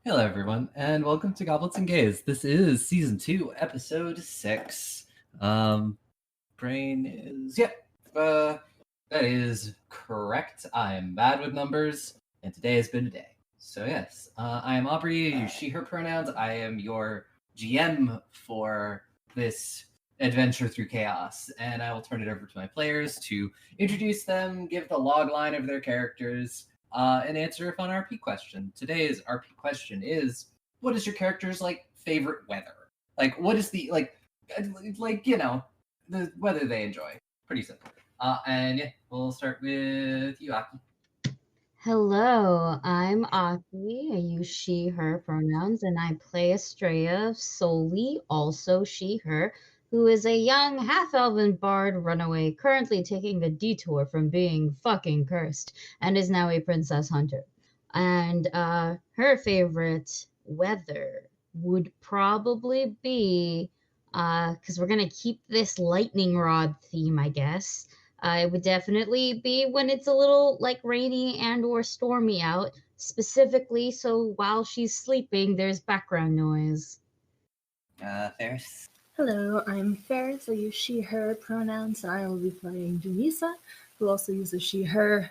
Hello, everyone, and welcome to Goblets and Gays. This is Season 2, Episode 6. Brain is... that is correct. I am bad with numbers, and today has been a day. So yes, I am Aubrey, I use she, her pronouns. I am your GM for this adventure through chaos, and I will turn it over to my players to introduce them, give the log line of their characters, and answer a fun RP question. Today's RP question is, what is your character's, favorite weather? What is the, the weather they enjoy? Pretty simple. And yeah, we'll start with you, Aki. Hello, I'm Aki. I use she, her pronouns, and I play Estrella solely, also she, her, who is a young half-elven bard runaway currently taking a detour from being fucking cursed and is now a princess hunter. And her favorite weather would probably be, because we're going to keep this lightning rod theme, I guess. It would definitely be when it's a little rainy and or stormy out, specifically so while she's sleeping there's background noise. Ferris. Hello, I'm Ferris. I use she, her pronouns, and I will be playing Janisa, who also uses she, her.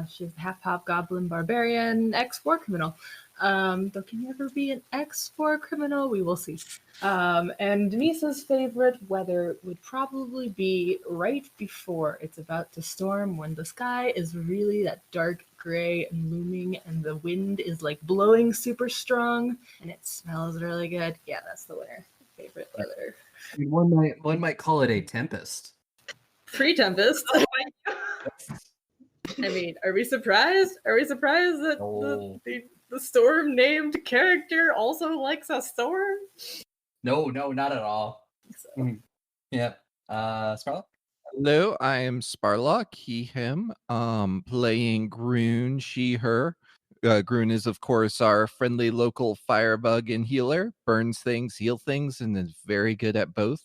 She's a half-hobgoblin barbarian, ex-war criminal. Though can you ever be an ex-war criminal? We will see. And Denise's favorite weather would probably be right before it's about to storm, when the sky is really that dark gray and looming and the wind is blowing super strong and it smells really good. Yeah, that's the winter favorite weather. I mean, one might call it a tempest. Pre-tempest. I mean, are we surprised? Are we surprised that the storm-named character also likes a storm? No, not at all. So. Yep. Sparlock? Hello, I am Sparlock, he, him, playing Groon, she, her. Groon is, of course, our friendly local firebug and healer, burns things, heal things, and is very good at both.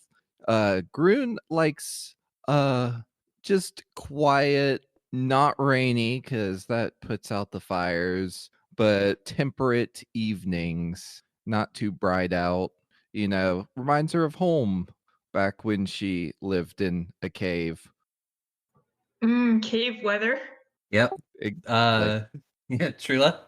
Groon likes just quiet, not rainy, because that puts out the fires, but temperate evenings, not too bright out. You know, reminds her of home back when she lived in a cave. Cave weather. Yep. Yeah, Trula?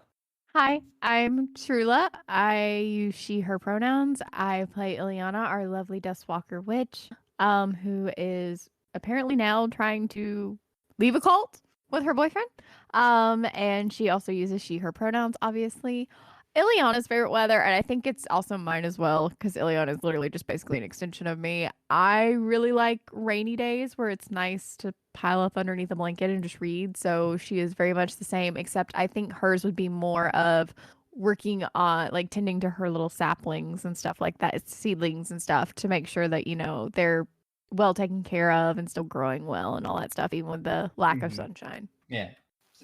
Hi, I'm Trula. I use she, her pronouns. I play Ileana, our lovely Dustwalker witch, who is apparently now trying to leave a cult with her boyfriend. And she also uses she, her pronouns, obviously. Ileana's favorite weather, and I think it's also mine as well, because Ileana is literally just basically an extension of me. I really like rainy days where it's nice to pile up underneath a blanket and just read, so she is very much the same, except I think hers would be more of working on, tending to her little saplings and stuff like that, seedlings and stuff, to make sure that, they're well taken care of and still growing well and all that stuff, even with the lack of sunshine. Yeah.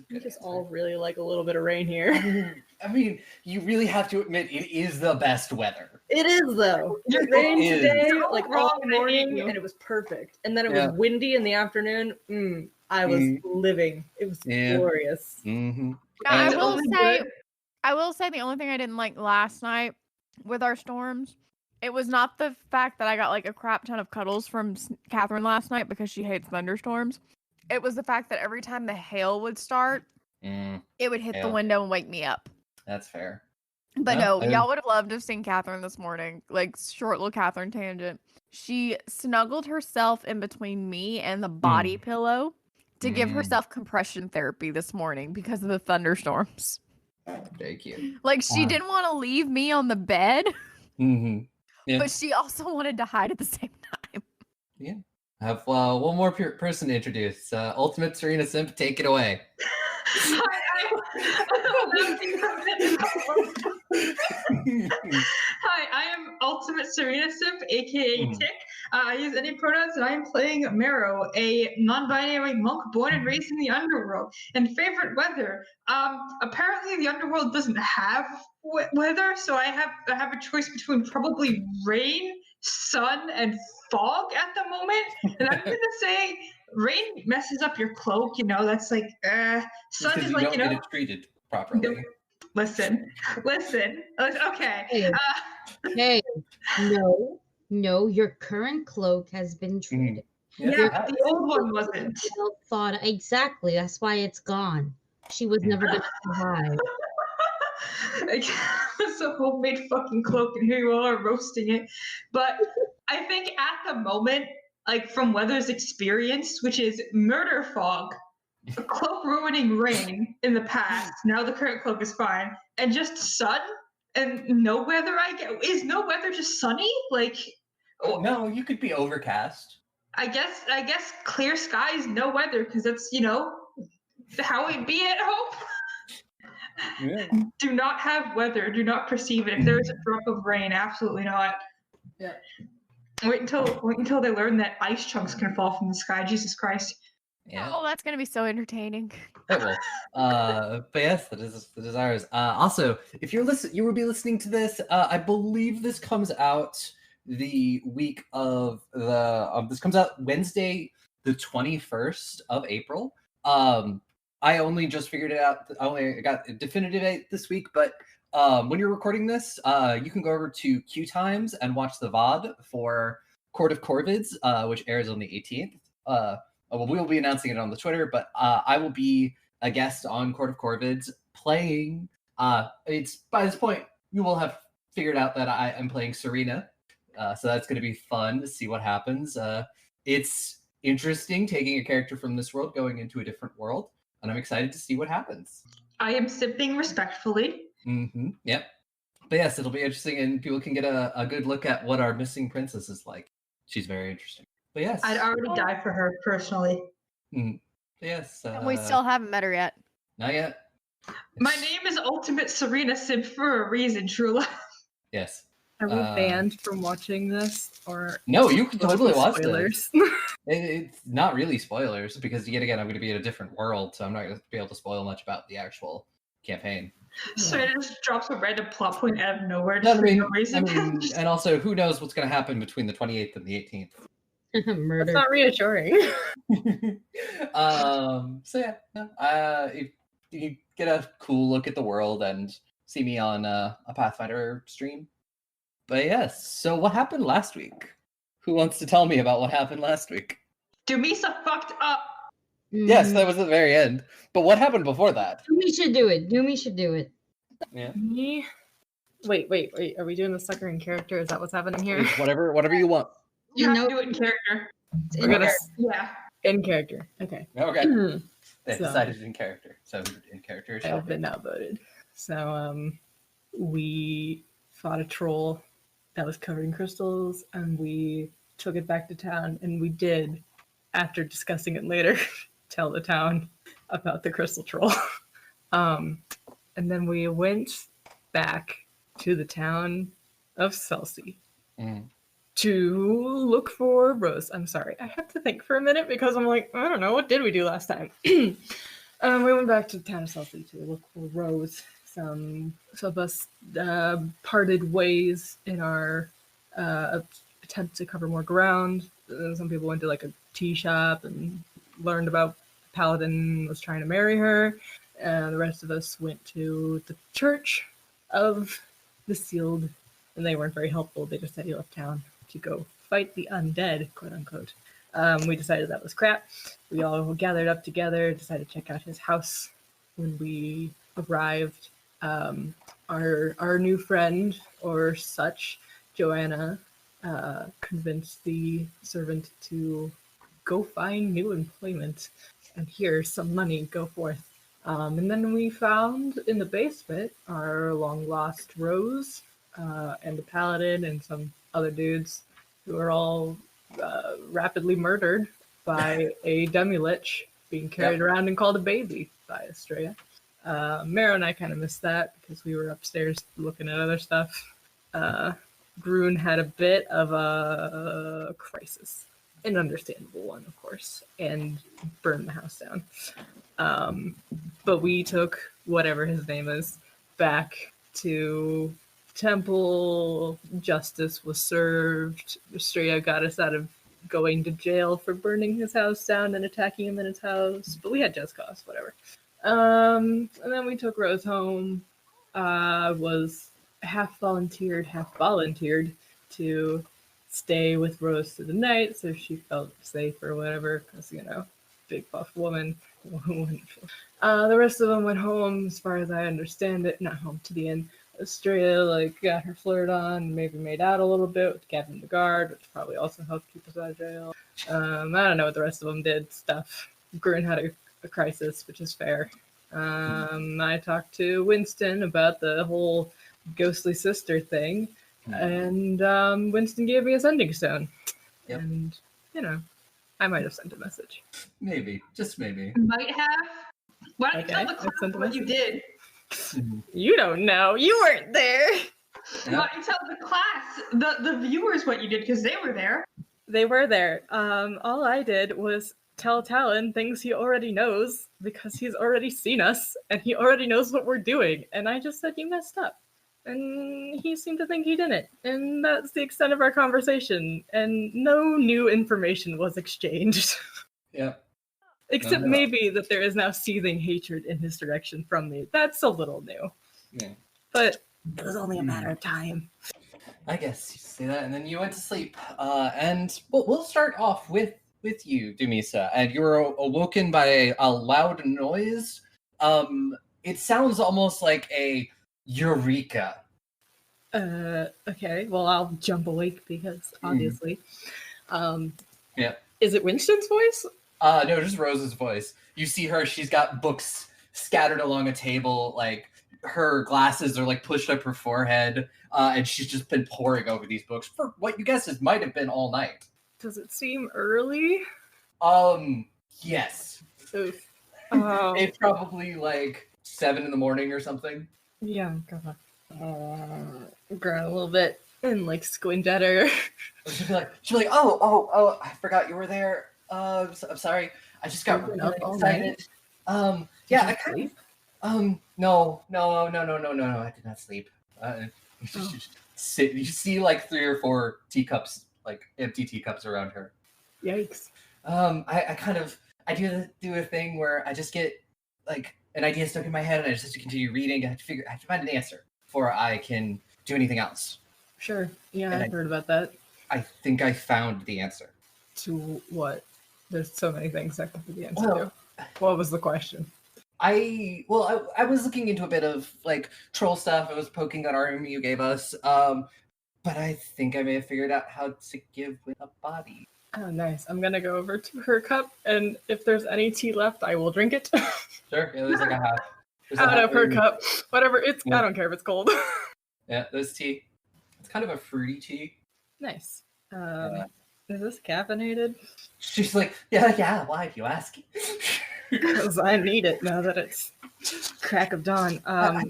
We just all really like a little bit of rain here. I mean, you really have to admit it is the best weather. It is, though. It rained today, all morning, and it was perfect. And then it was windy in the afternoon. I was living. It was glorious. Mm-hmm. I will say the only thing I didn't like last night with our storms, it was not the fact that I got a crap ton of cuddles from Catherine last night because she hates thunderstorms. It was the fact that every time the hail would start, it would hit the window and wake me up. That's fair. But y'all would have loved to have seen Catherine this morning. Short little Catherine tangent. She snuggled herself in between me and the body pillow to give herself compression therapy this morning because of the thunderstorms. Very cute. She didn't want to leave me on the bed, but she also wanted to hide at the same time. Yeah. I have one more person to introduce. Ultimate Serena Simp, take it away. Hi, I am Ultimate Serena Simp, aka Tick. I use any pronouns, and I am playing Marrow, a non-binary monk born and raised in the underworld. And favorite weather. Apparently the underworld doesn't have weather, so I have a choice between probably rain, sun, and fog at the moment. And I'm gonna say rain messes up your cloak, that's sun is don't get it treated properly. Listen. Okay. Hey. Hey, no, your current cloak has been traded. Yeah, the old one wasn't. Well thought exactly. That's why it's gone. She was never gonna survive. It's a homemade fucking cloak, and here you are roasting it. But I think at the moment, like from Weather's experience, which is murder fog, cloak ruining rain in the past. Now the current cloak is fine, and just sun and no weather. Is no weather just sunny? Like, No, you could be overcast. I guess clear skies, no weather, because that's how it be at home. Yeah. Do not have weather. Do not perceive it. If there is a drop of rain, absolutely not. Yeah. Wait until they learn that ice chunks can fall from the sky. Jesus Christ. Yeah. Oh, that's gonna be so entertaining. It will. But yes, that is the desires. Also, if you will be listening to this. I believe this comes out the week of the. This comes out Wednesday, the 21st of April. I only just figured it out. I only got a definitive date this week, but when you're recording this, you can go over to Q Times and watch the VOD for Court of Corvids, which airs on the 18th. Well, we will be announcing it on the Twitter, but I will be a guest on Court of Corvids playing. It's by this point you will have figured out that I am playing Serena, so that's going to be fun to see what happens. It's interesting taking a character from this world going into a different world, and I'm excited to see what happens. I am sipping respectfully. Mm-hmm. Yep. But yes, it'll be interesting, and people can get a good look at what our missing princess is like. She's very interesting. But yes, I'd already die for her personally. Yes. And we still haven't met her yet. Not yet. My name is Ultimate Serena Sim for a reason, Trula. Yes. Are we banned from watching this, or No, you can totally watch spoilers? this. It's not really spoilers because yet again I'm going to be in a different world, so I'm not going to be able to spoil much about the actual campaign. Serena just drops a random plot point out of nowhere. No, Just for no reason. and also who knows what's going to happen between the 28th and the 18th. Murder. That's not reassuring. So yeah, no, if you get a cool look at the world and see me on a Pathfinder stream. But yes, so what happened last week? Who wants to tell me about what happened last week? Dumisa fucked up. Yes, that was the very end. But what happened before that? Doomy should do it. Doomy should do it. Yeah. Me? Wait. Are we doing the sucker in character? Is that what's happening here? Whatever you want. You have know- to do it in character. We're gonna Yeah. in character. Okay. Okay. They So- decided in character. So in character. I have been outvoted. So we fought a troll that was covered in crystals, and we took it back to town, and we did, after discussing it later, tell the town about the crystal troll. And then we went back to the town of Celsi to look for Rose. I'm sorry, I have to think for a minute because I'm like, I don't know, what did we do last time? We went back to the town of Celsi to look for Rose. Some of us parted ways in our attempt to cover more ground. Some people went to like a tea shop and learned about Paladin was trying to marry her. The rest of us went to the Church of the Sealed, and they weren't very helpful. They just said he left town to go fight the undead, quote unquote. We decided that was crap. We all gathered up together, decided to check out his house. When we arrived, our new friend or such, Joanna, convinced the servant to go find new employment, and here's some money, go forth. And then we found in the basement our long lost Rose, and the Paladin and some other dudes who are all rapidly murdered by a demi-lich being carried around and called a baby by Estrella. Mero and I kind of missed that because we were upstairs looking at other stuff. Grun had a bit of a crisis, an understandable one, of course, and burned the house down. But we took whatever his name is back to temple. Justice was served. Estrella got us out of going to jail for burning his house down and attacking him in his house, but we had just cause, whatever. And then we took Rose home, was half volunteered to stay with Rose through the night, so she felt safe or whatever, because, big buff woman. The rest of them went home, as far as I understand it. Not home, to the inn. Estrella, got her flirt on, maybe made out a little bit with Gavin the guard, which probably also helped keep us out of jail. I don't know what the rest of them did. Stuff. Grun had a crisis, which is fair. I talked to Winston about the whole ghostly sister thing, and Winston gave me a sending stone. Yep. And, I might have sent a message. Maybe, just maybe. Might have. Why don't you Okay, tell the I class sent a what you did? You don't know. You weren't there. Yeah. Why don't you tell the class, the viewers what you did, because they were there. They were there. All I did was tell Talon things he already knows because he's already seen us and he already knows what we're doing. And I just said, you messed up. And he seemed to think he didn't. And that's the extent of our conversation. And no new information was exchanged. Yeah. Except maybe that there is now seething hatred in his direction from me. That's a little new. Yeah. But it was only a matter of time. I guess you say that, and then you went to sleep. And we'll start off with you, Dumisa, and you were awoken by a loud noise. It sounds almost like a eureka. Okay, well, I'll jump awake because obviously. Yeah. Is it Winston's voice? No, just Rose's voice. You see her, she's got books scattered along a table, her glasses are pushed up her forehead, and she's just been poring over these books for what you guess it might have been all night. Does it seem early? Yes. Oof. It's probably 7 in the morning or something. Yeah, I'm gonna groan a little bit and squint at her. She'll be like, oh, I forgot you were there. I'm sorry. I just got You've been really up all excited. night? Yeah, Did I you kind sleep? of. No. I did not sleep. You see 3 or 4 teacups, empty teacups around her. Yikes. I do a thing where I just get an idea stuck in my head and I just have to continue reading. I have to find an answer before I can do anything else. Sure. Yeah, And I've heard about that. I think I found the answer. To what? There's so many things that could be the answer Well, to. What was the question? I was looking into a bit of troll stuff. I was poking at our you gave us. But I think I may have figured out how to give with a body. Oh, nice. I'm gonna go over to her cup, and if there's any tea left, I will drink it. Sure. Yeah, there's a half. Out of her cup. Whatever. It's. Yeah. I don't care if it's cold. Yeah, there's tea. It's kind of a fruity tea. Nice. Is this caffeinated? She's like, yeah. Why do you ask? Because I need it now that it's crack of dawn.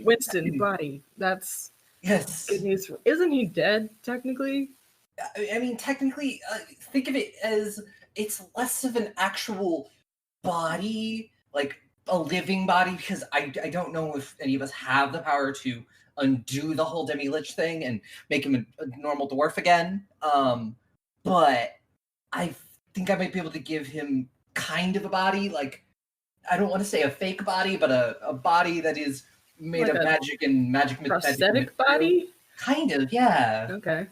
Winston, body. That's Yes. good news. Isn't he dead, technically? I mean, technically, think of it as it's less of an actual body, a living body, because I don't know if any of us have the power to undo the whole Demi-Lich thing and make him a normal dwarf again. But I think I might be able to give him kind of a body, I don't want to say a fake body, but a body that is made of magic and magic prosthetic body? Kind of, yeah. Okay.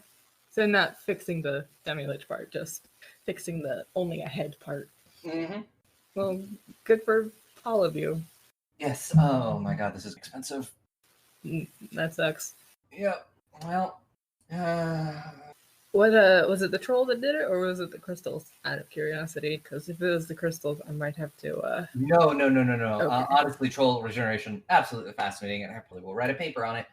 So not fixing the Demi-Lich part, just fixing the only a head part. Mm-hmm. Well, good for all of you. Yes. Oh my god, this is expensive. That sucks. Yeah. Well. What was it the troll that did it, or was it the crystals? Out of curiosity, because if it was the crystals, I might have to. No. Okay. Honestly, troll regeneration, absolutely fascinating, and I probably will write a paper on it.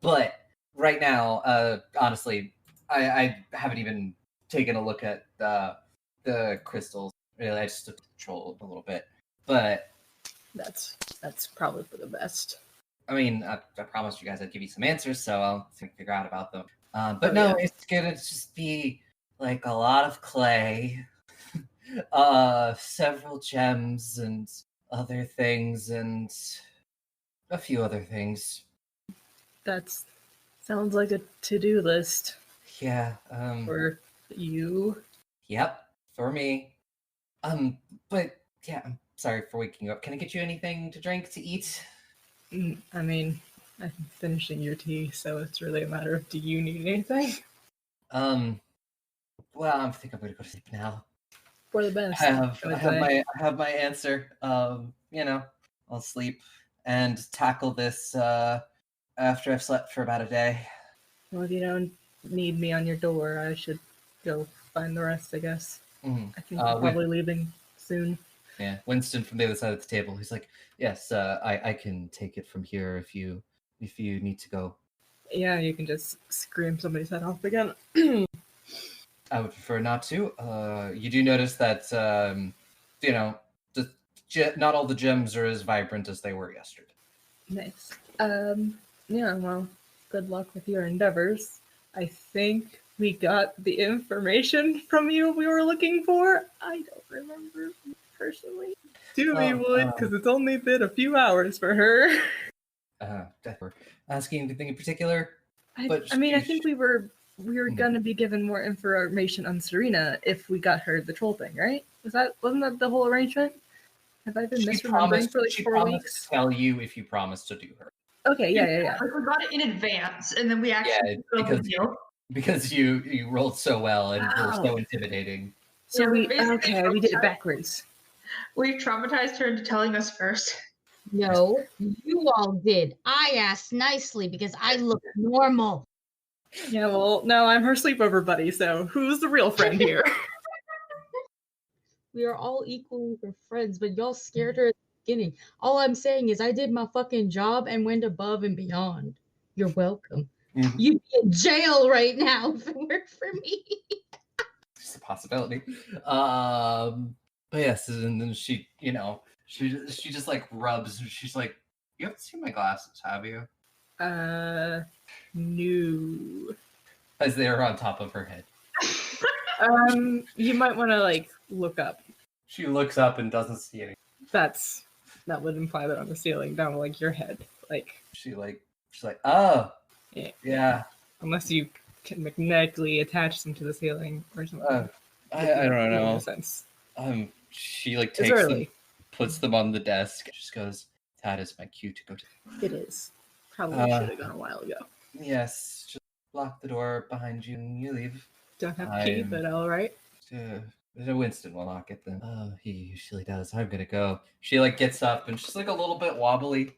But right now, honestly, I haven't even taken a look at the crystals. Really, I just troll a little bit, but That's probably for the best. I mean, I promised you guys I'd give you some answers, so I'll figure out about them. But Oh, no, yeah. it's gonna just be a lot of clay, several gems and other things, and a few other things. That's sounds like a to-do list Yeah. for you. Yep. For me. But yeah, I'm sorry for waking you up. Can I get you anything to drink, to eat? I mean, I'm finishing your tea, so it's really a matter of do you need anything? Well, I think I'm gonna go to sleep now. For the best. I have my answer. I'll sleep and tackle this after I've slept for about a day. Well, if you don't need me on your door, I should go find the rest, I guess. Mhm. I think we're probably leaving soon. Yeah, Winston from the other side of the table. He's like, "Yes, I can take it from here if you need to go." Yeah, you can just scream somebody's head off again. I would prefer not to. You do notice that not all the gems are as vibrant as they were yesterday. Nice. Yeah, well, good luck with your endeavors. I think we got the information from you we were looking for. I don't remember personally. Do we would, because it's only been a few hours for her. Definitely. Asking anything in particular? I think we were gonna be given more information on Serena if we got her the troll thing, right? Wasn't that the whole arrangement? Have I been misremembering for like 4 weeks? To tell you if you promised to do her. Okay, yeah. Like we got it in advance, and then we actually because you rolled so well and were so intimidating. So we did it backwards. We traumatized her into telling us first. No, you all did. I asked nicely because I look normal. Yeah, well, no, I'm her sleepover buddy, so who's the real friend here? We are all equally her friends, but y'all scared her at the beginning. All I'm saying is I did my fucking job and went above and beyond. You're welcome. Mm-hmm. You'd be in jail right now if it weren't for me. It's a possibility. But yes, and then she just like rubs. She's like, "You haven't seen my glasses, have you?" No. As they are on top of her head. You might want to like look up. She looks up and doesn't see anything. That would imply that on the ceiling, down like your head, like. She's like, oh, yeah. Unless you can magnetically attach them to the ceiling or something. I don't know. No sense. She like takes them, puts them on the desk. Just goes, "That is my cue to go to." It is. Probably should have gone a while ago. Yes, just lock the door behind you and you leave. Don't have to key, but all right. Winston will lock it then. Oh, he usually does. I'm gonna go. She like gets up and she's like a little bit wobbly.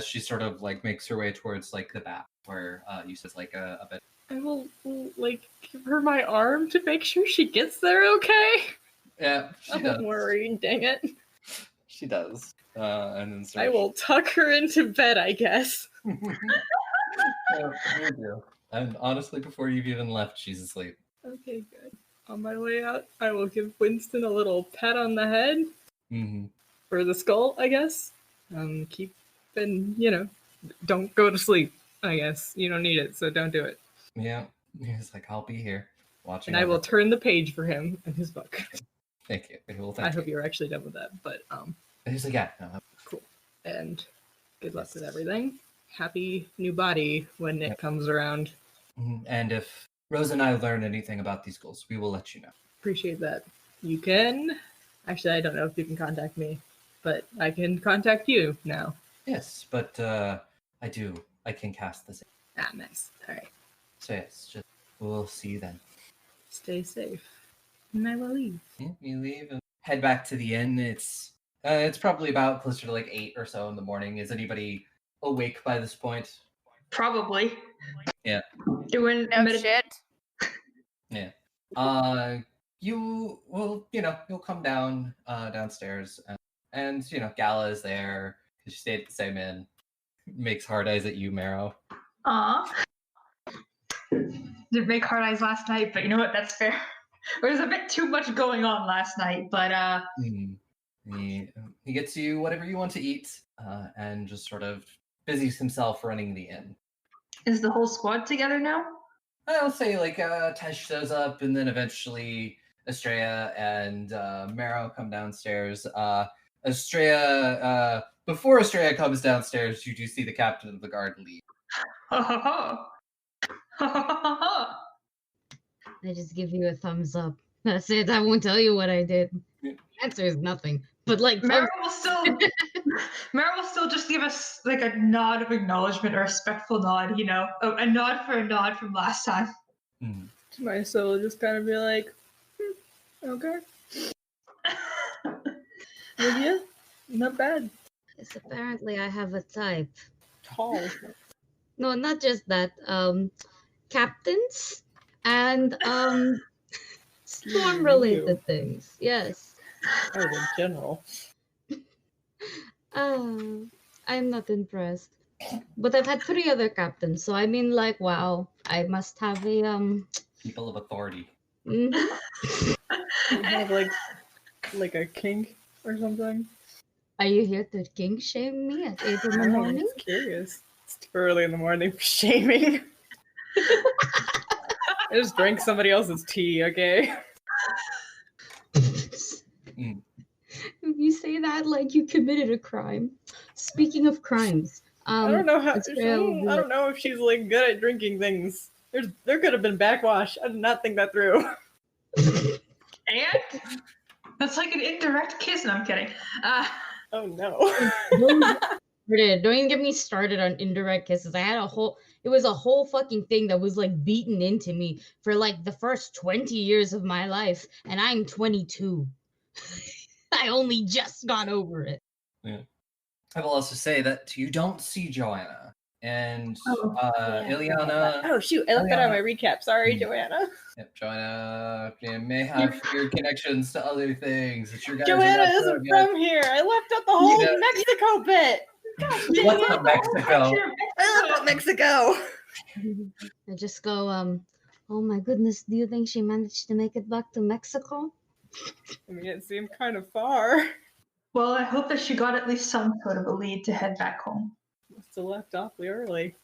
She sort of like makes her way towards like the back where you said like a bit. I will like give her my arm to make sure she gets there okay. Yeah, she does. I'm worried, dang it. She does. And then I will tuck her into bed, I guess. And honestly, before you've even left, she's asleep. Okay, good. On my way out, I will give Winston a little pat on the head. Mm-hmm. Or the skull, I guess. Don't go to sleep, I guess. You don't need it, so don't do it. Yeah. He's like, I'll be here watching. And I will turn the page for him in his book. Thank you. I hope you're actually done with that, but And he's like, yeah. No. Cool. And good luck with everything. Happy new body when it comes around. And if Rose and I learn anything about these goals, we will let you know. Appreciate that. You can. Actually, I don't know if you can contact me, but I can contact you now. Yes, but I can cast this. Ah, nice. All right. So yes, we'll see you then. Stay safe. And I will leave. Yeah, you leave and head back to the inn. It's probably about closer to like 8 or so in the morning. Is anybody awake by this point? Probably. Yeah. Doing shit. Yeah. You'll come down downstairs and Gala is there because she stayed at the same inn. Makes hard eyes at you, Marrow. Did make hard eyes last night, but you know what? That's fair. There was a bit too much going on last night, but he gets you whatever you want to eat, and just sort of busies himself running the inn. Is the whole squad together now? I'll say like Tesh shows up, and then eventually Estrella and Marrow come downstairs. Estrella, before Estrella comes downstairs, you do see the captain of the guard leave. I just give you a thumbs up. That's it. I won't tell you what I did. The answer is nothing. But like, Mara will still just give us like a nod of acknowledgement, a respectful nod, you know, a nod for a nod from last time. Mhm. My soul will just kind of be like, okay. Lydia, not bad. yes, apparently I have a type. Tall. No, not just that. Captains and storm related things. Yes. Oh, the general. I'm not impressed. But I've had 3 other captains, so I mean, like, wow, I must have a People of authority. mhm. You have like a kink or something. Are you here to king shame me at 8 in the I'm morning? just curious. It's too early in the morning for shaming. I just drank somebody else's tea, okay? Mm. You say that like you committed a crime. Speaking of crimes, I don't know how. Astrea will be I like, don't know if she's like good at drinking things. There could have been backwash. I did not think that through. And that's like an indirect kiss. No, I'm kidding. Oh no. Don't even get me started on indirect kisses. It was a whole fucking thing that was like beaten into me for like the first 20 years of my life, and I'm 22. I only just got over it. I will also say that you don't see Joanna and Yeah. Ileana. Oh shoot! I left that on my recap. Sorry, Mm. Joanna. Yep, Joanna may have weird connections to other things that you guys are Joanna not sure isn't of yet. from here. I left out the whole Yeah. Mexico bit. Gosh, What's dang up, it. Mexico? I left out Mexico. I just go, oh my goodness, do you think she managed to make it back to Mexico? I mean, it seemed kind of far. Well, I hope that she got at least some sort of a lead to head back home. Must have left awfully early.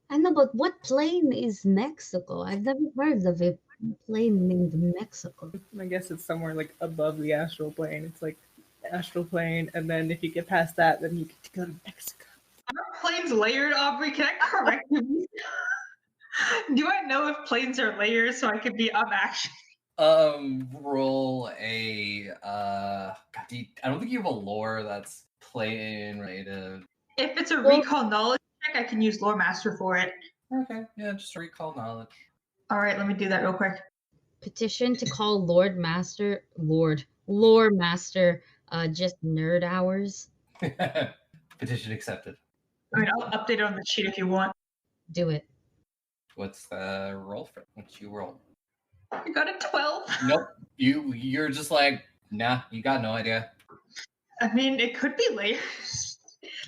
I know, but what plane is Mexico? I've never heard of a plane named Mexico. I guess it's somewhere like above the astral plane. It's like the astral plane, and then if you get past that, then you get to go to Mexico. Are planes layered, Aubrey? Can I correct you? Do I know if planes are layers so I could be actually? Roll a I don't think you have a lore that's plane related. If it's a recall knowledge check, I can use Lore Master for it. Okay, yeah, just recall knowledge. All right, let me do that real quick. Petition to call Lore Master, just nerd hours. Petition accepted. I mean, I'll update it on the sheet if you want. Do it. What's the roll for? What's you roll? You got a 12. Nope. You're just like, nah, you got no idea. I mean, it could be layers.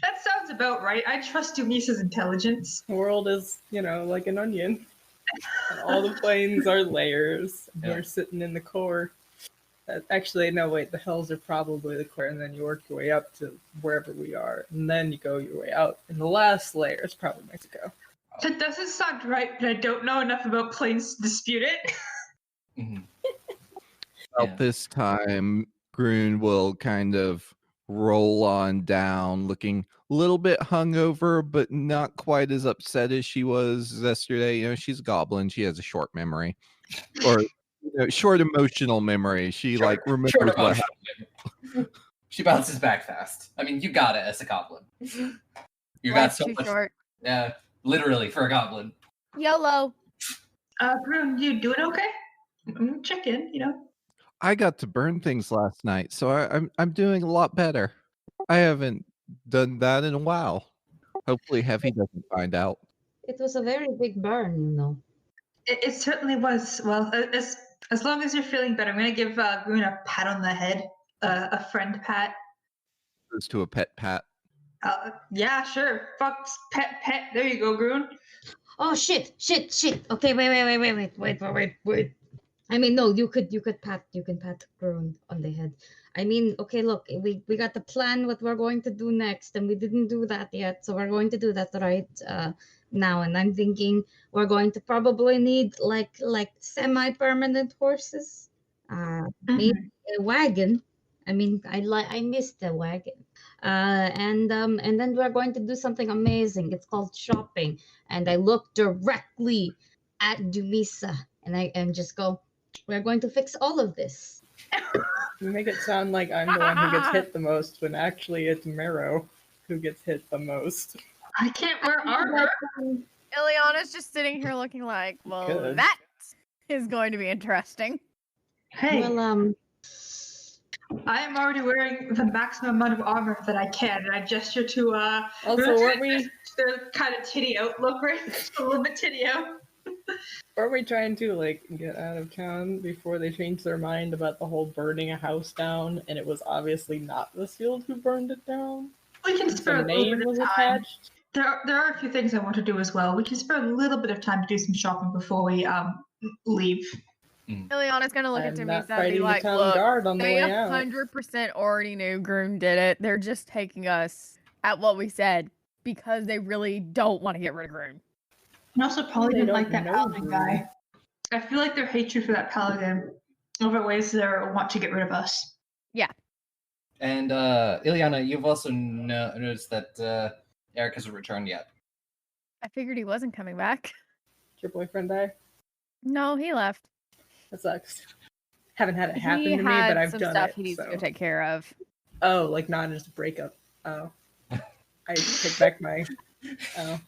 That sounds about right. I trust Denise's intelligence. The world is, like an onion. And all the planes are layers. And Yeah. We're sitting in the core. Actually, no, wait, the hills are probably the core, and then you work your way up to wherever we are, and then you go your way out. And the last layer is probably Mexico. That doesn't sound right, but I don't know enough about planes to dispute it. Mhm. About Yeah. this time, Grun will kind of roll on down, looking a little bit hungover, but not quite as upset as she was yesterday. She's a goblin. She has a short memory, or short emotional memory. She Short- like remembers short what emotion. happened. She bounces back fast. I mean, you got it as a goblin. You got Life's so too much. short. Yeah, literally for a goblin. YOLO. Brune, you doing okay? Check in, I got to burn things last night, so I'm doing a lot better. I haven't done that in a while. Hopefully, Heavy doesn't find out. It was a very big burn, It certainly was. Well, as long as you're feeling better, I'm going to give Brune a pat on the head, a friend pat. Goes to a pet pat. Yeah, sure. Fuck, pet. There you go, Grune. Oh shit. Okay, wait. I mean, no, you could pat Grun on the head. I mean, okay, look, we got the plan what we're going to do next, and we didn't do that yet, so we're going to do that right now. And I'm thinking we're going to probably need like semi-permanent horses, maybe a wagon. I mean, I missed the wagon. And then we're going to do something amazing. It's called shopping. And I look directly at Dumisa, and I just go, we're going to fix all of this. You make it sound like I'm the one who gets hit the most, when actually it's Marrow who gets hit the most. I can't wear armor. Ileana's just sitting here looking like, well, Good. that is going to be interesting. Hey, Well, I am already wearing the maximum amount of armor that I can, and I gesture to Also, weren't we their kind of titty out look, right? A little bit titty out. trying to like get out of town before they changed their mind about the whole burning a house down, and it was obviously not the Sealed who burned it down? We can spare a The little name bit was of time. attached. There are a few things I want to do as well. We can spare a little bit of time to do some shopping before we leave. Ileana's gonna look at I'm not Demisa and be fighting the like, town look, guard on the they way out. 100% already knew Groon did it. They're just taking us at what we said because they really don't want to get rid of Groon. And also probably They didn't don't like that know paladin Groon. guy. I feel like their hatred for that paladin outweighs their want to get rid of us. And Ileana, you've also noticed that Eric hasn't returned yet. I figured he wasn't coming back. Did your boyfriend die? No, he left. That sucks. Haven't had it happen He to me, but had I've some done stuff it. he needs so. to go take care of. Oh, like not just a breakup. Oh. I take back my. Oh.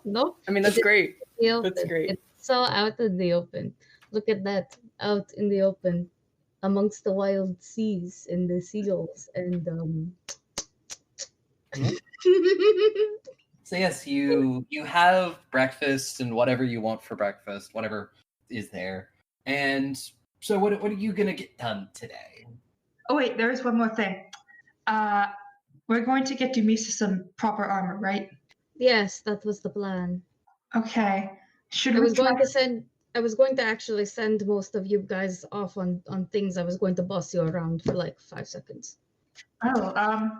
nope. I mean, that's great. The open. That's great. It's so out in the open. Look at that, out in the open, amongst the wild seas and the seagulls and So yes, you have breakfast and whatever you want for breakfast, whatever is there. And so what are you gonna get done today? Oh wait, there is one more thing. We're going to get Demisa some proper armor, right? Yes, that was the plan. Okay. Should I we was going try- to send. I was going to actually send most of you guys off on things. I was going to boss you around for like 5 seconds. Oh,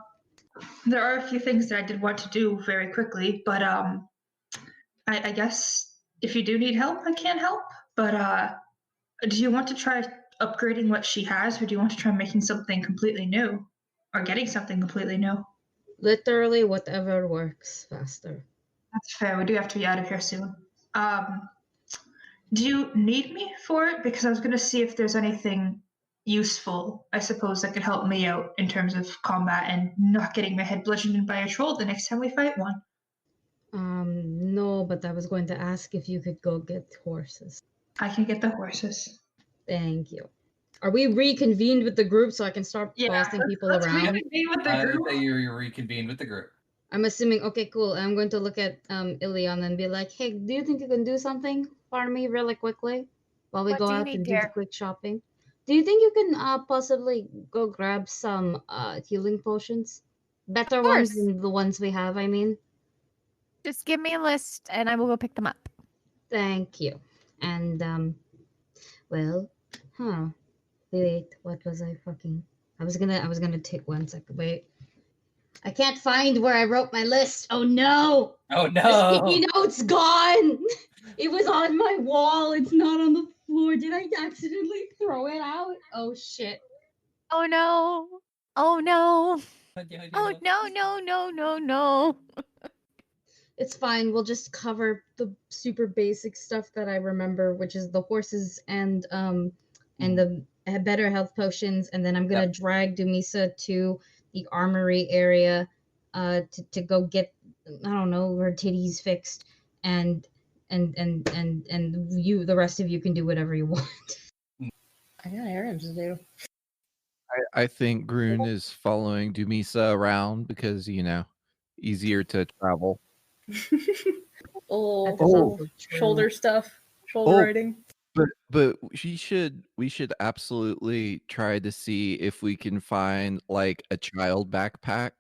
there are a few things that I did want to do very quickly, but I guess if you do need help, I can help. But do you want to try upgrading what she has, or do you want to try making something completely new, or getting something completely new? Literally, whatever works faster. That's fair. We do have to be out of here soon. Do you need me for it? Because I was going to see if there's anything useful, I suppose, that could help me out in terms of combat and not getting my head bludgeoned by a troll the next time we fight one. No, but I was going to ask if you could go get horses. I can get the horses. Thank you. Are we reconvened with the group so I can start bossing people let's around? reconvene with the group. You're reconvened with the group. I'm assuming, okay, cool. I'm going to look at Ileana and be like, hey, do you think you can do something for me really quickly while we What go do you out need, and do the dear? quick shopping? Do you think you can possibly go grab some healing potions? Better ones course. than the ones we have, I mean. Just give me a list and I will go pick them up. Thank you. And, wait, what was I fucking... I was gonna take 1 second, wait. I can't find where I wrote my list. Oh no! Oh The no! sticky note's gone! It was on my wall. It's not on the floor. Did I accidentally throw it out? Oh shit. Oh no. Oh no. Oh no. It's fine. We'll just cover the super basic stuff that I remember, which is the horses and the better health potions, and then I'm gonna drag Demisa to the armory area to go get, I don't know, her titties fixed, and you, the rest of you, can do whatever you want. I got errands to do. I think Groon is following Dumisa around because, easier to travel. Shoulder stuff, shoulder riding. But we should absolutely try to see if we can find like a child backpack.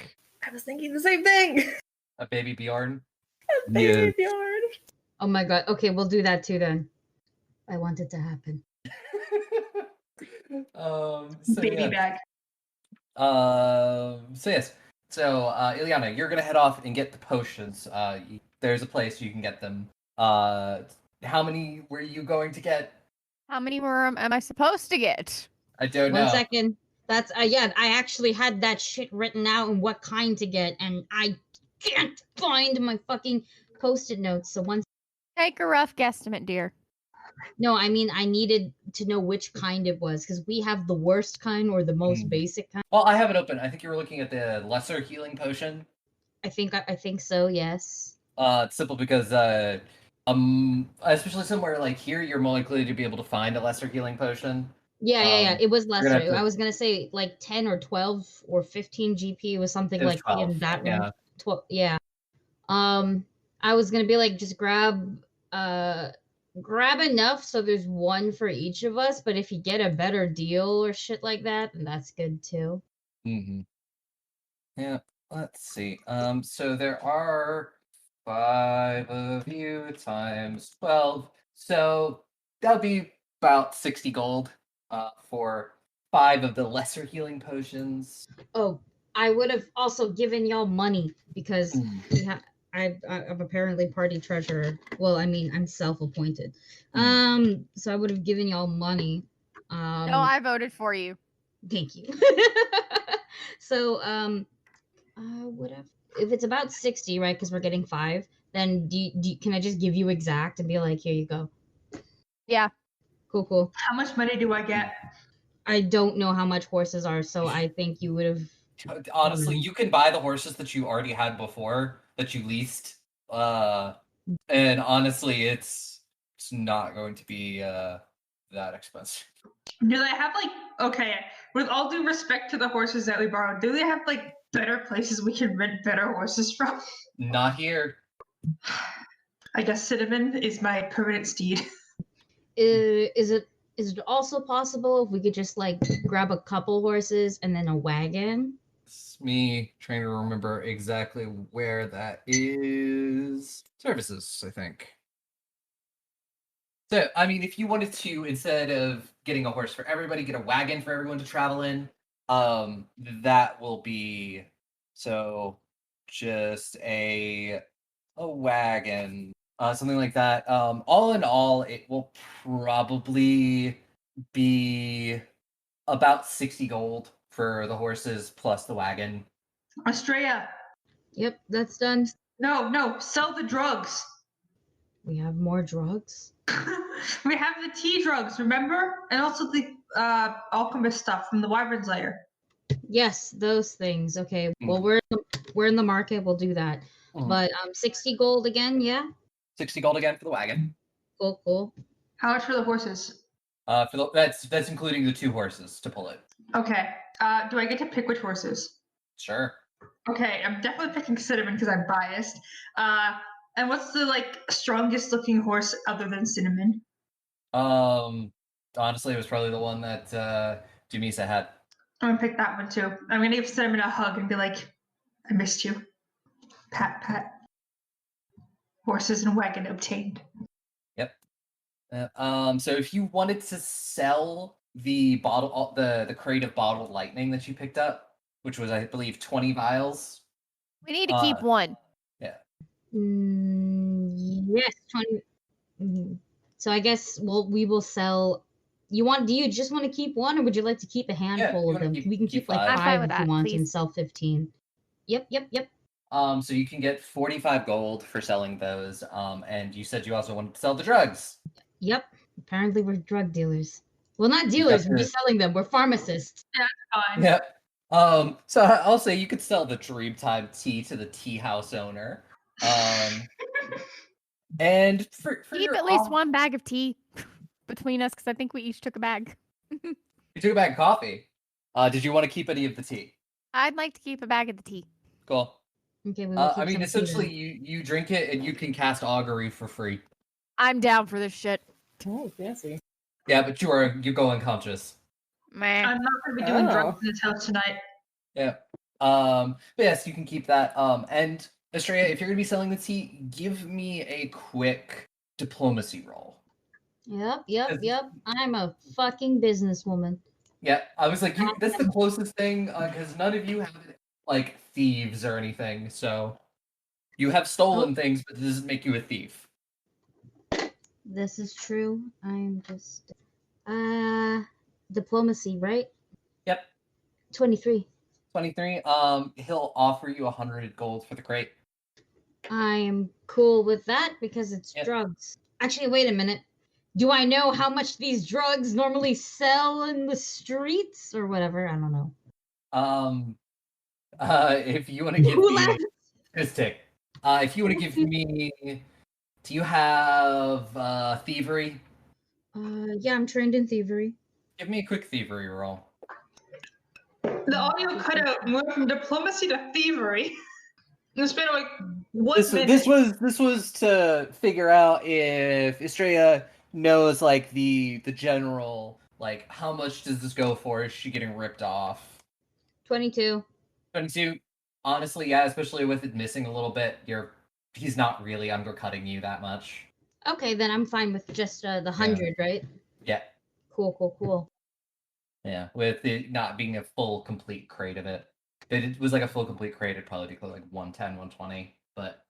I was thinking the same thing. A baby Bjorn. Baby Bjorn. Oh my god. Okay, we'll do that too then. I want it to happen. Baby bag. So Ileana, you're gonna head off and get the potions. There's a place you can get them. How many were you going to get? How many am I supposed to get? I don't know. 1 second. That's yeah, I actually had that shit written out and what kind to get, and I can't find my fucking post-it notes. So once Take a rough guesstimate, dear. No, I mean I needed to know which kind it was because we have the worst kind or the most basic kind. Well, I have it open. I think you were looking at the lesser healing potion. I think so. Yes. It's simple because especially somewhere like here, you're more likely to be able to find a lesser healing potion. Yeah. It was you're gonna lesser. have to- I was gonna say like 10 or 12 or 15 GP. It was something It was like 12, in that range. yeah. 12. Yeah. I was gonna be like, just grab enough so there's one for each of us. But if you get a better deal or shit like that, then that's good too. Mm-hmm. Yeah. Let's see. So there are 5 of you times 12. So that would be about 60 gold for 5 of the lesser healing potions. Oh, I would have also given y'all money because Mm. I'm apparently party treasurer. Well, I mean, I'm self-appointed. So I would have given y'all money. No, I voted for you. Thank you. So, what if it's about 60, right? Because we're getting 5. Then can I just give you exact and be like, here you go? Yeah. Cool. How much money do I get? I don't know how much horses are, so I think you would have. Honestly, you can buy the horses that you already had before that you leased. And honestly, it's not going to be that expensive. Do they have okay, with all due respect to the horses that we borrowed, do they have better places we can rent better horses from? Not here. I guess Cinnamon is my permanent steed. Is it also possible if we could just grab a couple horses and then a wagon? It's me trying to remember exactly where that is. Services, I think. So, I mean, if you wanted to, instead of getting a horse for everybody, get a wagon for everyone to travel in, that will be just a wagon, something like that. All in all, it will probably be about 60 gold for the horses plus the wagon. Estrella. Yep, that's done. No, sell the drugs. We have more drugs? We have the tea drugs, remember? And also the alchemist stuff from the Wyvern's Lair. Yes, those things. Okay. Well, we're in the market. We'll do that. But 60 gold again, yeah? 60 gold again for the wagon. Cool. How much for the horses? That's including the 2 horses to pull it. Okay. Do I get to pick which horses? Sure. Okay, I'm definitely picking Cinnamon because I'm biased. And what's the strongest looking horse other than Cinnamon? Honestly, it was probably the one that Dumisa had. I'm gonna pick that one too. I'm gonna give Cinnamon a hug and be like, I missed you. Pat. Horses and wagon obtained. Yep. So if you wanted to sell the bottle, the crate of bottled lightning that you picked up, which was, I believe, 20 vials. We need to keep one. Yeah. Yes, 20. So I guess we will sell. Do you just want to keep one, or would you like to keep a handful of them? We can keep 5 if you want and sell 15. Yep. So you can get 45 gold for selling those. And you said you also wanted to sell the drugs. Yep. Apparently we're drug dealers. Well, not dealers. We're just selling them. We're pharmacists. That's fine. Yep. So I'll say you could sell the Dreamtime tea to the tea house owner. And for keep at least one bag of tea between us, because I think we each took a bag. You took a bag of coffee. Did you want to keep any of the tea? I'd like to keep a bag of the tea. Cool. Okay. I mean, essentially, you drink it and you can cast augury for free. I'm down for this shit. Oh, fancy. Yeah, but you go unconscious. Man, I'm not gonna be doing drugs in this house tonight. Yeah. But yes, you can keep that. And Estrella, if you're gonna be selling the tea, give me a quick diplomacy roll. Yep. I'm a fucking businesswoman. Yeah, I was like, that's the closest thing, because none of you have thieves or anything. So you have stolen things, but it doesn't make you a thief. This is true. I'm just diplomacy, right? Yep. 23. 23. He'll offer you 100 gold for the crate. I am cool with that because it's drugs. Actually, wait a minute. Do I know how much these drugs normally sell in the streets or whatever? I don't know. If you want to give Who me laughed? this tick, if you want to give me, do you have thievery? Yeah, I'm trained in thievery. Give me a quick thievery roll. The audio cut out and went from diplomacy to thievery. It's been like 1 This minute. was to figure out if Estrella knows like the general, like how much does this go for? Is she getting ripped off? 22. 22. Honestly, yeah, especially with it missing a little bit, he's not really undercutting you that much. Okay, then I'm fine with just the 100, right? Yeah. Cool. Yeah, with it not being a full complete crate of it. If it was like a full complete crate, it'd probably be close like 110, 120, but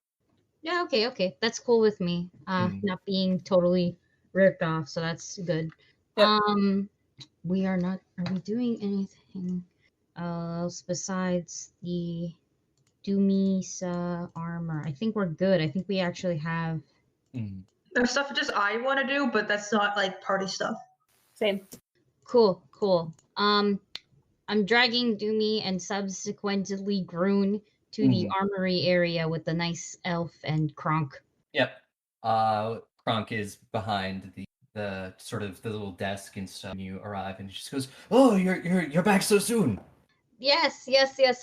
Yeah, okay. That's cool with me. Not being totally ripped off, so that's good. Yep. Are we doing anything else besides the Dumisa armor? I think we're good. I think we actually have There's stuff just I want to do, but that's not like party stuff. Same. cool. I'm dragging Doomy and subsequently Groon to the armory area with the nice elf and Kronk. Yep. Kronk is behind the sort of the little desk and stuff. And you arrive, and he just goes, "Oh, you're back so soon." Yes.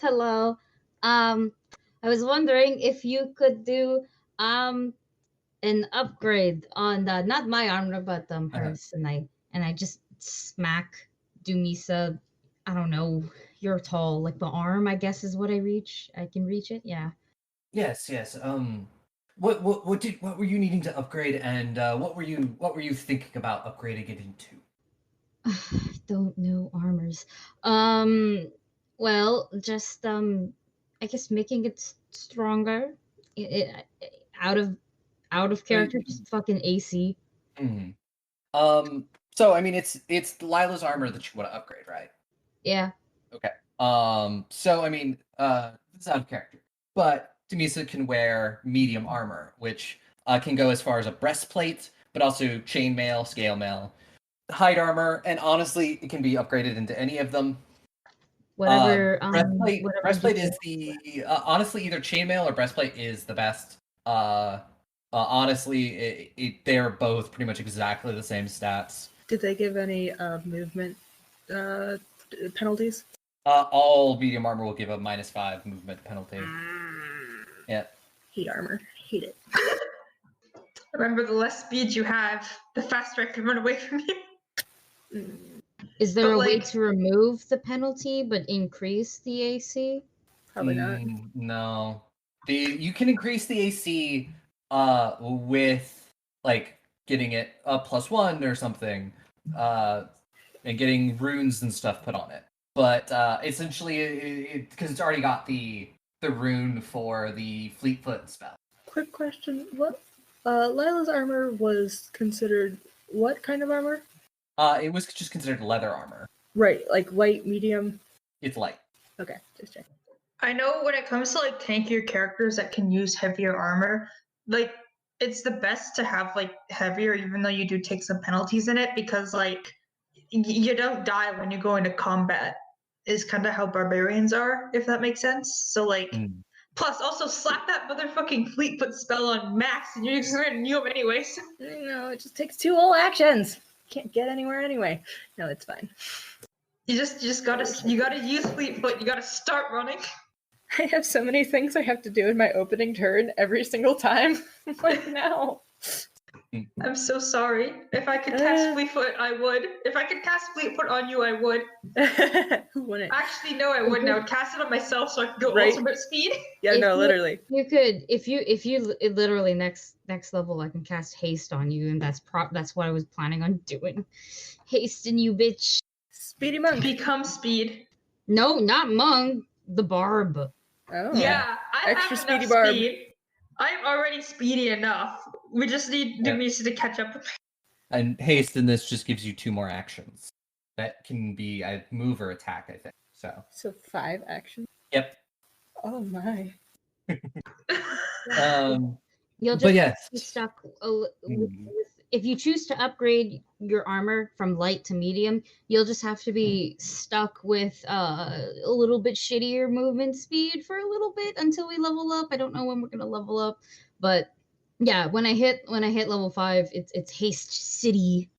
Hello. I was wondering if you could do an upgrade on the not my armor but hers, and I just smack Dumisa. I don't know. You're tall, like the arm. I guess is what I reach. I can reach it. Yeah. Yes. What were you needing to upgrade, and what were you thinking about upgrading it into? I don't know armors. Well, just I guess making it stronger. Out of character, just fucking AC. So I mean, it's Lila's armor that you want to upgrade, right? Yeah. Okay. So I mean, it's out of character, but Demisa can wear medium armor, which can go as far as a breastplate, but also chainmail, scale mail, hide armor, and honestly, it can be upgraded into any of them. Whatever. Breastplate is the honestly either chainmail or breastplate is the best. Honestly, they're both pretty much exactly the same stats. Did they give any movement penalties? All medium armor will give a -5 movement penalty. Yeah. Hate armor. Hate it. Remember, the less speed you have, the faster I can run away from you. Is there a way to remove the penalty but increase the AC? Probably not. No. You can increase the AC with like getting it a +1 or something, and getting runes and stuff put on it. But essentially, because it's already got the rune for the Fleetfoot spell. Quick question: what Lila's armor was considered? What kind of armor? It was just considered leather armor. Right, like light, medium. It's light. Okay, just check. I know when it comes to like tankier characters that can use heavier armor, like it's the best to have like heavier, even though you do take some penalties in it, because like you don't die when you go into combat. Is kind of how barbarians are, if that makes sense. So like, plus also slap that motherfucking Fleetfoot spell on max, and you're just gonna knew him anyways. No, it just takes 2 whole actions. Can't get anywhere anyway. No, it's fine. You gotta use Fleetfoot. You gotta start running. I have so many things I have to do in my opening turn every single time. Like now. I'm so sorry. If I could cast Fleetfoot, I would. If I could cast Fleetfoot on you, I would. Who wouldn't? Actually, no, I wouldn't. I would cast it on myself so I could go ultimate speed. Yeah, literally. You could, if you literally next level, I can cast haste on you, and that's what I was planning on doing. Hasting you, bitch. Speedy monk. Become speed. No, not monk. The barb. Oh. Yeah, I extra have speedy enough barb. Speed. I'm already speedy enough. We just need Dumisa to catch up with me. And haste in this just gives you 2 more actions. That can be a move or attack, I think. So 5 actions? Yep. Oh my. You'll just be stuck with if you choose to upgrade your armor from light to medium, you'll just have to be stuck with a little bit shittier movement speed for a little bit until we level up. I don't know when we're gonna level up, but yeah, when I hit level 5, it's haste city.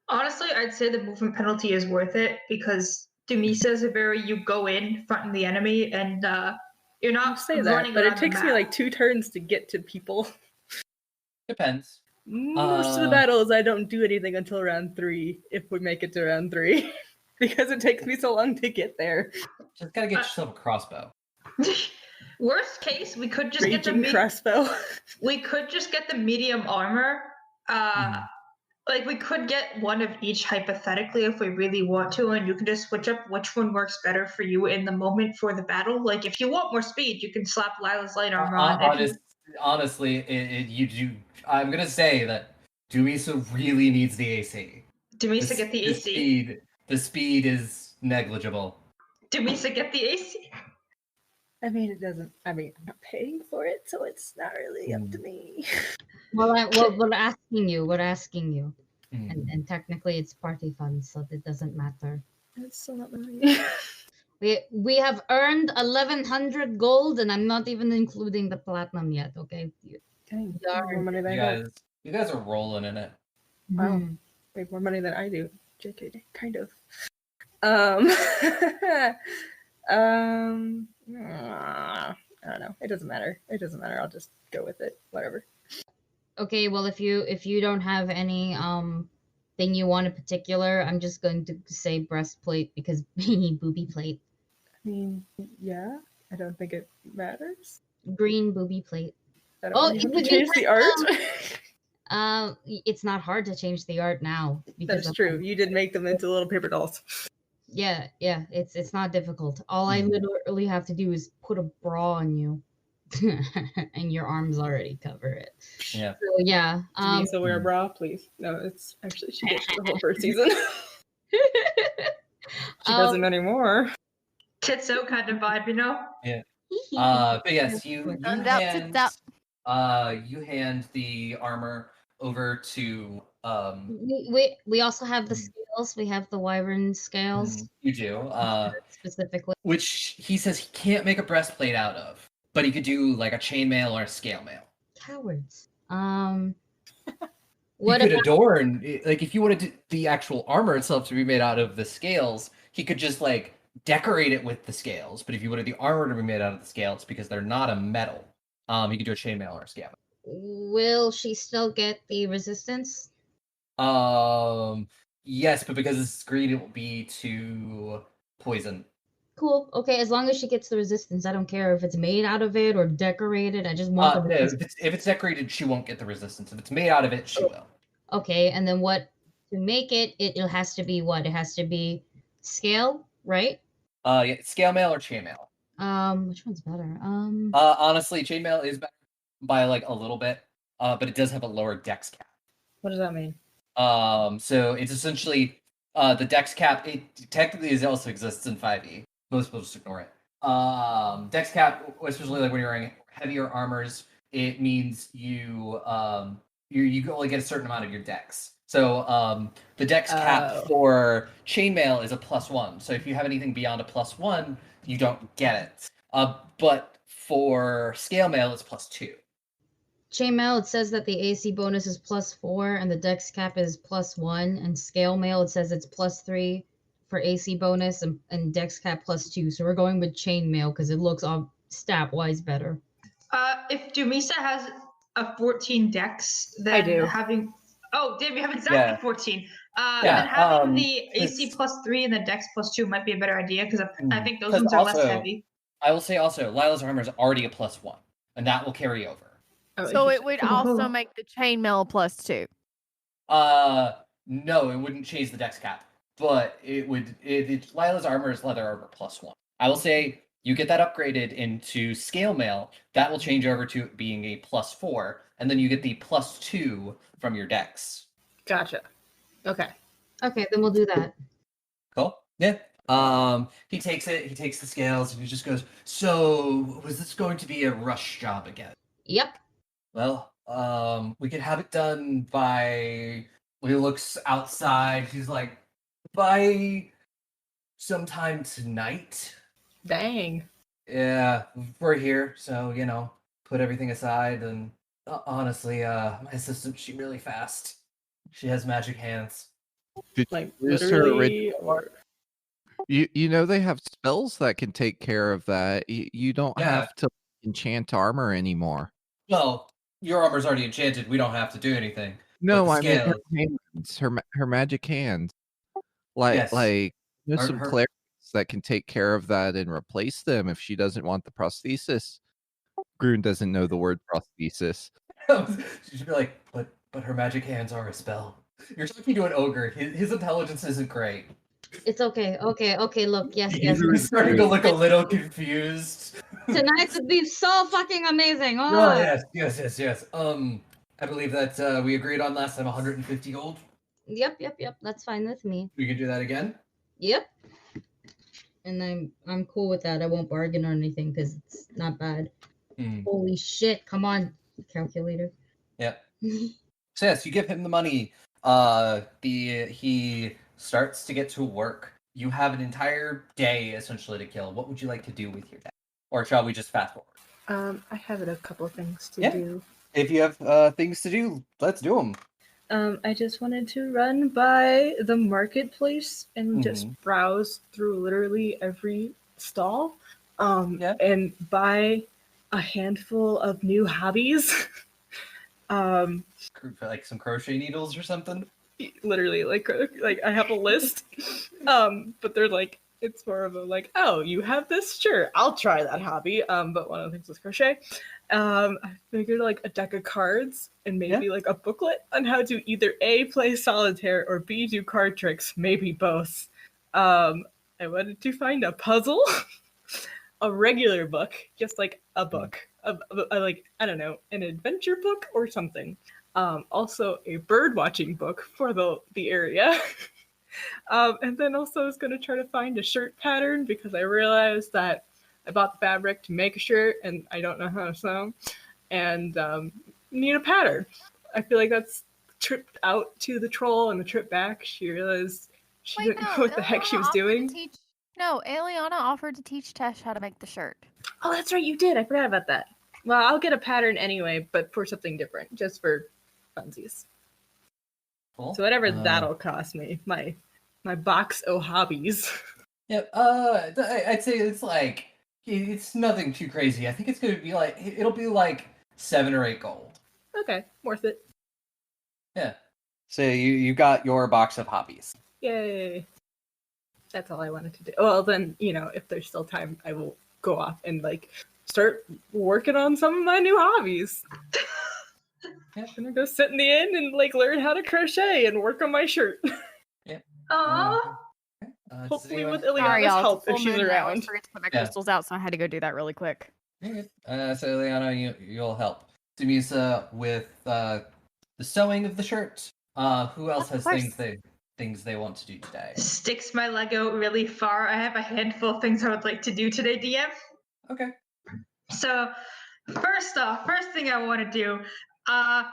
Honestly, I'd say the movement penalty is worth it because Dumisa is a very you go in, front the enemy, and you're You not say running that, but around it takes the me map. like 2 turns to get to people. Depends. Most of the battles, I don't do anything until round 3, if we make it to round 3, because it takes me so long to get there. Just gotta get yourself a crossbow. Worst case, we could just get the Raging crossbow. we could just get the medium armor. Like we could get one of each hypothetically if we really want to, and you can just switch up which one works better for you in the moment for the battle. Like if you want more speed, you can slap Lila's light armor on. Honestly, you do. I'm gonna say that Dumisa really needs the AC. Dumisa get the AC. The speed is negligible. Dumisa get the AC. I mean, it doesn't. I mean, I'm not paying for it, so it's not really up to me. Well, we're asking you, and technically it's party funds, so it doesn't matter. It's still not money. We have earned 1,100 gold, and I'm not even including the platinum yet. Okay. Dang, Darn. more money than I got. You guys are rolling in it. Wow. Mhm. Way more money than I do. JK, kind of. I don't know. It doesn't matter. I'll just go with it. Whatever. Okay, well, if you don't have any thing you want in particular, I'm just going to say breastplate because booby plate. I mean, yeah. I don't think it matters. Green booby plate. I don't really have to change the art. It's not hard to change the art now. That's true. You did make them into little paper dolls. Yeah, it's not difficult. All I literally have to do is put a bra on you, and your arms already cover it. Yeah. So yeah. So wear a bra, please. No, it's actually she gets the whole first season. She doesn't anymore. Titso kind of vibe, you know? Yeah. But yes, you hand the armor over to we also have the scales. We have the wyvern scales. You do. Specifically. Which he says he can't make a breastplate out of, but he could do like a chainmail or a scale mail. Cowards. What he could adorn, like if you wanted the actual armor itself to be made out of the scales, he could just like decorate it with the scales. But if you wanted the armor to be made out of the scales, because they're not a metal, he could do a chainmail or a scale. Will she still get the resistance? Yes, but because it's green, it will be to poison. Cool. Okay, as long as she gets the resistance, I don't care if it's made out of it or decorated. I just want the resistance. If it's decorated, she won't get the resistance. If it's made out of it, she will. Okay, and then what to make it? It has to be what? It has to be scale, right? Yeah, scale mail or chainmail. Which one's better? Honestly, chainmail is better by like a little bit, but it does have a lower dex cap. What does that mean? So it's essentially the dex cap. It technically also exists in 5e. Most people just ignore it. Dex cap, especially like when you're wearing heavier armors, it means you only get a certain amount of your dex. So the dex cap for chainmail is a +1. So if you have anything beyond a +1, you don't get it. But for scale mail, it's +2. Chainmail, it says that the AC bonus is +4 and the dex cap is +1, and scale mail, it says it's +3 for AC bonus and dex cap +2. So we're going with chainmail because it looks stat wise better. If Dumisa has a 14 dex, then I do. Dave, you have exactly 14. Then having the AC +3 and the dex +2 might be a better idea because I think those ones are less heavy. I will say also, Lila's armor is already a +1, and that will carry over. So it would also make the chainmail +2. No, it wouldn't change the dex cap, but it would. Lila's armor is leather armor +1. I will say you get that upgraded into scale mail. That will change over to being a +4, and then you get the +2 from your dex. Gotcha. Okay. Okay, then we'll do that. Cool. Yeah. He takes it. He takes the scales, and he just goes. So, was this going to be a rush job again? Yep. Well, We could have it done by. He looks outside. He's like, by sometime tonight. Dang. Yeah, we're here, so put everything aside. And honestly, my assistant, she really fast. She has magic hands. Did Like you use her literally, original- or You know they have spells that can take care of that. You don't Yeah. have to enchant armor anymore. Well, your armor's already enchanted. We don't have to do anything. No, the I mean her scales- hands, her magic hands. Like Yes. like some Her- clerics that can take care of that and replace them if she doesn't want the prosthesis. Grun doesn't know the word prosthesis. She should be like, but her magic hands are a spell. You're talking to an ogre. His intelligence isn't great. It's okay. Okay. Look, yes. He's starting to look a little confused. Tonight would be so fucking amazing. Oh, Oh, yes. I believe that we agreed on last time 150 gold. Yep. That's fine with me. We can do that again. Yep. And I'm cool with that. I won't bargain or anything because it's not bad. Holy shit! Come on, calculator. Yep. So yes, you give him the money. He starts to get to work. You have an entire day essentially to kill. What would you like to do with your day? Or shall we just fast forward? I have a couple of things to Yeah. do. If you have things to do, let's do them. I just wanted to run by the marketplace and just browse through literally every stall. Yeah. And buy a handful of new hobbies. Like some crochet needles or something. Literally, like I have a list. But they're like, it's more of a like, oh, you have this? Sure, I'll try that hobby. But one of the things was crochet. I figured like a deck of cards and maybe like a booklet on how to either A, play solitaire, or B, do card tricks, maybe both. I wanted to find a puzzle, a regular book, just like a book, like, I don't know, an adventure book or something. Also a bird watching book for the area. And then also I was going to try to find a shirt pattern because I realized that I bought the fabric to make a shirt and I don't know how to sew and need a pattern. I feel like that's trip out to the troll and the trip back. She realized she didn't know what the heck she was doing. No, Eliana offered to teach Tesh how to make the shirt. Oh, that's right, you did. I forgot about that. Well, I'll get a pattern anyway, but for something different, just for funsies. Cool. So whatever that'll cost me, my box o' hobbies. Yep. I'd say it's nothing too crazy. I think it's going to be it'll be like 7 or 8 gold. Okay, worth it. Yeah. So you got your box of hobbies. Yay. That's all I wanted to do. Well, then, if there's still time, I will go off and start working on some of my new hobbies. I'm gonna go sit in the inn and learn how to crochet and work on my shirt. Yeah. Aww. Hopefully with Sorry, Ileana's y'all. help It's a if full she's moon now. I around. forgot to put my Yeah. crystals out, so I had to go do that really quick. So Liana, you'll help Demisa with the sewing of the shirt. Who else has course. things they want to do today? Sticks my Lego really far. I have a handful of things I would like to do today, DM. Okay. So, first thing I want to do, Alaric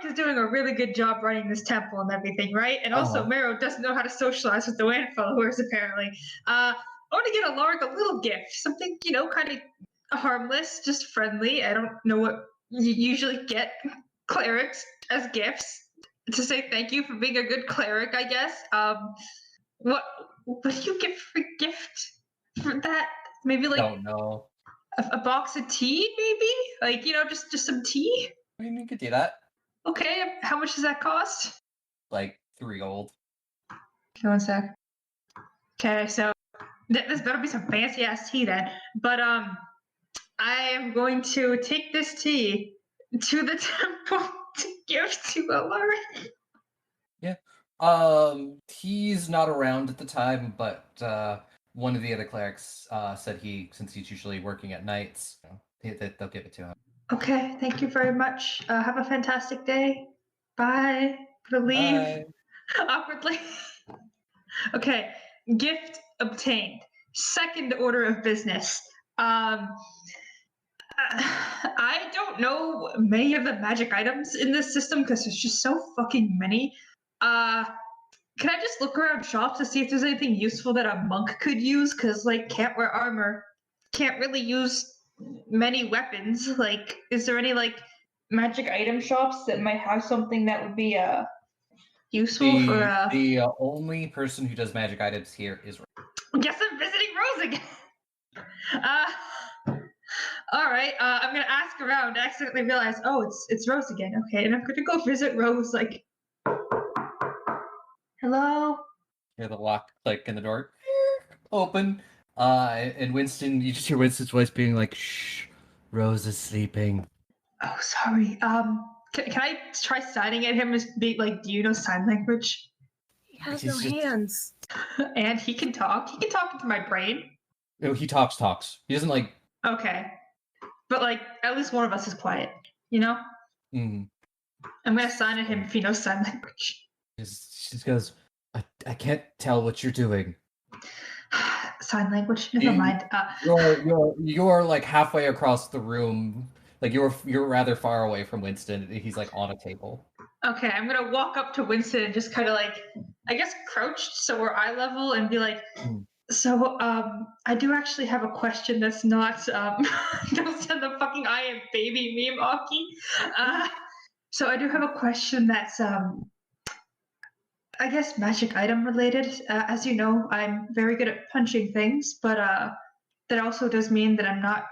is doing a really good job running this temple and everything, right? And also, Mero doesn't know how to socialize with the Wand followers, apparently. I want to get Alaric a little gift, something, kind of harmless, just friendly. I don't know what you usually get clerics as gifts. To say thank you for being a good cleric, I guess. What do you get for a gift for that? Maybe Don't know. a box of tea, maybe? Just some tea? I mean, you could do that. Okay, how much does that cost? Like 3 gold. Okay, one sec. Okay, so this better be some fancy ass tea then. But I am going to take this tea to the temple to give to Alaric. Yeah. He's not around at the time, but one of the other clerics said since he's usually working at nights, they'll give it to him. Okay, thank you very much. Have a fantastic day. Bye. I'm gonna leave. Bye. Awkwardly. Okay, gift obtained. Second order of business. I don't know many of the magic items in this system because there's just so fucking many. Can I just look around shops to see if there's anything useful that a monk could use? Because, like, can't wear armor, can't really use many weapons. Like, is there any, like, magic item shops that might have something that would be, useful for, The only person who does magic items here is Guess I'm visiting Rose again! Alright, I'm gonna ask around, accidentally realize, oh, it's Rose again. Okay, and I'm gonna go visit Rose, like, hello? Hear the lock click in the door. Open. And Winston, you just hear Winston's voice being like, "Shh, Rose is sleeping." Oh, sorry. Can I try signing at him as being like, do you know sign language? He has He's no just- hands. And he can talk. He can talk into my brain. No, he talks. He doesn't like. Okay. But like, at least one of us is quiet. You know? Mm, I'm gonna sign at him if he knows sign language. she just goes, I can't tell what you're doing. Sign language. Never You- mind. You're like halfway across the room. Like you're rather far away from Winston. He's like on a table. Okay, I'm gonna walk up to Winston and just kind of like, I guess crouched so we're eye level and be like, so I do actually have a question that's not don't send the fucking I am baby meme, Aki. So I do have a question that's I guess magic item related. As you know, I'm very good at punching things, but that also does mean that I'm not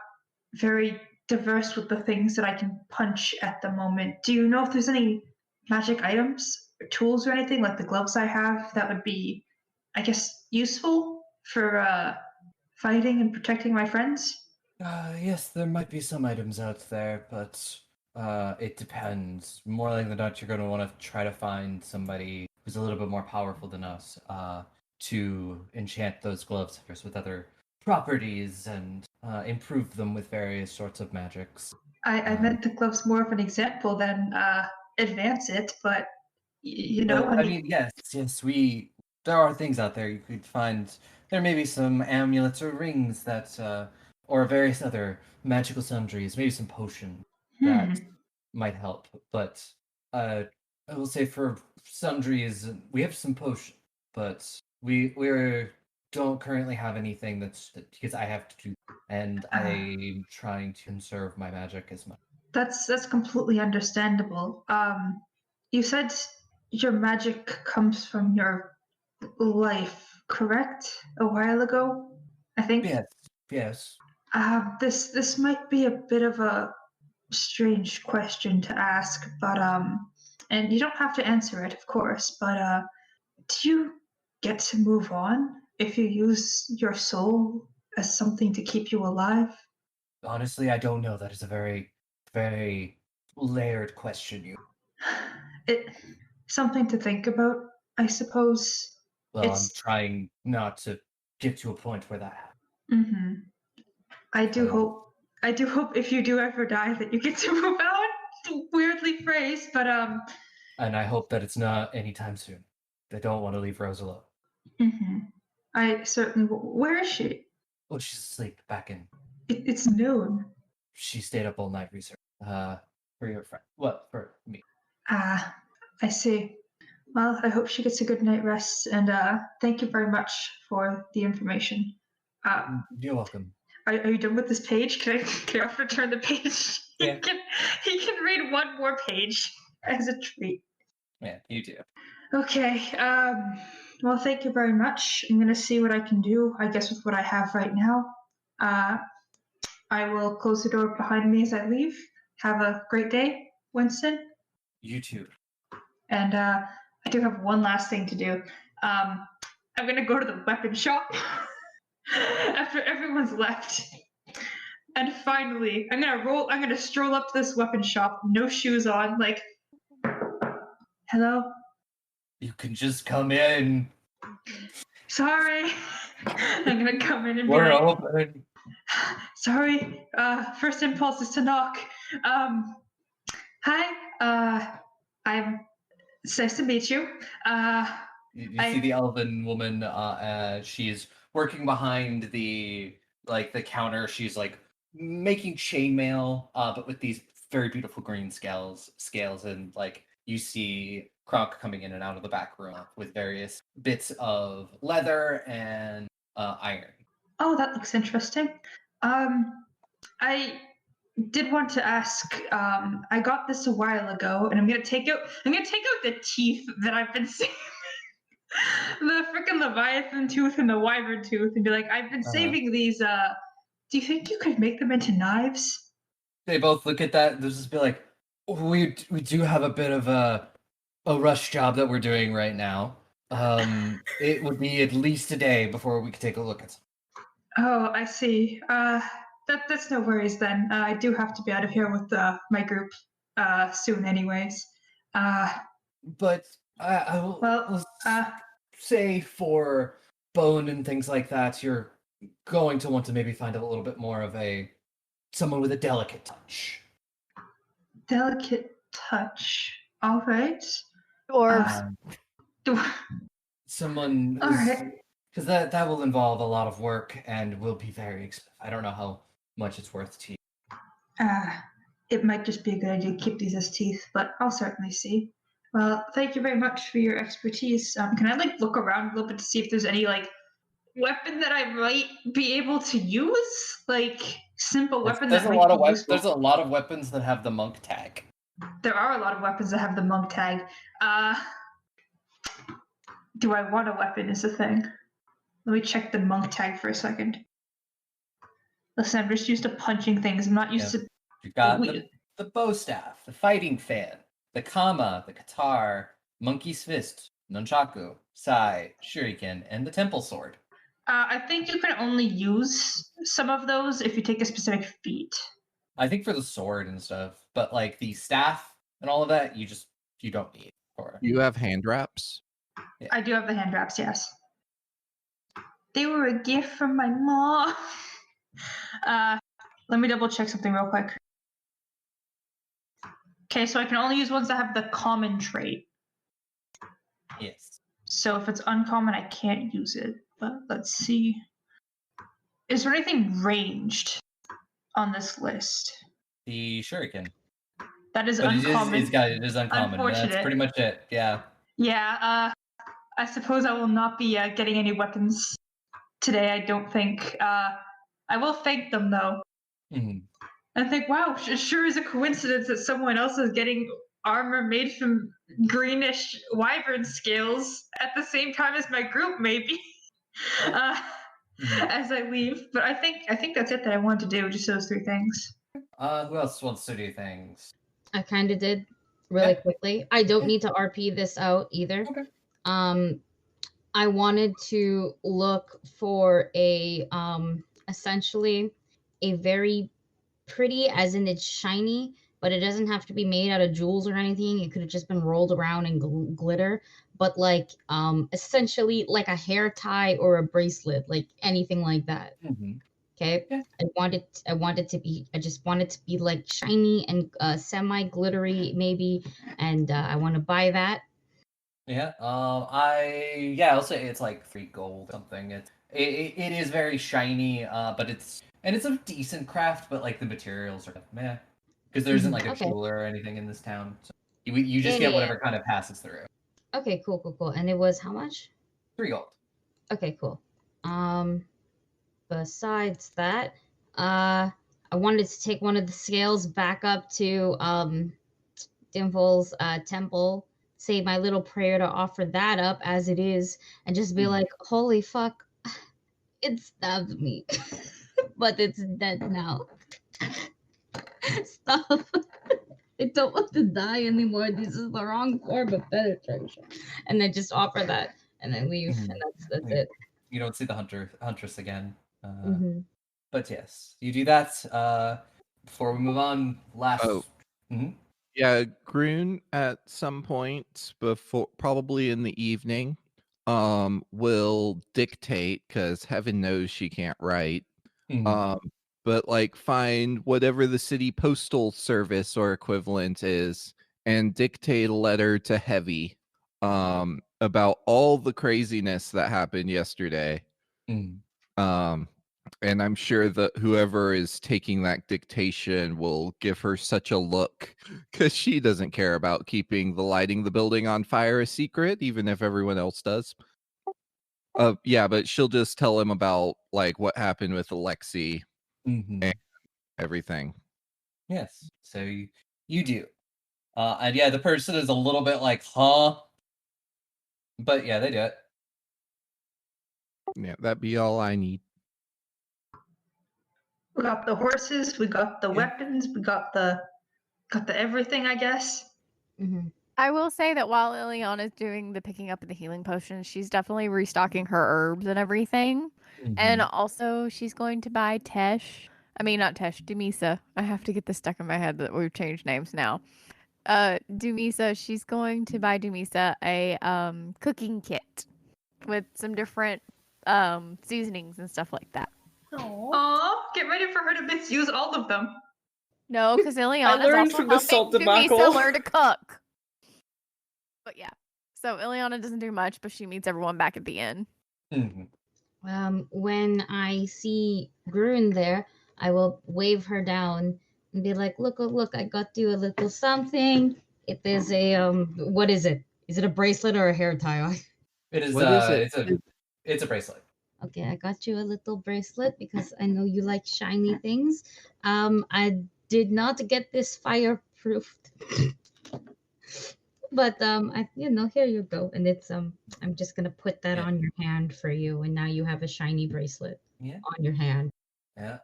very diverse with the things that I can punch at the moment. Do you know if there's any magic items or tools or anything like the gloves I have that would be, I guess, useful for fighting and protecting my friends? Yes, there might be some items out there, but it depends. More likely than not, you're going to want to try to find somebody who's a little bit more powerful than us to enchant those gloves first with other properties and improve them with various sorts of magics. I meant the gloves more of an example than advance it, but you know, Well, I mean, yes, there are things out there you could find. There may be some amulets or rings that, or various other magical sundries, maybe some potion that might help. But I will say for sundries, we have some potion, but we don't currently have anything because I have to do, and I'm trying to conserve my magic as much. That's completely understandable. You said your magic comes from your life, correct? A while ago, I think. Yes. This might be a bit of a strange question to ask, but and you don't have to answer it, of course. But do you get to move on if you use your soul as something to keep you alive? Honestly, I don't know. That is a very, very layered question. It something to think about, I suppose. Well, I'm It's- trying not to get to a point where that happens. Mm-hmm. I do hope if you do ever die that you get to move out. Weirdly phrased, but And I hope that it's not anytime soon. I don't want to leave Rose alone. Mm-hmm. I certainly. Where is she? Oh, she's asleep back in. It's noon. She stayed up all night research. For your friend. What for me? Ah, I see. Well, I hope she gets a good night rest, and thank you very much for the information. You're welcome. Are you done with this page? Can I offer to turn the page? Yeah. He can read one more page as a treat. Yeah, you do. Okay. Well, thank you very much. I'm gonna see what I can do. I guess with what I have right now. I will close the door behind me as I leave. Have a great day, Winston. You too. And I do have one last thing to do. I'm gonna go to the weapon shop after everyone's left. And finally, I'm gonna stroll up to this weapon shop, no shoes on, like, hello? You can just come in. Sorry. I'm gonna come in and be We're like, open. sorry. First impulse is to knock. Hi. It's nice to meet you. You see the elven woman. She's working behind the counter. She's like making chainmail, but with these very beautiful green scales, and like you see Kronk coming in and out of the back room with various bits of leather and iron. Oh, that looks interesting. I did want to ask. I got this a while ago, and I'm gonna take out the teeth that I've been saving. The freaking Leviathan tooth and the Wyvern tooth, and be like, I've been saving these. Do you think you could make them into knives? They both look at that. They'll just be like, we do have a bit of a rush job that we're doing right now. It would be at least a day before we could take a look at. Oh, I see. That's no worries then. I do have to be out of here with my group soon, anyways. But I will. Well, say for bone and things like that, you're going to want to maybe find a little bit more of someone with a delicate touch. Delicate touch. All right. Dwarves. Someone. All right. Because that will involve a lot of work and will be very expensive. I don't know how much it's worth to you. It might just be a good idea to keep these as teeth, but I'll certainly see. Well, thank you very much for your expertise. Can I look around a little bit to see if there's any weapon that I might be able to use? Simple weapon There's that a might lot of be useful? There's a lot of weapons that have the monk tag. There are a lot of weapons that have the monk tag. Do I want a weapon is the thing. Let me check the monk tag for a second. Listen, I'm just used to punching things. I'm not used to... You got the bow staff, the fighting fan, the kama, the katar, monkey's fist, nunchaku, sai, shuriken, and the temple sword. I think you can only use some of those if you take a specific feat. I think for the sword and stuff, but the staff and all of that, you don't need. You have hand wraps? Yeah. I do have the hand wraps, yes. They were a gift from my mom. Let me double check something real quick. Okay, so I can only use ones that have the common trait. Yes. So if it's uncommon, I can't use it. But let's see. Is there anything ranged on this list? The shuriken. That is uncommon. It is uncommon. Unfortunate. That's pretty much it. Yeah. Yeah. I suppose I will not be getting any weapons today. I don't think. I will thank them though. Mm-hmm. I think, wow, it sure is a coincidence that someone else is getting armor made from greenish wyvern scales at the same time as my group, maybe. As I leave, but I think that's it that I wanted to do. Just those three things. Who else wants to do things? I kind of did really quickly. I don't need to RP this out either. Okay. I wanted to look for a essentially a very pretty, as in it's shiny, but it doesn't have to be made out of jewels or anything. It could have just been rolled around in glitter, but essentially like a hair tie or a bracelet, like anything like that. Mm-hmm. Okay. Yeah. I just want it to be shiny and semi glittery maybe, and I want to buy that. Yeah. I'll say it's 3 gold something. It is very shiny, but it's a decent craft, but the materials are meh, because there isn't a jeweler or anything in this town. So you just get whatever kind of passes through. Okay, cool. And it was how much? 3 gold. Okay, cool. Besides that, I wanted to take one of the scales back up to Dimple's temple, say my little prayer to offer that up as it is, and just be like, holy fuck, it stabbed me. But it's dead now. Stop. I don't want to die anymore. This is the wrong form of penetration. And then just offer that and then leave. And that's it. You don't see the huntress again. But yes, you do that. Before we move on, Yeah, Groon at some point before, probably in the evening, will dictate, because heaven knows she can't write. But find whatever the city postal service or equivalent is and dictate a letter to Heavy about all the craziness that happened yesterday. And I'm sure that whoever is taking that dictation will give her such a look because she doesn't care about keeping the lighting the building on fire a secret, even if everyone else does. Yeah, but she'll just tell him about like what happened with Alexi, everything. Yes. So you do. And yeah, the person is a little bit like, huh? But yeah, they do it. Yeah, that'd be all I need. We got the horses, we got the weapons, we got the everything, I guess. Mm-hmm. I will say that while Ileana's doing the picking up of the healing potions, she's definitely restocking her herbs and everything. And also, she's going to buy not Tesh, Dumisa. I have to get this stuck in my head that we've changed names now. Dumisa, she's going to buy Dumisa a cooking kit with some different seasonings and stuff like that. Aw, get ready for her to misuse all of them. No, because Ileana's learned also from the salt helping debacle. Dumisa learn to cook. But yeah, so Ileana doesn't do much, but she meets everyone back at the inn. When I see Grun there, I will wave her down and be like, look, I got you a little something. It is a, what is it? Is it a bracelet or a hair tie? It is, What is it? It's a bracelet. Okay, I got you a little bracelet because I know you like shiny things. I did not get this fireproofed. But here you go. And it's I'm just gonna put that on your hand for you, and now you have a shiny bracelet on your hand. Yeah.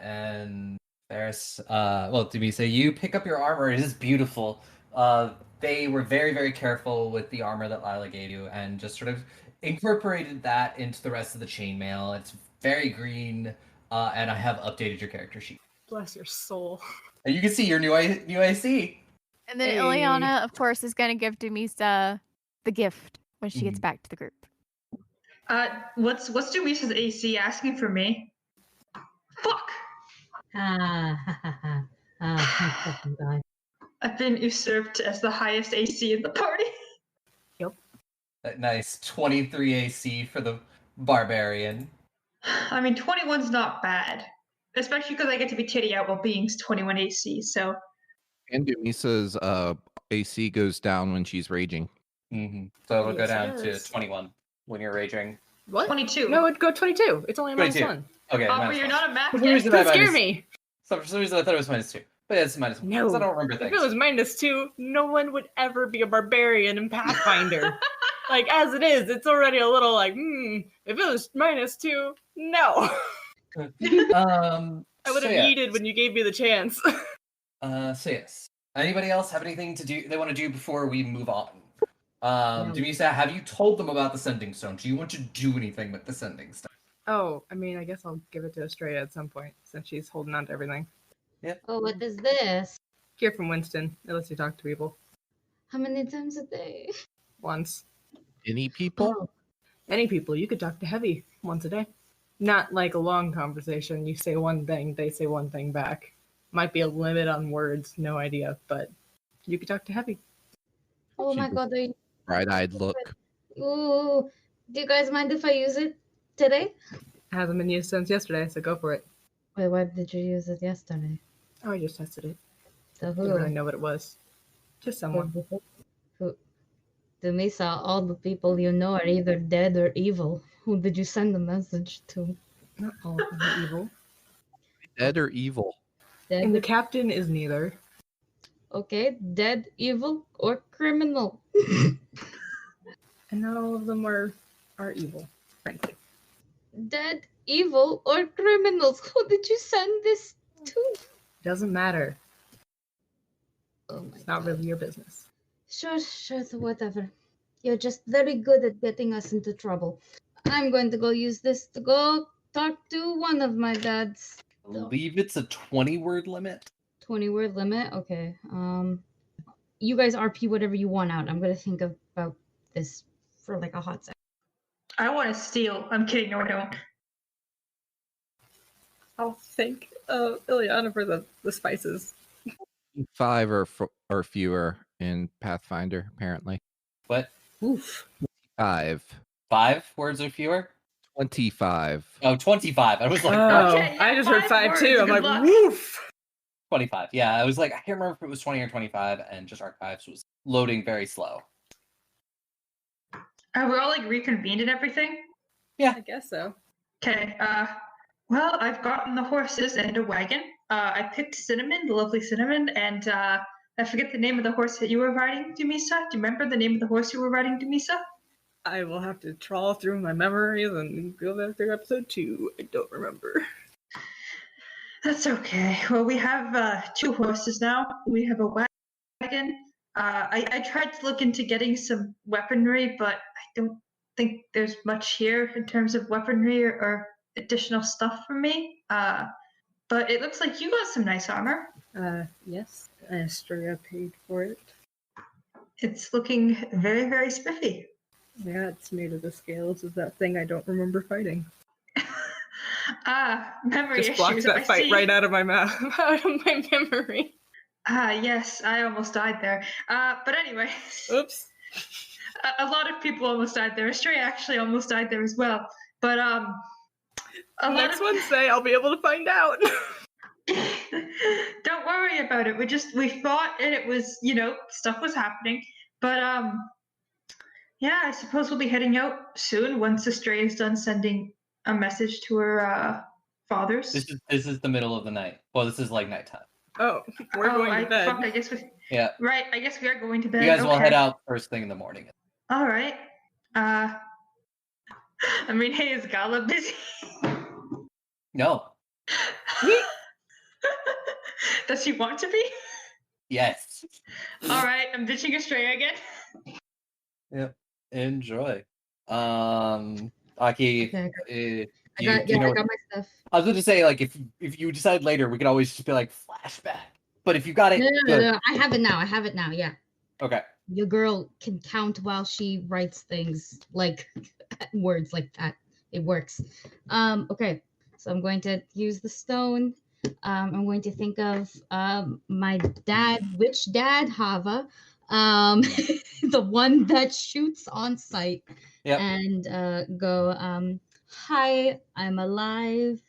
And there's Dumisa, you pick up your armor. It is beautiful. They were very, very careful with the armor that Lila gave you and just sort of incorporated that into the rest of the chainmail. It's very green, and I have updated your character sheet. Bless your soul. And you can see your new IC. And then Ileana, of course, is going to give Dumisa the gift when she gets back to the group. What's Dumisa's AC asking for me? Fuck! Fucking God. I've been usurped as the highest AC in the party. Yep. That nice 23 AC for the barbarian. I mean, 21's not bad. Especially because I get to be titty out while being 21 AC, so... And Dumisa's AC goes down when she's raging. So it'll go Yes, down it to does. 21 when you're raging. What? 22. No, it'd go 22. It's only a minus 22. 1. Okay, Aubrey, you're not a math For some kid. reason, Don't scare me. For some reason, I thought it was -2. But yeah, it's -1. No. 'Cause I don't remember If things. it was -2, no one would ever be a barbarian in Pathfinder. Like, as it is, it's already a little like, if it was -2, no. I would have yeeted when you gave me the chance. So yes. Anybody else have anything they want to do before we move on? No. Dumisa, have you told them about the sending stone? Do you want to do anything with the sending stone? Oh, I mean, I guess I'll give it to Estrella at some point, since she's holding on to everything. Oh, what is this? Hear from Winston. It lets you talk to people. How many times a day? Once. Any people? Oh, Any people. You could talk to Heavy once a day. Not like a long conversation. You say one thing, they say one thing back. Might be a limit on words, no idea, but you could talk to Heavy. oh She my was- God. Bright-eyed look. Ooh, do you guys mind if I use it today? It hasn't been used since yesterday, so go for it. Wait, why did you use it yesterday? Oh, I just tested it. The Didn't really know what it was. Just someone. Who? Dumisa, all the people you know are either dead or evil. Who did you send the message to? Not all of them are evil. Dead or evil? Dead. And the captain is neither. Okay, dead, evil, or criminal. And not all of them are evil, frankly. Dead, evil, or criminals. Who did you send this to? Doesn't matter. Oh my It's not God. really your business. Sure, whatever. You're just very good at getting us into trouble. I'm going to go use this to go talk to one of my dads. I believe it's a 20-word limit. 20-word limit? Okay. You guys RP whatever you want out. I'm going to think about this for like a hot second. I want to steal. I'm kidding, no I don't. I'll thank Ileana for the spices. 5 or fewer in Pathfinder, apparently. What? Oof. 5. 5 words or fewer? 25. Oh, 25. I was like, Oh, Okay, yeah, I just heard 5 words, too. I'm good like, luck. woof. 25. Yeah, I was like, I can't remember if it was 20 or 25, and just Archives was loading very slow. Are we all like reconvened and everything? I guess so. Okay, well, I've gotten the horses and a wagon. I picked Cinnamon, the lovely Cinnamon, and I forget the name of the horse that you were riding, Dumisa. Do you remember the name of the horse you were riding, Dumisa? I will have to trawl through my memories and go back through episode 2. I don't remember. That's okay. Well, we have 2 horses now. We have a wagon. I tried to look into getting some weaponry, but I don't think there's much here in terms of weaponry or additional stuff for me. But it looks like you got some nice armor. Yes. Astria paid for it. It's looking very, very spiffy. Yeah, it's made of the scales of that thing I don't remember fighting. Memory Just blocked issues. I that fight see. right out of my mouth, out of my memory. Yes, I almost died there. But anyway, Oops. a lot of people almost died there. Astray actually almost died there as well. But a lot Next of Wednesday, I'll be able to find out. Don't worry about it. We fought and it was, stuff was happening. But yeah, I suppose we'll be heading out soon once Astray is done sending a message to her fathers. This is the middle of the night. Well, this is like nighttime. Oh, we're going to bed. Fuck, I guess we. Yeah. Right, I guess we are going to bed. You guys will Okay. head out first thing in the morning. All right. I mean, hey, is Gala busy? No. Does she want to be? Yes. All right, I'm ditching Astray again. Yep. Enjoy. Aki, Okay. you I got my stuff. I was going to say, like, if you decide later, we could always just be like flashback. But if you got it, No. I have it now. Yeah. Okay. Your girl can count while she writes things like words like that. It works. Okay. So I'm going to use the stone. I'm going to think of my dad, witch dad, Hava, the one that shoots on sight, Yep. and go, hi, I'm alive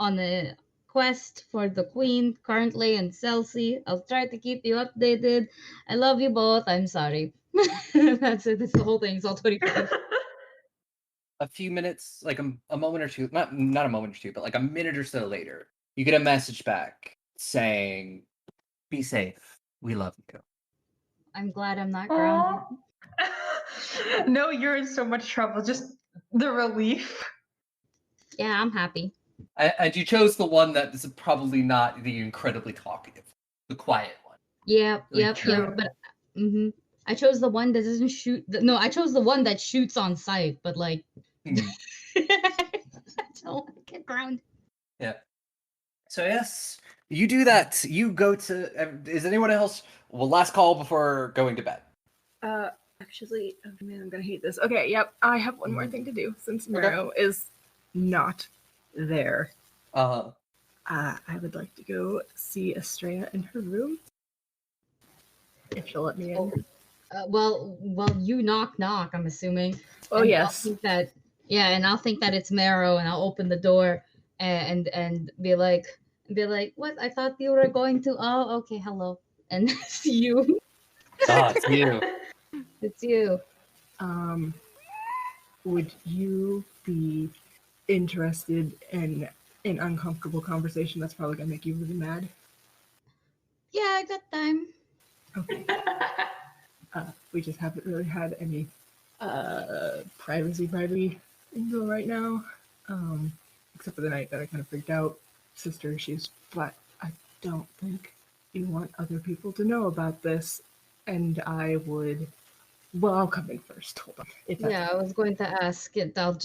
on a quest for the queen currently in Chelsea. I'll try to keep you updated. I love you both. I'm sorry. That's it. That's the whole thing. It's all 25. A few minutes, like a moment or two, not a moment or two, but like a minute or so later, you get a message back saying, "Be safe. We love you." I'm glad I'm not grounded. No, you're in so much trouble. Just the relief. Yeah, I'm happy. And you chose the one that is probably not the incredibly talkative, the quiet one. Yep. true. But I chose the one that doesn't shoot. No, I chose the one that shoots on sight. But like, Hmm. I don't want to get grounded. Yeah. So yes, you do that. You go to. Is anyone else? Well, last call before going to bed. Actually, oh man, I'm gonna hate this. Okay, yep, I have one more thing to do since Mero is not there. Uh-huh. I would like to go see Estrella in her room. If she'll let me in. Well, you knock. I'm assuming. Oh, And yes. I'll think that, yeah, and I'll think that it's Marrow, and I'll open the door and be like, what? I thought you were going to. Oh, okay, hello, and it's you. It's you. It's you. Would you be interested in an uncomfortable conversation that's probably gonna make you really mad? Yeah, I got time. Okay. We just haven't really had any privacy info right now. Except for the night that I kind of freaked out. Sister, she's flat. I don't think you want other people to know about this. And I would. Well, I'll come in first. Hold on. If that's Yeah, I was going to ask it. I'll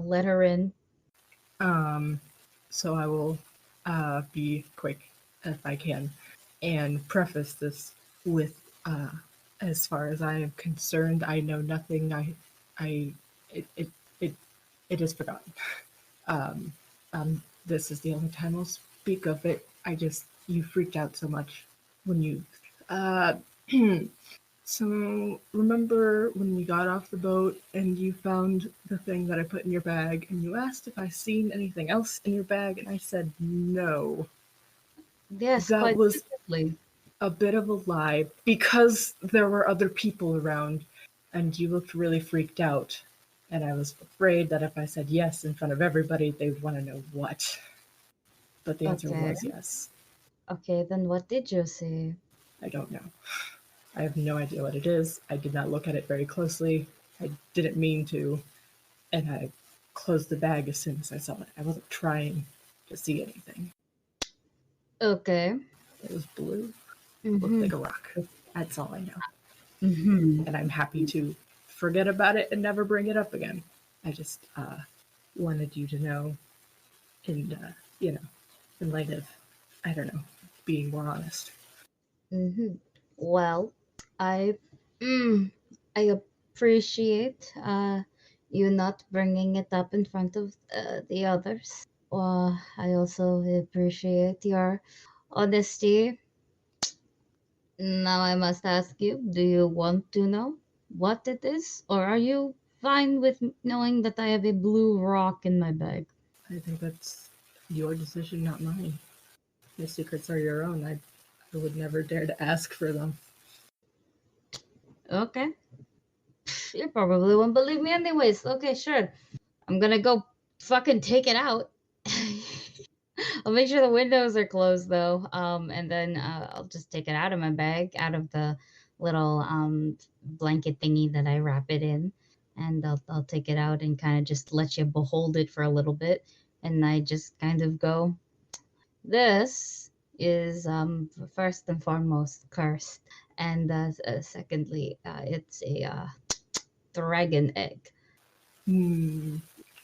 let her in. So I will be quick if I can and preface this with as far as I am concerned, I know nothing. It is forgotten. This is the only time I'll speak of it. You freaked out so much when you So, remember when we got off the boat and you found the thing that I put in your bag and you asked if I seen anything else in your bag and I said no. Yes, That quite was vividly. a bit of a lie because there were other people around and you looked really freaked out. And I was afraid that if I said yes in front of everybody, they'd want to know what. But the answer Okay. was yes. Okay, then what did you say? I don't know. I have no idea what it is. I did not look at it very closely. I didn't mean to. And I closed the bag as soon as I saw it. I wasn't trying to see anything. Okay. It was blue. Mm-hmm. Looked like a rock. That's all I know. Mm-hmm. And I'm happy to forget about it and never bring it up again. I just wanted you to know, in in light of, I don't know, being more honest. Mm-hmm. Well, I I appreciate you not bringing it up in front of the others. I also appreciate your honesty. Now I must ask you, do you want to know what it is, or are you fine with knowing that I have a blue rock in my bag? I think that's your decision, not mine. Your secrets are your own. I would never dare to ask for them. Okay. You probably won't believe me anyways. Okay, sure. I'm gonna go fucking take it out. I'll make sure the windows are closed though. And then I'll just take it out of my bag, out of the little blanket thingy that I wrap it in, and I'll take it out and kind of just let you behold it for a little bit, and I just kind of go, this is first and foremost cursed, and secondly, it's a dragon egg.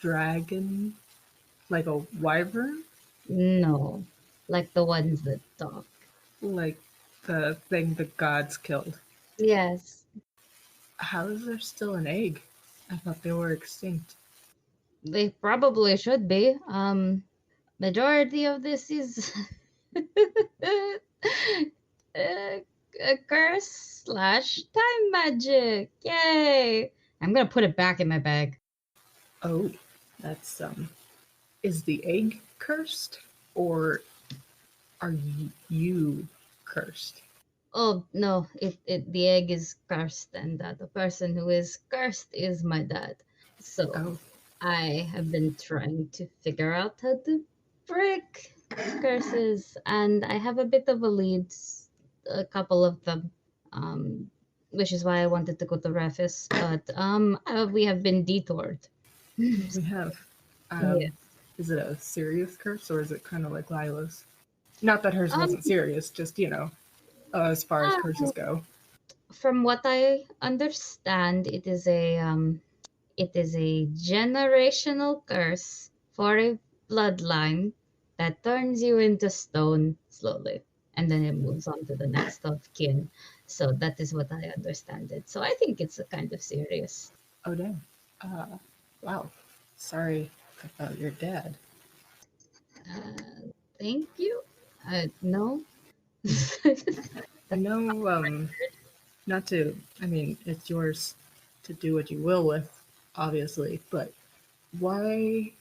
Dragon? Like a wyvern? No, like the ones that talk. Like the thing the gods killed. Yes, How is there still an egg? I thought they were extinct. they probably should be. Majority of this is a curse slash time magic. Yay! I'm gonna put it back in my bag. Oh, that's is the egg cursed? Or are you cursed? Oh no, the egg is cursed, and the person who is cursed is my dad. So Oh, I have been trying to figure out how to break curses, and I have a bit of a lead, a couple of them, which is why I wanted to go to Refis, but we have been detoured. we have. Yeah. Is it a serious curse or is it kind of like Lila's? Not that hers wasn't serious, just, as far as curses go. From what I understand, it is a generational curse for a bloodline that turns you into stone slowly, and then it moves on to the next of kin. So that is what I understand it. So I think it's a kind of serious. Oh, damn. Wow. Sorry about your dad. Thank you. No. I know, not to, I mean, it's yours to do what you will with, obviously, but why,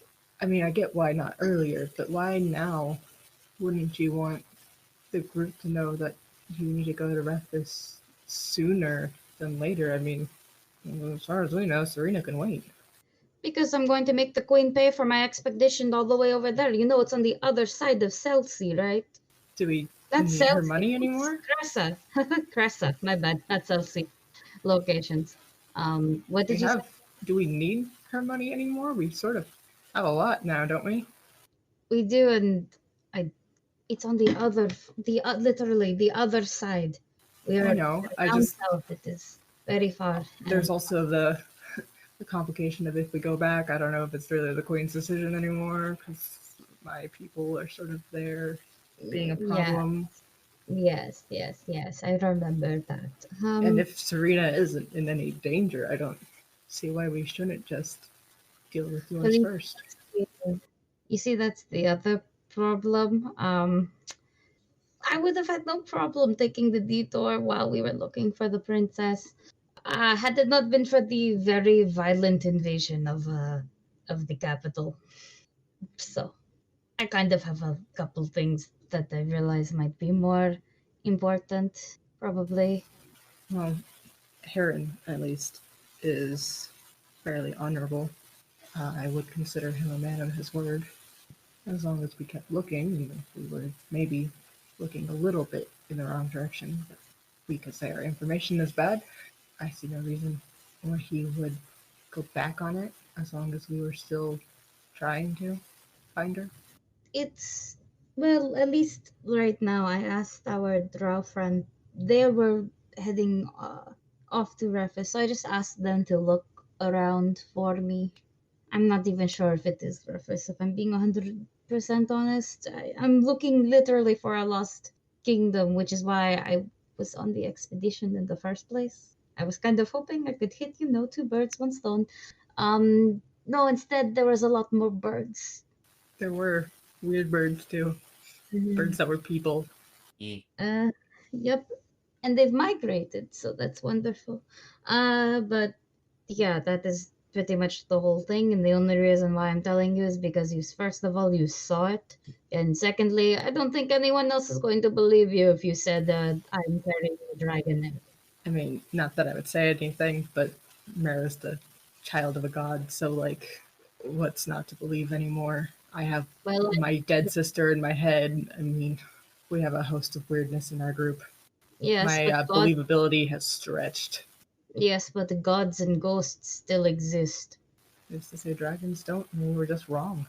I mean, I get why not earlier, but why now wouldn't you want the group to know that you need to go to Refus sooner than later? I mean, as far as we know, Serena can wait. Because I'm going to make the queen pay for my expedition all the way over there. You know, it's on the other side of Celsi, right? Do we That's need her Celsi. money anymore? Cressa. Cressa. My bad. Not Celsi. Locations. What did you say? Do we need her money anymore? We sort of have a lot now, don't we? We do, and it's on the other, literally the other side. We are I know. down south. It is very far. There's also the complication of if we go back, I don't know if it's really the Queen's decision anymore because my people are sort of there being a problem. Yes. I remember that. And if Serena isn't in any danger, I don't see why we shouldn't just deal with yours first. You see, that's the other problem. I would have had no problem taking the detour while we were looking for the princess. Had it not been for the very violent invasion of the capital. So I kind of have a couple things that I realize might be more important, probably. Well, Heron, at least, is fairly honorable. I would consider him a man of his word. As long as we kept looking, even if we were maybe looking a little bit in the wrong direction, but we could say our information is bad. I see no reason why he would go back on it as long as we were still trying to find her. It's, well, at least right now, I asked our drow friend. They were heading off to Refus, so I just asked them to look around for me. I'm not even sure if it is Refus, if I'm being 100% honest. I'm looking literally for a lost kingdom, which is why I was on the expedition in the first place. I was kind of hoping I could hit, two birds, one stone. No, instead there was a lot more birds. There were weird birds too. Birds that were people. Yep. And they've migrated, so that's wonderful. But yeah, that is pretty much the whole thing. And the only reason why I'm telling you is because first of all, you saw it. And secondly, I don't think anyone else is going to believe you if you said that I'm carrying a dragon egg. I mean, not that I would say anything, but Mara's the child of a god, so like, what's not to believe anymore? I have my dead sister in my head. I mean, we have a host of weirdness in our group. Yes, my believability has stretched. Yes, but the gods and ghosts still exist. Used to say dragons don't, and we were just wrong.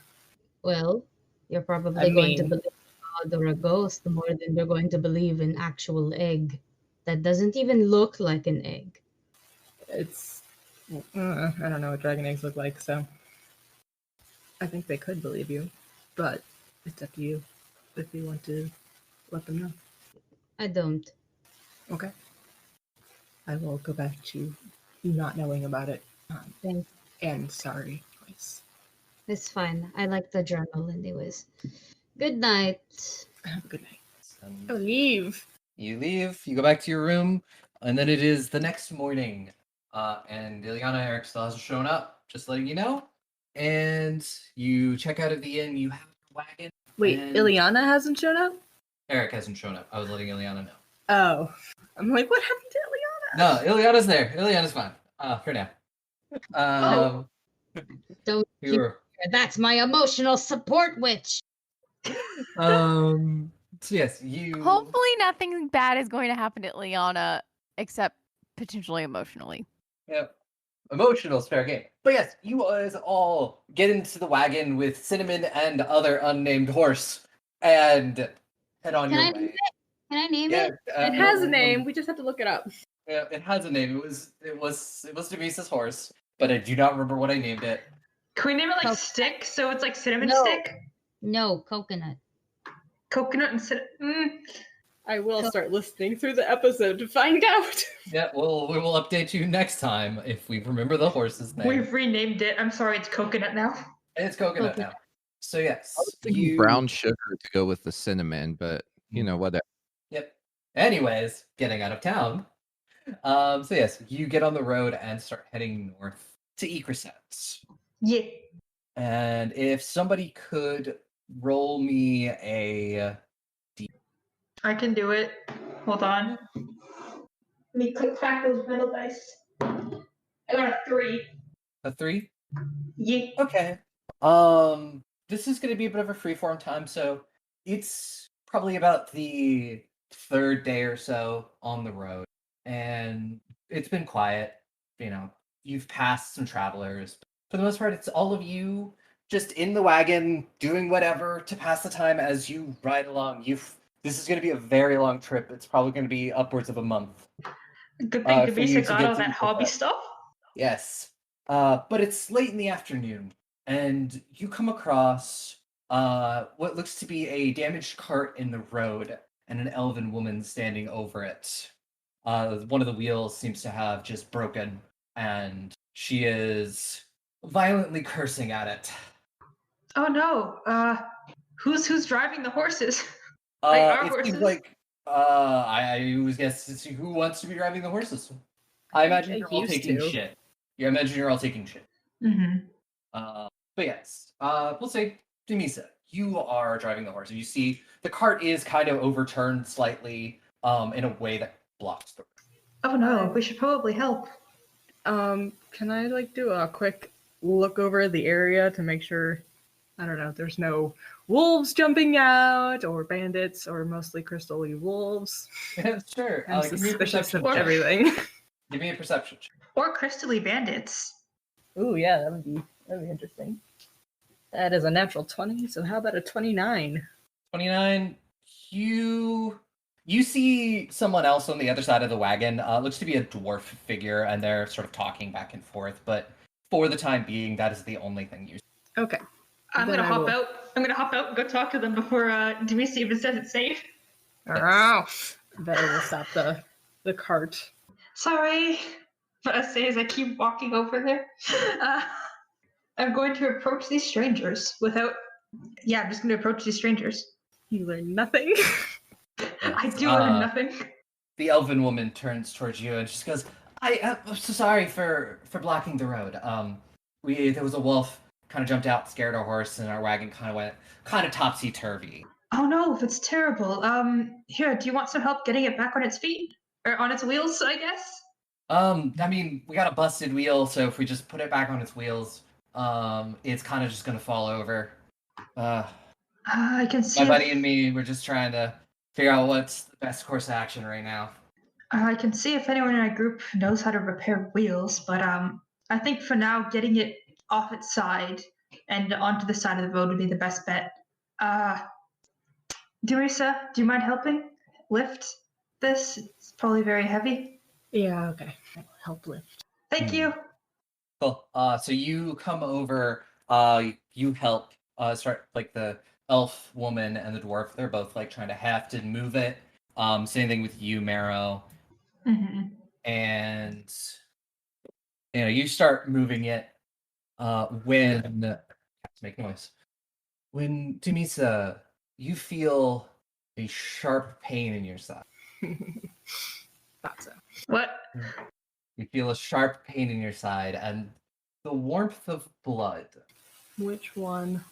Well, you're probably going to believe a god or a ghost more than you're going to believe an actual egg that doesn't even look like an egg. It's, I don't know what dragon eggs look like, so I think they could believe you, but it's up to you if you want to let them know. I don't. Okay. I will go back to you not knowing about it. Thanks. And sorry, please. It's fine. I like the journal anyways. Good night. Have a good night. Oh, leave. You leave, you go back to your room, and then it is the next morning. And Ileana Eric still hasn't shown up, just letting you know. And you check out of the inn, you have a wagon. Wait, Ileana hasn't shown up? Eric hasn't shown up. I was letting Ileana know. Oh. I'm like, what happened to Ileana? No, Ileana's there. Ileana's fine. For now. Don't that's my emotional support witch. So yes, you Hopefully nothing bad is going to happen to Ileana except potentially emotionally. Yep. Emotional is fair game. But yes, you guys all get into the wagon with Cinnamon and other unnamed horse and head on your way. Can I name it? It has a name. We just have to look it up. Yeah, it has a name. It was Demisa's horse, but I do not remember what I named it. Can we name it like Stick? So it's like Cinnamon No. Stick? No, coconut. Coconut and cinnamon. I will start listening through the episode to find out. Yeah, well, we will update you next time if we remember the horse's name. We've renamed it. I'm sorry, it's Coconut now. It's Coconut now. So yes, I was thinking brown sugar to go with the cinnamon, but you know, whatever. Yep. Anyways, getting out of town. So yes, you get on the road and start heading north to Ecrescent. Yeah. And if somebody could roll me a I can do it. Hold on. Let me click back those middle dice. I got a 3. A 3? Yeah. Okay. This is going to be a bit of a freeform time, so it's probably about the third day or so on the road, and it's been quiet. You know, you've passed some travelers. For the most part, it's all of you just in the wagon doing whatever to pass the time as you ride along. This is going to be a very long trip. It's probably going to be upwards of a month. Good thing for you Devisa to got get all to that hobby Ecrescent. stuff. Yes. But it's late in the afternoon, and you come across what looks to be a damaged cart in the road and an elven woman standing over it. One of the wheels seems to have just broken, and she is violently cursing at it. Oh no. Who's driving the horses? our It seems horses? like I was guessing who wants to be driving the horses. I imagine you're all used taking to. shit. Yeah, I imagine you're all taking shit. Mm-hmm. But yes, we'll say Demisa, you are driving the horse. You see the cart is kind of overturned slightly, in a way that blocks the road. Oh no, we should probably help. Can I like do a quick look over the area to make sure, I don't know, there's no wolves jumping out or bandits or mostly crystal-y wolves? Yeah, sure. I'm Give me a suspicious perception of check. everything. Give me a perception check. Or crystally bandits. Ooh, yeah, that'd be interesting. That is a natural 20, so how about a 29? 29. You see someone else on the other side of the wagon. Looks to be a dwarf figure, and they're sort of talking back and forth. But for the time being, that is the only thing you see. Okay. I'm Then gonna I hop will- out. I'm gonna hop out and go talk to them before Demetri even says it's safe. Oh, but I will stop the cart. Sorry. But I say as I keep walking over there. I'm going to approach these strangers without. Yeah, I'm just going to approach these strangers. You learn nothing. I do learn nothing. The elven woman turns towards you and she goes, I'm so sorry for blocking the road. There was a wolf, kind of jumped out, scared our horse, and our wagon kind of went topsy-turvy. Oh no, that's terrible. Here, do you want some help getting it back on its feet? Or on its wheels, I guess? I mean, we got a busted wheel, so if we just put it back on its wheels, it's kind of just gonna fall over. I can see. My buddy and me, we're just trying to figure out what's the best course of action right now. I can see if anyone in our group knows how to repair wheels, but I think for now, getting it off its side and onto the side of the road would be the best bet. Durisa, do you mind helping lift this? It's probably very heavy. Yeah, okay. I will help lift. Thank you. Cool. So you come over, you help, start, like, the elf woman and the dwarf, they're both, like, trying to heft and move it. Same thing with you, Marrow. Mm-hmm. And, you start moving it, when, cats make noise. When, Demisa, you feel a sharp pain in your side. Thought so. What? You feel a sharp pain in your side, and the warmth of blood. Which one?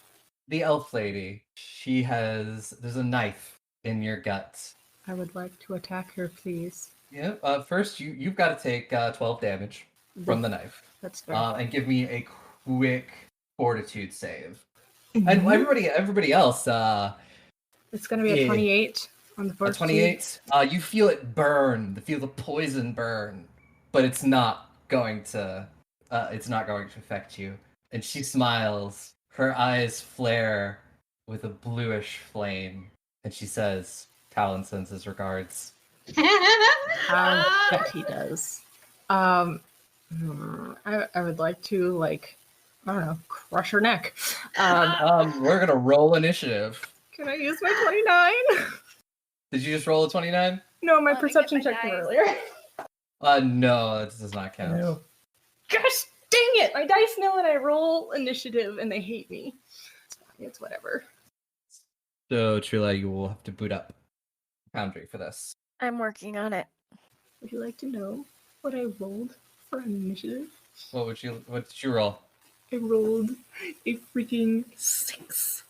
The elf lady, there's a knife in your guts. I would like to attack her, please. Yeah, first you've got to take 12 damage from the knife. That's fair. And give me a quick fortitude save. Mhm. And everybody else, It's gonna be a yeah. 28 on the first 28. You feel it burn, feel the poison burn, but it's not going to affect you. And she smiles. Her eyes flare with a bluish flame, and she says, "Talon sends his regards." I bet he does. I would like to, like, I don't know, crush her neck. We're gonna roll initiative. Can I use my 29? Did you just roll a 29? No, my Let me perception get my check from dice. earlier. No, that does not count. No. Gosh dang it! My dice know when I roll initiative and they hate me. It's whatever. So, Trilla, you will have to boot up Foundry for this. I'm working on it. Would you like to know what I rolled for an initiative? What did you roll? I rolled a freaking 6.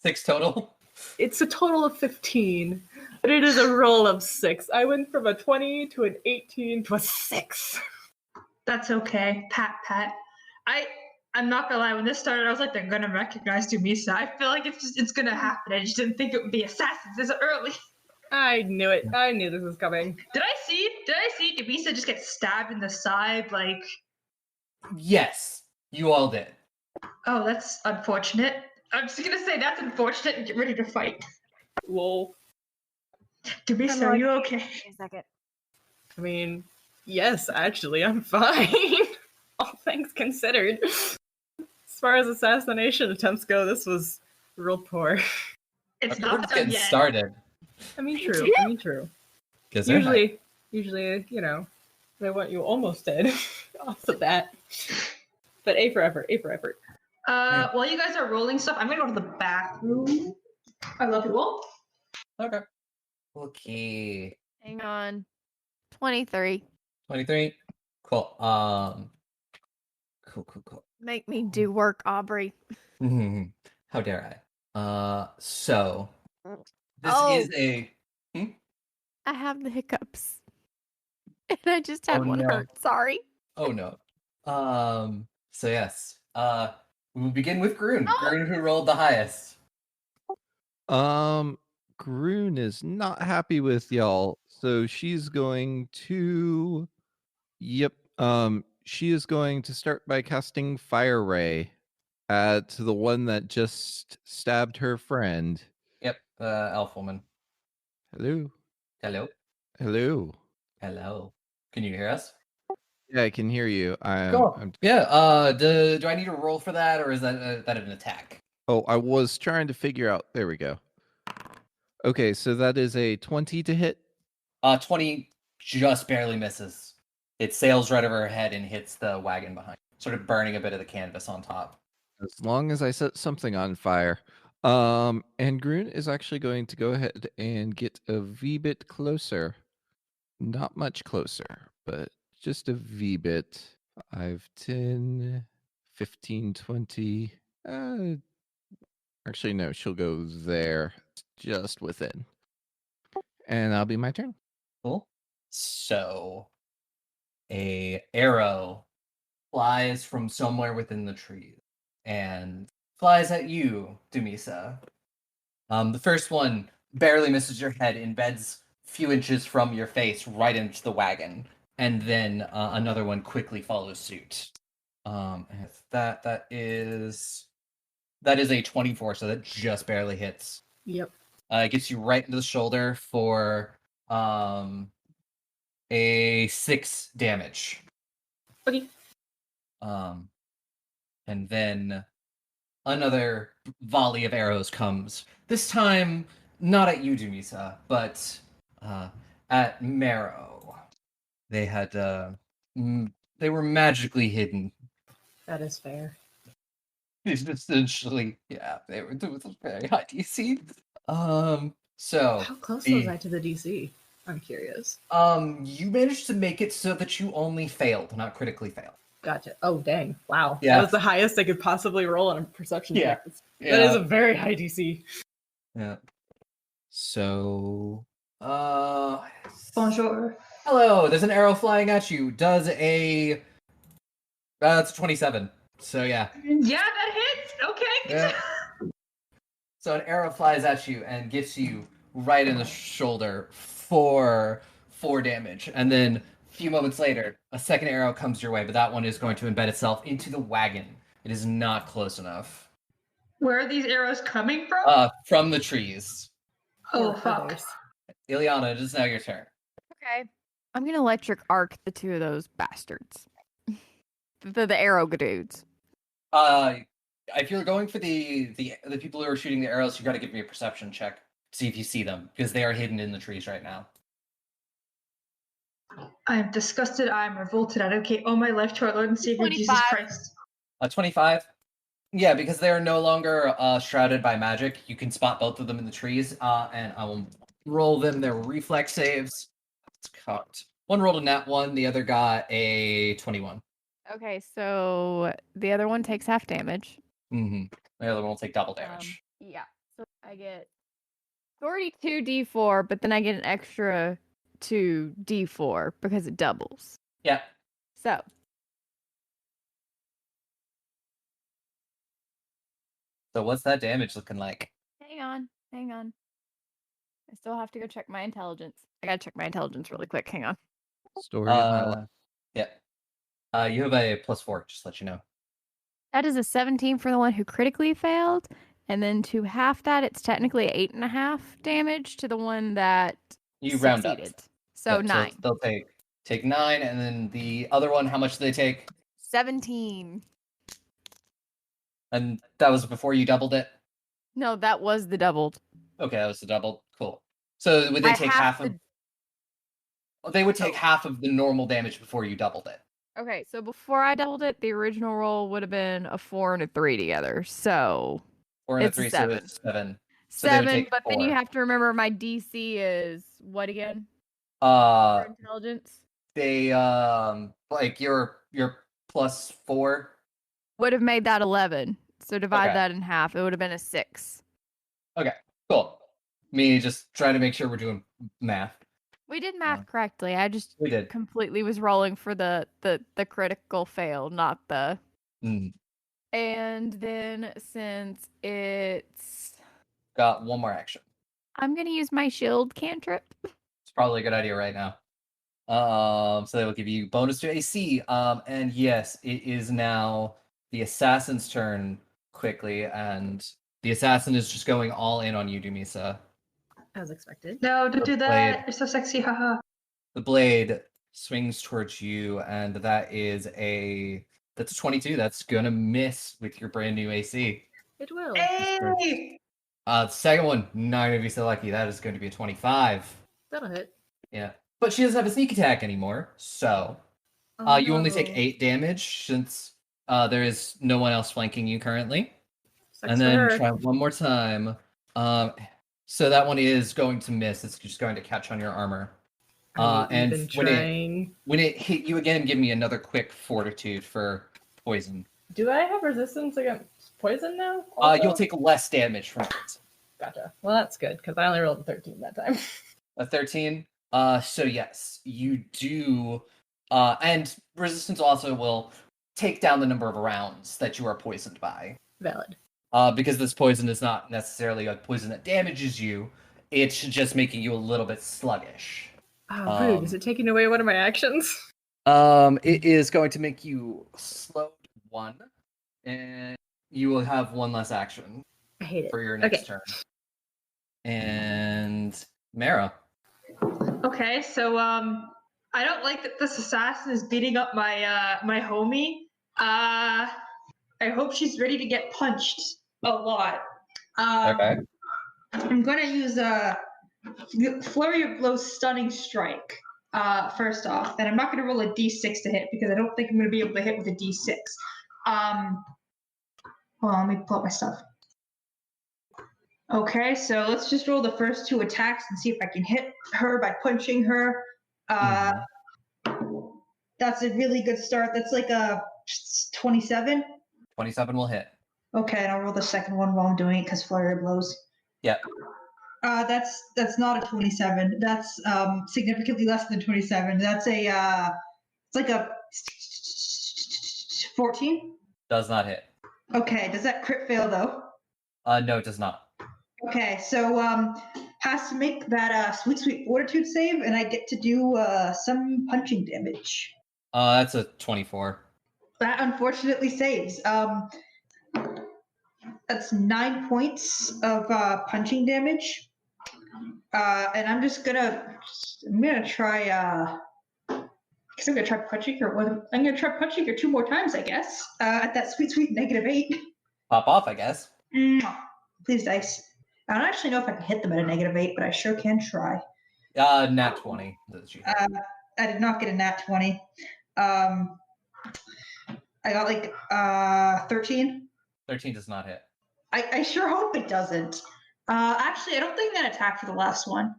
6 total? It's a total of 15, but it is a roll of 6. I went from a 20 to an 18 to a 6. That's okay. Pat. I'm not gonna lie, when this started, I was like, they're gonna recognize Dumisa. I feel like it's gonna happen. I just didn't think it would be assassins this early. I knew it. I knew this was coming. Did I see Dumisa just get stabbed in the side? Like, Yes, you all did. oh, that's unfortunate. I'm just gonna say that's unfortunate and get ready to fight. Lol. Dumisa, are you okay? Wait a second. I mean, yes, actually, I'm fine. All things considered. As far as assassination attempts go, this was real poor. It's We're not just done getting yet. started. I mean, true. True. 'Cause they're not- Usually, they want you almost dead off the bat. But A for effort. While you guys are rolling stuff, I'm gonna go to the bathroom. I love you all. Okay. Okay. Hang on. 23. 23. Cool. Cool. Make me do work, Aubrey. How dare I? So this Oh. is a. I have the hiccups. And I just had Oh, one no. hurt. Sorry. Oh no. So yes. We will begin with Groon. Groon, who rolled the highest. Groon is not happy with y'all, so she's going to. Yep. She is going to start by casting Fire Ray at the one that just stabbed her friend. Yep. Elf woman. Hello. Hello. Hello. Hello. Can you hear us? Yeah, I can hear you. Cool. Yeah. Do I need to roll for that, or is that an attack? Oh, I was trying to figure out. There we go. Okay, so that is a 20 to hit. 20 just barely misses. It sails right over her head and hits the wagon behind, sort of burning a bit of the canvas on top. As long as I set something on fire. And Groon is actually going to go ahead and get a V bit closer. Not much closer, but just a V bit. 5, 10, 15, 20. Actually, no, she'll go there, just within. And that'll be my turn. Cool. So, a arrow flies from somewhere within the trees and flies at you, Dumisa. The first one barely misses your head, embeds a few inches from your face right into the wagon, and then another one quickly follows suit. That is a 24, so that just barely hits. Yep. It gets you right into the shoulder for a 6 damage. Okay. And then another volley of arrows comes. This time, not at you, Dumisa, but at Marrow. They had they were magically hidden. That is fair. Essentially, yeah, they were very high DC. So How close was I to the DC? I'm curious. You managed to make it so that you only failed, not critically failed. Gotcha. Oh, dang. Wow. Yeah. That was the highest I could possibly roll on a perception check. Yeah. That is a very high DC. Yeah. So, Bonjour. hello. There's an arrow flying at you. Does a that's 27. So yeah. Yeah, that hits. Okay. Yeah. So an arrow flies at you and gets you right in the shoulder for 4 damage, and then a few moments later, a second arrow comes your way, but that one is going to embed itself into the wagon. It is not close enough. Where are these arrows coming from? From the trees. Oh, Or fuck. others. Ileana, it is now your turn. Okay. I'm going to electric arc the two of those bastards. the arrow dudes. If you're going for the people who are shooting the arrows, you got to give me a perception check to see if you see them, because they are hidden in the trees right now. I am disgusted. I am revolted. I dedicate all my life to our Lord and Savior 25. Jesus Christ. 25. Yeah, because they are no longer shrouded by magic. You can spot both of them in the trees, and I will roll them their reflex saves. It's cocked. One rolled a nat 1, the other got a 21. Okay, so the other one takes half damage. Mm-hmm. The other one will take double damage. Yeah. So I get 42 d4, but then I get an extra 2 d4 because it doubles. Yeah. So. So what's that damage looking like? Hang on. I still have to go check my intelligence. I gotta check my intelligence really quick. Hang on. Story of my life. Yeah. You have a +4, just to let you know. That is a 17 for the one who critically failed. And then to half that, it's technically 8.5 damage to the one that You round up. succeeded. So Yep, 9. they'll take 9, and then the other one, how much do they take? 17. And that was before you doubled it? No, that was the doubled. Okay, that was the double. Cool. So would they take half of... They would take half of the normal damage before you doubled it. Okay, so before I doubled it, the original roll would have been a 4 and a 3 together. So 4 and a it's 3, seven. so it's 7. So they would 7, take but then you 4. have to remember my DC is what again? For Uh, intelligence? they like your +4. Would have made that 11. So divide Okay. that in half. It would have been a 6. Okay, cool. Me just trying to make sure we're doing math. We did math correctly. I just We did. completely was rolling for the critical fail, not the. Mm. And then since it's, Got one more action. I'm gonna use my shield cantrip. It's probably a good idea right now. So that will give you bonus to AC. And yes, it is now the assassin's turn quickly, and the assassin is just going all in on you, Dumisa. As expected. No, don't do Blade. that. You're so sexy, haha. The blade swings towards you, and that's a 22. That's gonna miss with your brand new AC. It will. Hey! The second one, not gonna be so lucky. That is going to be a 25. That'll hit. Yeah, but she doesn't have a sneak attack anymore, so Oh, you only take no. 8 damage since there is no one else flanking you currently. Sucks And for then her. try one more time. So that one is going to miss. It's just going to catch on your armor. And been when trying. it hit you again, give me another quick fortitude for poison. Do I have resistance against poison now? You'll take less damage from it. Gotcha. Well, that's good because I only rolled a 13 that time. A 13. So yes, you do. And resistance also will take down the number of rounds that you are poisoned by. Valid. Because this poison is not necessarily a poison that damages you. It's just making you a little bit sluggish. Oh, rude. Is it taking away one of my actions? It is going to make you slowed 1, and you will have 1 less action I hate it. for your next Okay. turn. And Mara. Okay, so I don't like that this assassin is beating up my my homie. I hope she's ready to get punched a lot. Okay. I'm gonna use a flurry of blows, stunning strike. First off, and I'm not gonna roll a d6 to hit because I don't think I'm gonna be able to hit with a d6. Hold on, let me pull up my stuff. Okay, so let's just roll the first 2 attacks and see if I can hit her by punching her. That's a really good start. That's like a 27. 27 will hit. Okay, and I'll roll the second one while I'm doing it because flurry of blows. Yep. That's not a 27. That's significantly less than 27. That's a it's like a 14. Does not hit. Okay, does that crit fail though? No, it does not. Okay, so has to make that sweet fortitude save, and I get to do some punching damage. That's a 24. That unfortunately saves. That's 9 points of punching damage. And I'm gonna try. I guess I'm gonna try punching her. I'm gonna try punching her 2 more times, I guess. At that sweet -8. Pop off, I guess. Please, dice. I don't actually know if I can hit them at a -8, but I sure can try. Nat 20. I did not get a nat 20. I got like 13. 13 does not hit. I sure hope it doesn't. Actually, I don't think I'm gonna attack for the last one.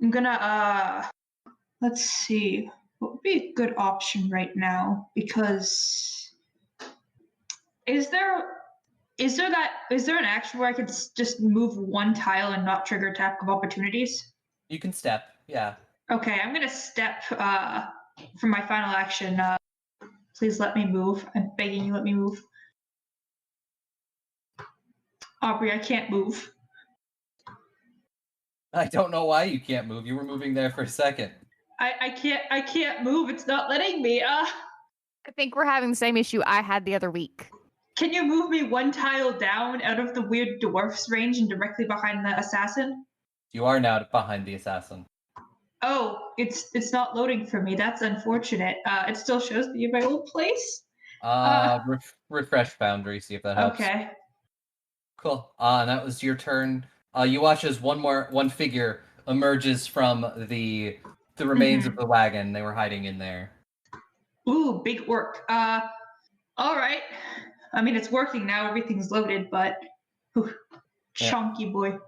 I'm gonna let's see. What would be a good option right now? Because is there an action where I could just move 1 tile and not trigger attack of opportunities? You can step, yeah. Okay, I'm gonna step for my final action. Please let me move. I'm begging you, let me move. Aubrey, I can't move. I don't know why you can't move. You were moving there for a second. I can't move. It's not letting me. I think we're having the same issue I had the other week. Can you move me 1 tile down out of the weird dwarf's range and directly behind the assassin? You are now behind the assassin. Oh, it's not loading for me. That's unfortunate. It still shows me in my old place. Refresh boundary, see if that helps. Okay. Cool. And that was your turn. You watch as one figure emerges from the remains of the wagon. They were hiding in there. Ooh, big work. All right. I mean, it's working now. Everything's loaded, but Yeah. chunky boy.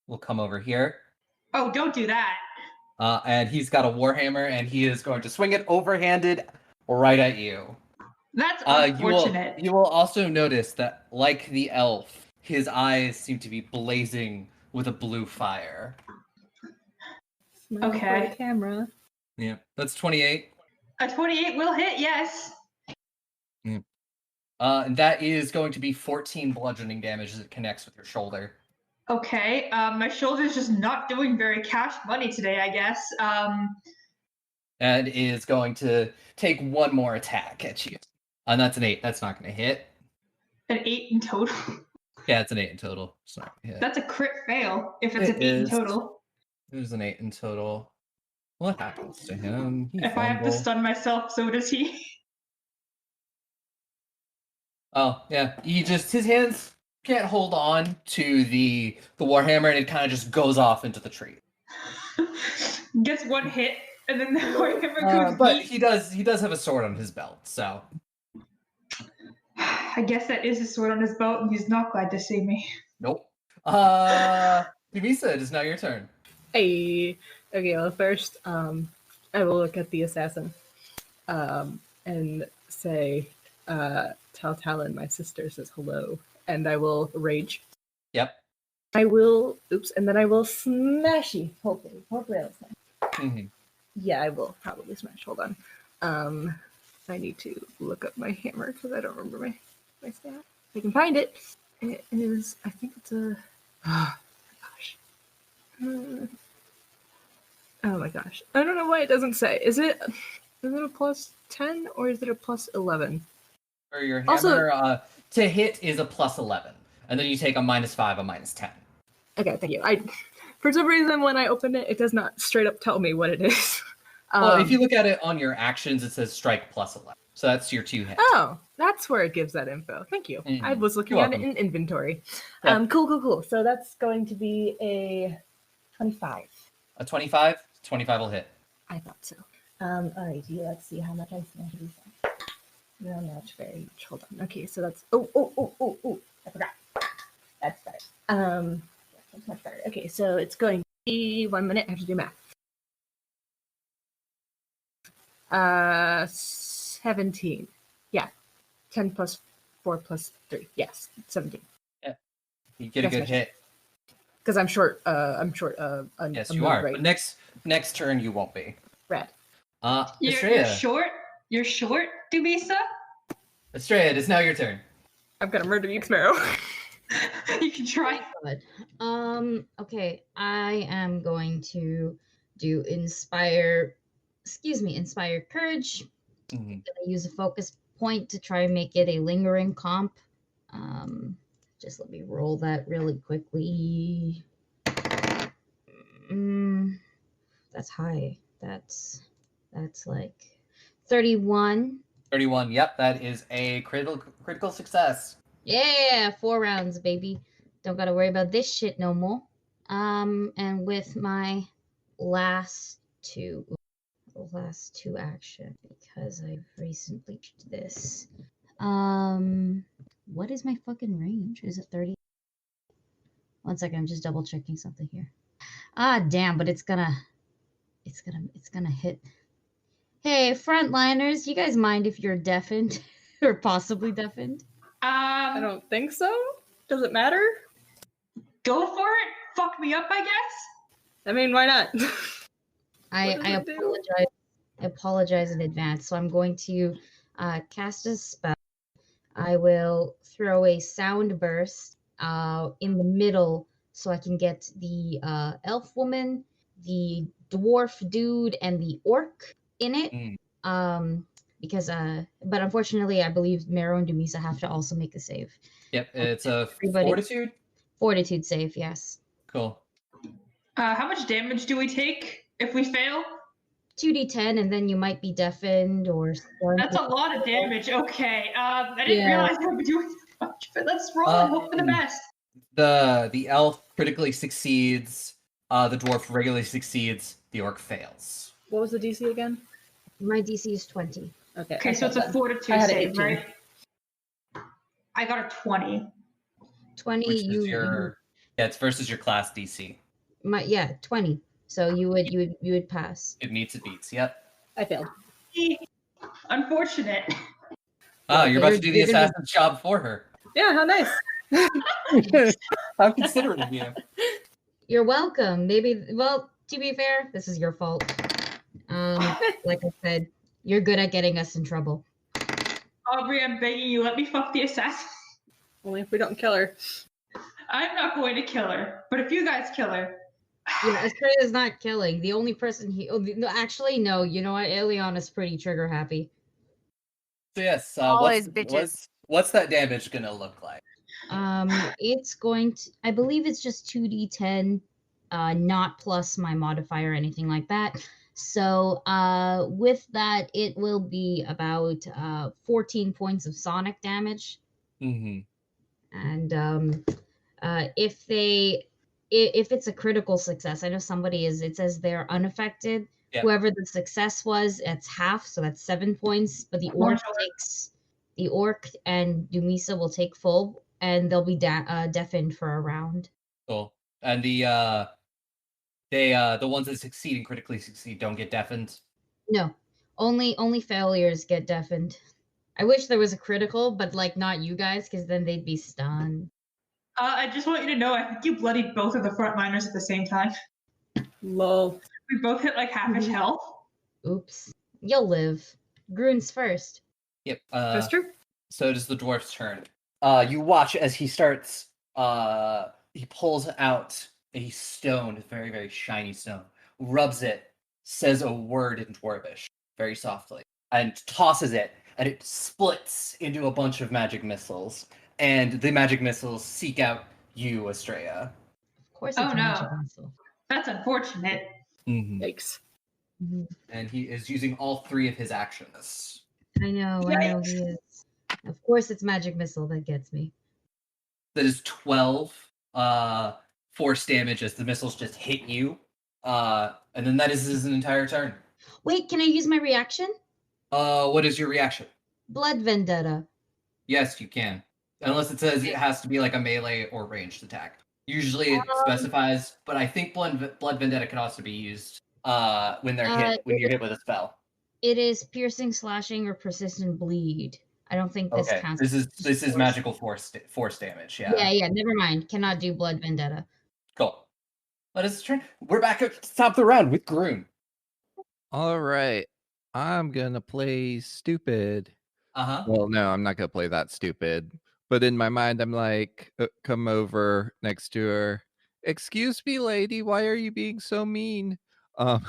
will come over here. Oh, don't do that. And he's got a warhammer, and he is going to swing it overhanded right at you. That's unfortunate. You will also notice that, like the elf, his eyes seem to be blazing with a blue fire. Smile Okay. for the camera. Yeah, that's 28. A 28 will hit, yes. And that is going to be 14 bludgeoning damage as it connects with your shoulder. Okay, my shoulder's just not doing very cash money today, I guess. And is going to take one more attack at you. And that's an 8. That's not going to hit. An 8 in total. Yeah, it's an 8 in total. It's not gonna hit. That's a crit fail if it's an 8 in total. There's an 8 in total. What happens to him? He If I have to fumbles. stun myself, so does he. Oh, yeah. His hands can't hold on to the warhammer, and it kind of just goes off into the tree. Gets one hit, and then the warhammer goes But deep. he does have a sword on his belt, so. I guess that is a sword on his belt, and he's not glad to see me. Nope. Dumisa, it is now your turn. Hey. Okay, well, first, I will look at the assassin and say, tell Talon my sister says hello, and I will rage. Yep. I will, and then I will smashy, hopefully I'll smash. Mm-hmm. Yeah, I will probably smash. Hold on. I need to look up my hammer because I don't remember my stat. If I can find it. It is, I think it's a, oh my gosh. I don't know why it doesn't say. Is it a plus 10 or is it a plus 11? For your hammer, Also- to hit is a plus 11. And then you take a -5, a -10. Okay, thank you. For some reason, when I opened it, it does not straight up tell me what it is. Well, if you look at it on your actions, it says strike plus 11. So that's your 2 hits. Oh, that's where it gives that info. Thank you. I was looking You're at it welcome. in inventory. Yeah. Cool. So that's going to be a 25. A 25? 25 will hit. I thought so. Alrighty, let's see how much I smash these. No, not very much. Hold on. Okay, so that's oh, I forgot. That's better. That's much better. Okay, so it's going to be 1 minute. I have to do math. 17. Yeah. 10 plus 4 plus 3. Yes, 17. You get a That's good my hit. Because I'm short. Yes, a you move, are. Right? But next turn, you won't be. Red. You're Estrella. short? You're short, Dumisa? Estrella, it is now your turn. I'm gonna murder you, Camaro. You can try. Good. Okay, I am going to do inspire courage. Mhm. I'm gonna use a focus point to try and make it a lingering comp. Just let me roll that really quickly. That's high. That's like 31. 31. Yep, that is a critical success. Yeah, 4 rounds, baby. Don't gotta worry about this shit no more. And with my last two action, because I've recently did this. What is my fucking range? Is it 30? 1 second, I'm just double checking something here. Ah, damn, but it's gonna hit. Hey, frontliners, you guys mind if you're deafened or possibly deafened? I don't think so. Does it matter? Go for it. Fuck me up, I guess. I mean, why not? I What does it do? apologize in advance. So I'm going to cast a spell. I will throw a sound burst in the middle so I can get the elf woman, the dwarf dude, and the orc in it. But unfortunately, I believe Mero and Dumisa have to also make a save. Yep, it's a Everybody- fortitude. Save, yes. Cool. How much damage do we take if we fail? 2d10, and then you might be deafened or stunned. That's a lot of damage. Okay. I didn't Yeah. realize I would do so much, but let's roll and hope for the best. The elf critically succeeds. The dwarf regularly succeeds. The orc fails. What was the DC again? My DC is 20. Okay. Okay, so it's a I fortitude had an save, 18. right? I got a 20. 20, Which is you, your Yeah, it's versus your class DC. 20. So you would pass. It meets, it beats. Yep. I failed. Unfortunate. Oh, Yeah, you're but about to do the you're gonna be- assassin's job for her. Yeah, how nice. How considerate of you. You're welcome. Maybe. Well, to be fair, this is your fault. Like I said, you're good at getting us in trouble. Aubrey, I'm begging you, let me fuck the assassin. Only if we don't kill her. I'm not going to kill her, but if you guys kill her, Yeah, Estrella's not killing. The only person no, actually, no. You know what? Ileana's pretty trigger happy. So yes, Always bitches. What's that damage gonna look like? It's going to. I believe it's just 2d10, not plus my modifier or anything like that. So, with that, it will be about 14 points of sonic damage. Mm-hmm. And if it's a critical success, I know somebody is. It says they're unaffected. Yep. Whoever the success was, it's half, so that's 7 points. But the orc and Dumisa will take full, and they'll be deafened for a round. Cool. And the ones that succeed and critically succeed don't get deafened. No, only failures get deafened. I wish there was a critical, but like not you guys, because then they'd be stunned. I just want you to know, I think you bloodied both of the frontliners at the same time. Lol. We both hit like half his health. Oops. You'll live. Groon's first. Yep. That's true. So it is the dwarf's turn. You watch as he starts. He pulls out a stone, very very shiny stone, rubs it, says a word in Dwarvish, very softly, and tosses it, and it splits into a bunch of magic missiles. And the magic missiles seek out you, Estrella. Of course, it's Oh, a no. magic missile. That's unfortunate. Mm-hmm. Yikes. Mhm. And he is using all 3 of his actions. I know he is. Of course, it's magic missile that gets me. That is 12 force damage as the missiles just hit you. And then that is his entire turn. Wait, can I use my reaction? What is your reaction? Blood Vendetta. Yes, you can. Unless it says it has to be like a melee or ranged attack. Usually it specifies, but I think Blood Vendetta can also be used when they're when you're hit with a spell. It is piercing, slashing, or persistent bleed. I don't think this Okay, counts. this is magical force damage. Yeah. Yeah. Never mind. Cannot do Blood Vendetta. Cool. What is the turn? We're back at the top of the round with Groon. All right. I'm gonna play stupid. Uh-huh. Well, no, I'm not gonna play that stupid. But in my mind, I'm like, come over next to her. Excuse me, lady. Why are you being so mean? I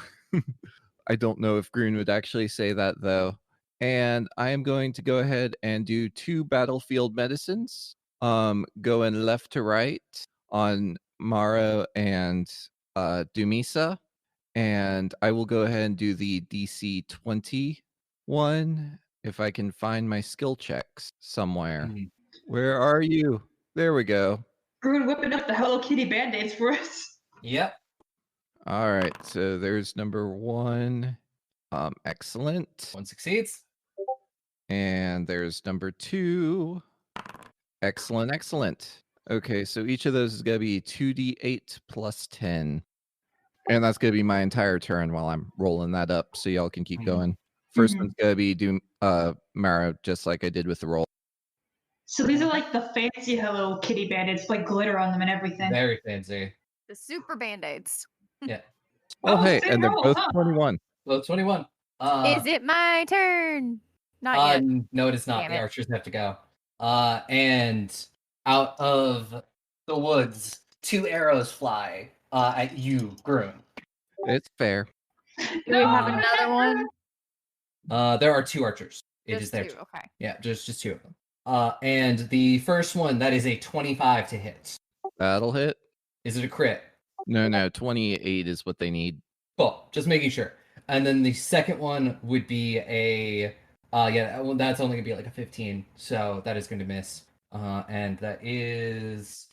don't know if Groon would actually say that though. And I am going to go ahead and do 2 battlefield medicines. Going left to right on Maro and Dumisa. And I will go ahead and do the DC 20 one if I can find my skill checks somewhere. Mm-hmm. Where are you? There we go. Groon whipping up the Hello Kitty band-aids for us. Yep. All right, so there's number 1. Excellent. 1 succeeds. And there's number 2. Excellent. Okay, so each of those is going to be 2d8 plus 10. And that's going to be my entire turn while I'm rolling that up, so y'all can keep going. First one's going to be Mara, just like I did with the roll. So these are like the fancy Hello Kitty band-aids, like glitter on them and everything. Very fancy. The super band-aids. Yeah. Oh, hey, same and they're roll, both huh? 21. Well, 21. Is it my turn? Not yet. No, it is not. Damn The it. archers have to go. And out of the woods, 2 arrows fly at you, Groon. It's fair. Do we have another one? There are 2 archers. It is Just their 2. turn. Okay. Yeah, just 2 of them. And the first one, that is a 25 to hit. That'll hit. Is it a crit? No, 28 is what they need. Cool. Just making sure. And then the second one would be a well, that's only gonna be like a 15, so that is going to miss. And that is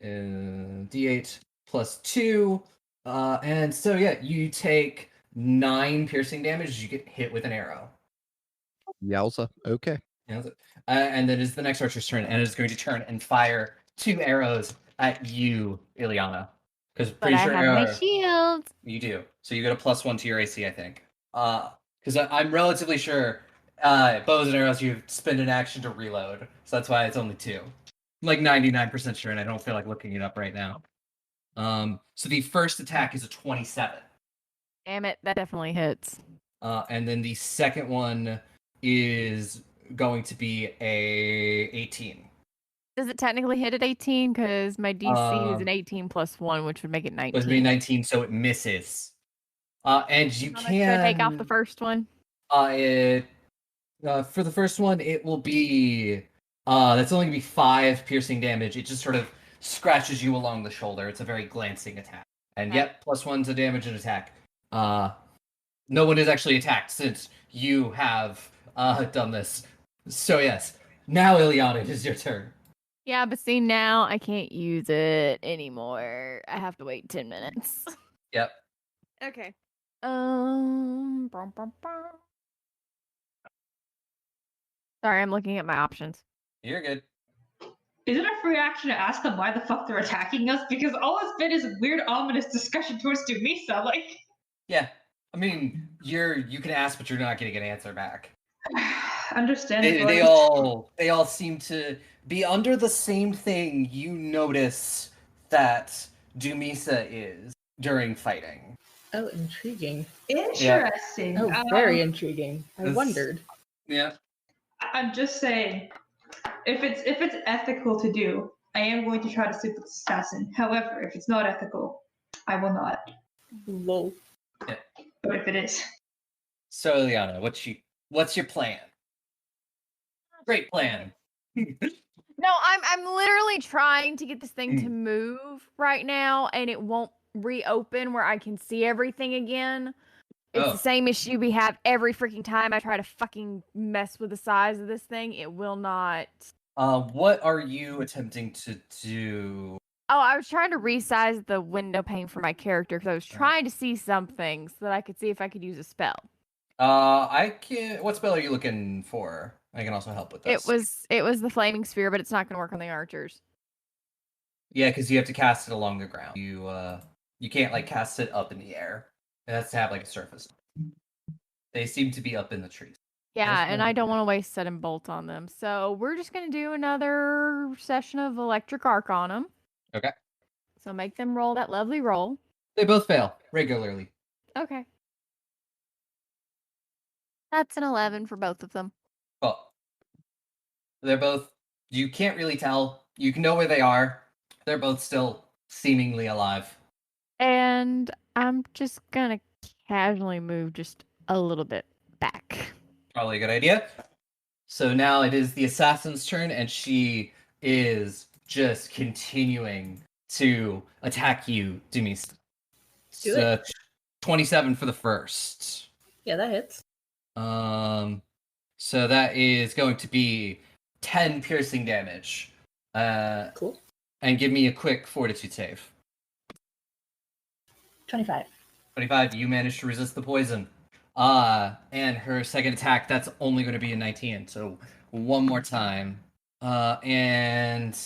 D8 plus 2. And so yeah, you take 9 piercing damage as you get hit with an arrow. Yowza. Okay. And then it's the next archer's turn, and it's going to turn and fire 2 arrows at you, Ileana. Because But pretty I sure have my shield. you do. So you get a +1 to your AC, I think. Because I'm relatively sure bows and arrows, you spend an action to reload. So that's why it's only 2. I'm like 99% sure, and I don't feel like looking it up right now. So the first attack is a 27. Damn it, that definitely hits. And then the second one is going to be a 18. Does it technically hit at 18? Because my DC is an 18 plus 1, which would make it 19. Would be 19, so it misses. And you How much do I take off the can. first one? For the first one, it will be. That's only gonna be 5 piercing damage. It just sort of scratches you along the shoulder. It's a very glancing attack. And Okay. yep, +1 to damage and attack. No one is actually attacked since you have done this. So yes, now Ileana, it is your turn. Yeah, but see, now I can't use it anymore. I have to wait 10 minutes. Yep. Okay. Sorry, I'm looking at my options. You're good. Is it a free action to ask them why the fuck they're attacking us? Because all it's been is weird, ominous discussion towards Dumisa. Like, Yeah. I mean, you can ask, but you're not going to get an answer back. understandable. They all seem to be under the same thing you notice that Dumisa is during fighting. Oh, intriguing. Interesting. Oh, very intriguing. I This- wondered. Yeah. I'm just saying, if it's ethical to do, I am going to try to sleep with the assassin. However, if it's not ethical, I will not. Lol. But if it is, So, Ileana, what's your plan? Great plan. No, I'm literally trying to get this thing to move right now, and it won't reopen where I can see everything again. It's Oh. the same issue we have every freaking time I try to fucking mess with the size of this thing. It will not. What are you attempting to do? Oh, I was trying to resize the window pane for my character because I was trying to see something so that I could see if I could use a spell. I can. What spell are you looking for? I can also help with this. It was the flaming sphere, but it's not going to work on the archers. Yeah, because you have to cast it along the ground. You can't like cast it up in the air. It has to have like a surface. They seem to be up in the trees. Yeah, That's and fine. I don't want to waste set and bolt on them. So we're just going to do another session of electric arc on them. Okay. So make them roll that lovely roll. They both fail regularly. Okay. That's an 11 for both of them. Well, they're both. You can't really tell. You can know where they are. They're both still seemingly alive. And I'm just going to casually move just a little bit back. Probably a good idea. So now it is the assassin's turn, and she is just continuing to attack you, Dumis. Do it. 27 for the first. Yeah, that hits. So that is going to be 10 piercing damage. Cool. And give me a quick fortitude save. 25. 25, you managed to resist the poison. And her second attack, that's only going to be a 19. So one more time. And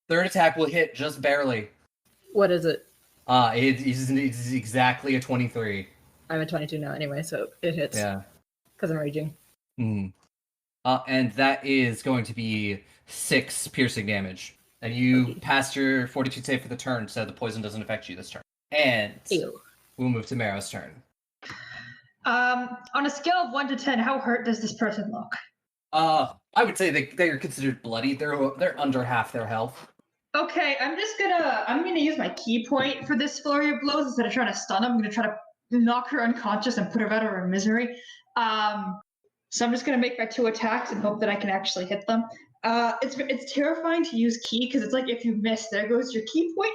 third attack will hit just barely. What is it? It is exactly a 23. I'm at 22 now anyway, so it hits. Yeah. Because I'm raging. Mm. And that is going to be 6 piercing damage. And you passed your fortitude save for the turn, so the poison doesn't affect you this turn. And Ew. we'll move to Marrow's turn. on a scale of 1 to 10, how hurt does this person look? I would say they are considered bloody. They're under half their health. Okay, I'm gonna use my key point for this flurry of blows instead of trying to stun them. I'm gonna try to knock her unconscious and put her out of her misery. So I'm just gonna make my 2 attacks and hope that I can actually hit them. It's terrifying to use key because it's like if you miss, there goes your key point.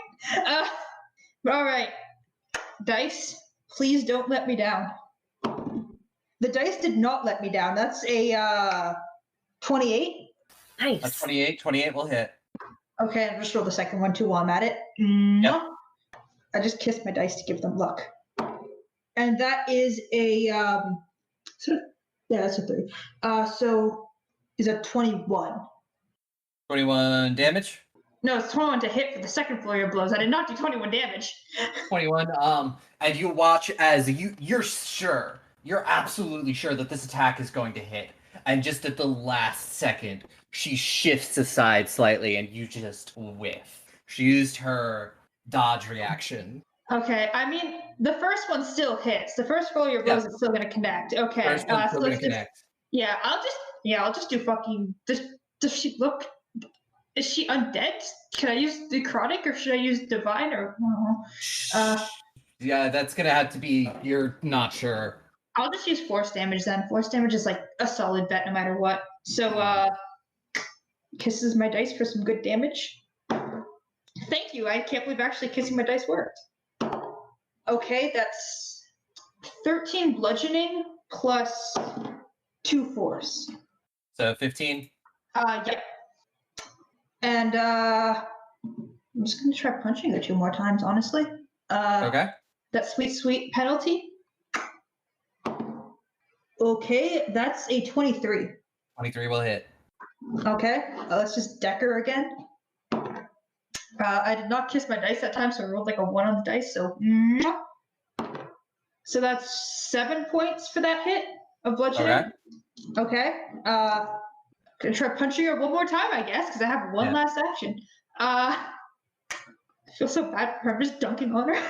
But all right, dice, please don't let me down. The dice did not let me down. That's a 28. Nice. A 28. 28 will hit. Okay, I'll just roll the second one too while I'm at it. Mwah. I just kissed my dice to give them luck. And that is a that's a 3. So is a 21. 21 damage. No, it's 21 to hit for the second flurry of blows. I did not do 21 damage. 21. And you watch as you're absolutely sure that this attack is going to hit. And just at the last second, she shifts aside slightly and you just whiff. She used her dodge reaction. Okay, I mean, the first one still hits. The first flurry of blows is still going to connect. Okay, First one's still so going to connect. Yeah, I'll just do fucking. Does she look? Is she undead? Can I use necrotic or should I use divine or? Yeah, that's gonna have to be. You're not sure. I'll just use force damage then. Force damage is like a solid bet no matter what. So kisses my dice for some good damage. Thank you. I can't believe actually kissing my dice worked. Okay, that's 13 bludgeoning plus 2 force. So 15. Yeah. And I'm just gonna try punching her 2 more times, honestly. Okay. That sweet penalty. Okay, that's a 23. 23 will hit. Okay, let's just deck her again. I did not kiss my dice that time, so I rolled like a 1 on the dice. So that's 7 points for that hit of bludgeoning. Okay. Gonna try punching her 1 more time, I guess, because I have one last action. I feel so bad for her. I'm just dunking on her.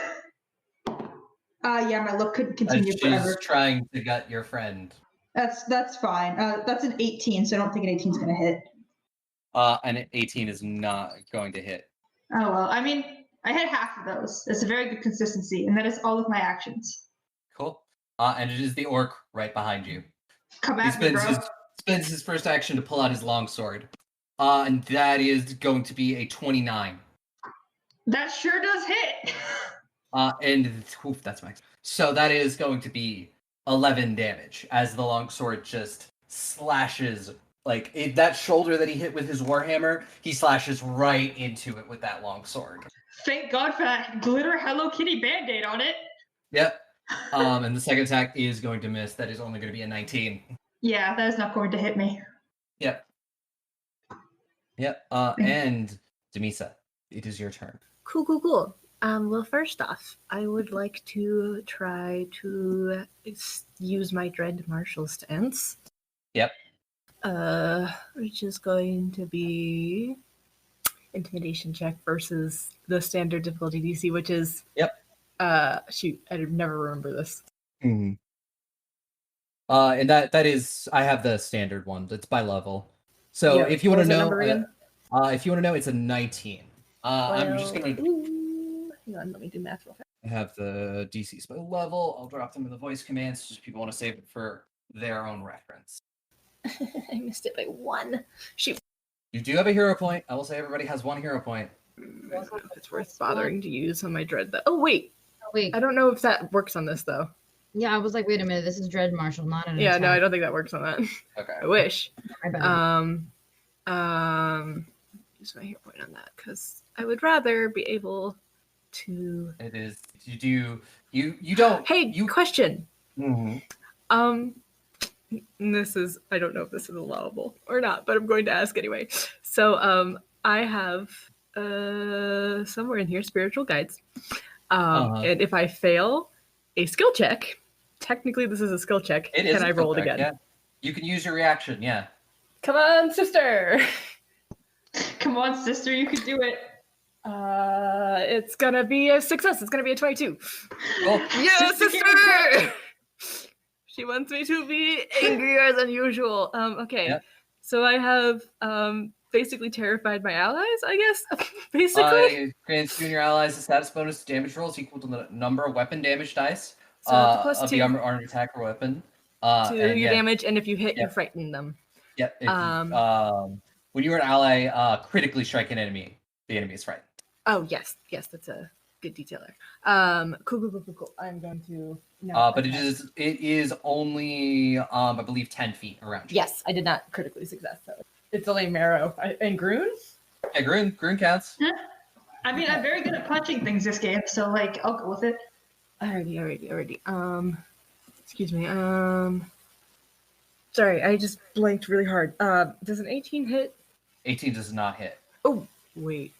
Yeah, my look could continue forever. She's trying to gut your friend. That's fine. That's an 18, so I don't think an 18 is gonna hit. An 18 is not going to hit. Oh well, I mean, I had half of those. It's a very good consistency, and that is all of my actions. Cool. And it is the orc right behind you. Come at me, bro. Spends his first action to pull out his longsword. And that is going to be a 29. That sure does hit. That's max. So that is going to be 11 damage as the longsword just slashes, like that shoulder that he hit with his warhammer, he slashes right into it with that longsword. Thank God for that glitter Hello Kitty band-aid on it. Yep. And the second attack is going to miss. That is only going to be a 19. Yeah, that is not going to hit me. Yep. And Demisa, it is your turn. Cool. Well, first off, I would like to try to use my Dread Martial Stance. Yep. Which is going to be Intimidation check versus the standard difficulty DC, which is... Yep. Shoot, I never remember this. Mm-hmm. And that is, I have the standard one. It's by level. So Yeah, if you want to know, it's a 19. I'm just gonna. Hang on, let me do math real fast. I have the DCs by level. I'll drop them in the voice commands. Just people want to save it for their own reference. I missed it by 1. Shoot. You do have a hero point. I will say everybody has 1 hero point. I don't know if it's worth bothering to use on my Dread. Oh wait, Wait. I don't know if that works on this though. Yeah, I was like, wait a minute, this is Dread Martial, not an Yeah, attack. no, I don't think that works on that. Okay. I wish. My bad. Use my hero point on that because I would rather be able to. It is. You don't. Hey, question. Mm-hmm. This is, I don't know if this is allowable or not, but I'm going to ask anyway. So, I have somewhere in here spiritual guides. And if I fail a skill check, technically this is a skill check. Can I roll it again? Yeah. You can use your reaction. Yeah. Come on, sister. Come on, sister, you can do it. It's gonna be a success. It's gonna be a 22. Cool. Yes, sister. She wants me to be angrier than usual. Okay. Yep. So I have basically terrified my allies, I guess. Basically. Grants you and your allies a status bonus to damage rolls equal to the number of weapon damage dice plus of 2 the armored attack or weapon. To your damage, and if you hit, you frighten them. Yep. When you're an ally, critically strike an enemy, the enemy is frightened. Oh yes, that's a good detailer. Cool. I'm going to. But it is only I believe 10 feet around you. Yes, I did not critically success. So it's only Marrow and Groon. Yeah, Groon counts. I mean, I'm very good at punching things this game, so I'll go with it. Alrighty. Excuse me. Sorry, I just blanked really hard. Does an 18 hit? 18 does not hit. Oh, wait.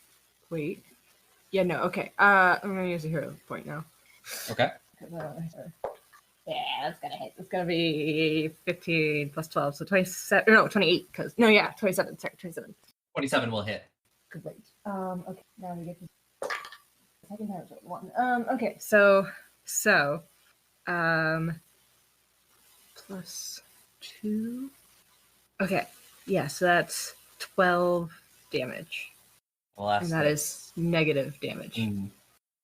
Yeah, no, okay. I'm gonna use a hero point now. Okay. Yeah, that's gonna hit. It's gonna be 15 plus 12, so 27. No, 28. 27. Sorry, 27. 27 will hit. Great. Okay, now we get to second time one. Okay, so plus 2. Okay, yeah, so that's 12 damage, and that is negative damage.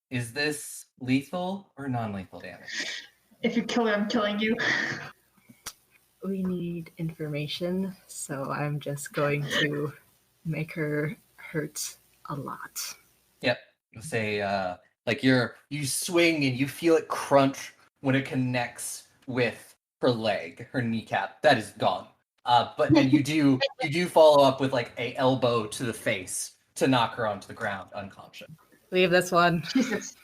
Is this lethal or non-lethal damage? If you kill her, I'm killing you. We need information, so I'm just going to make her hurt a lot. Yep. Say, like you swing and you feel it crunch when it connects with her leg, her kneecap. That is gone. But then you do follow up with like a elbow to the face to knock her onto the ground unconscious. Leave this one. Jesus.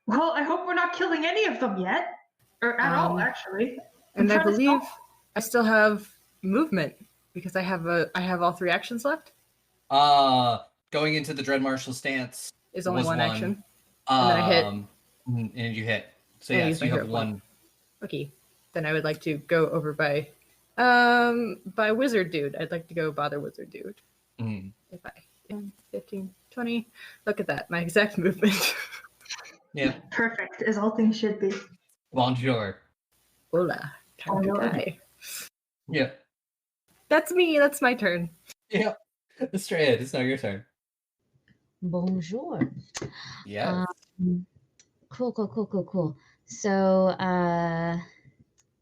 Well, I hope we're not killing any of them yet. Or at all, actually. And I believe I still have movement because I have all 3 actions left. Going into the Dread Martial stance Is only one action. And then I hit. And you hit. So And I yes, use my you have hero one. point. Okay. Then I would like to go over by Wizard Dude. I'd like to go bother Wizard Dude. Mm. If I 10, 15, 20. Look at that. My exact movement. Yeah. Perfect, as all things should be. Bonjour. Hola. Time to Hola. die. Yeah. That's me. That's my turn. Yeah. Estrella, it's now your turn. Bonjour. Yeah. Cool. So,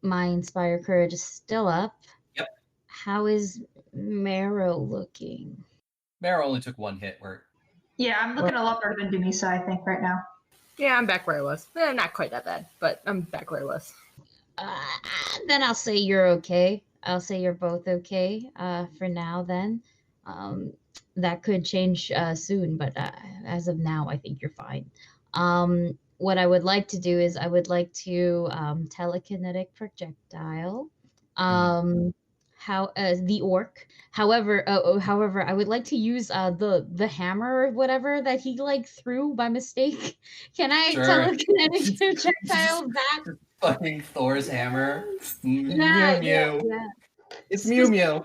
my Inspire Courage is still up. Yep. How is Marrow looking? Mara only took 1 hit. Yeah, I'm looking a lot better than Dumisa, I think, right now. Yeah, I'm back where I was. Not quite that bad, but I'm back where I was. Then I'll say you're okay. I'll say you're both okay for now then. That could change soon, but as of now, I think you're fine. What I would like to do is I would like to telekinetic projectile the orc. However, I would like to use the hammer or whatever that he like threw by mistake. Can I Sure. telekinetic projectile back? Fucking Thor's hammer. Yeah. It's Mew Mew.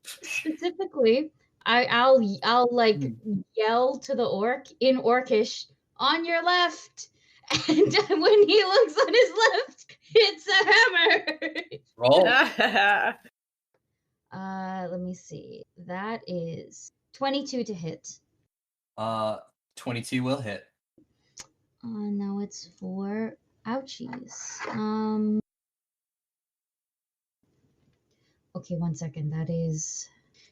Specifically, I'll like yell to the orc in Orcish, on your left. And when he looks on his left, it's a hammer. Roll. Let me see. That is 22 to hit. 22 will hit. No, it's 4. Ouchies. Okay, 1 second. That is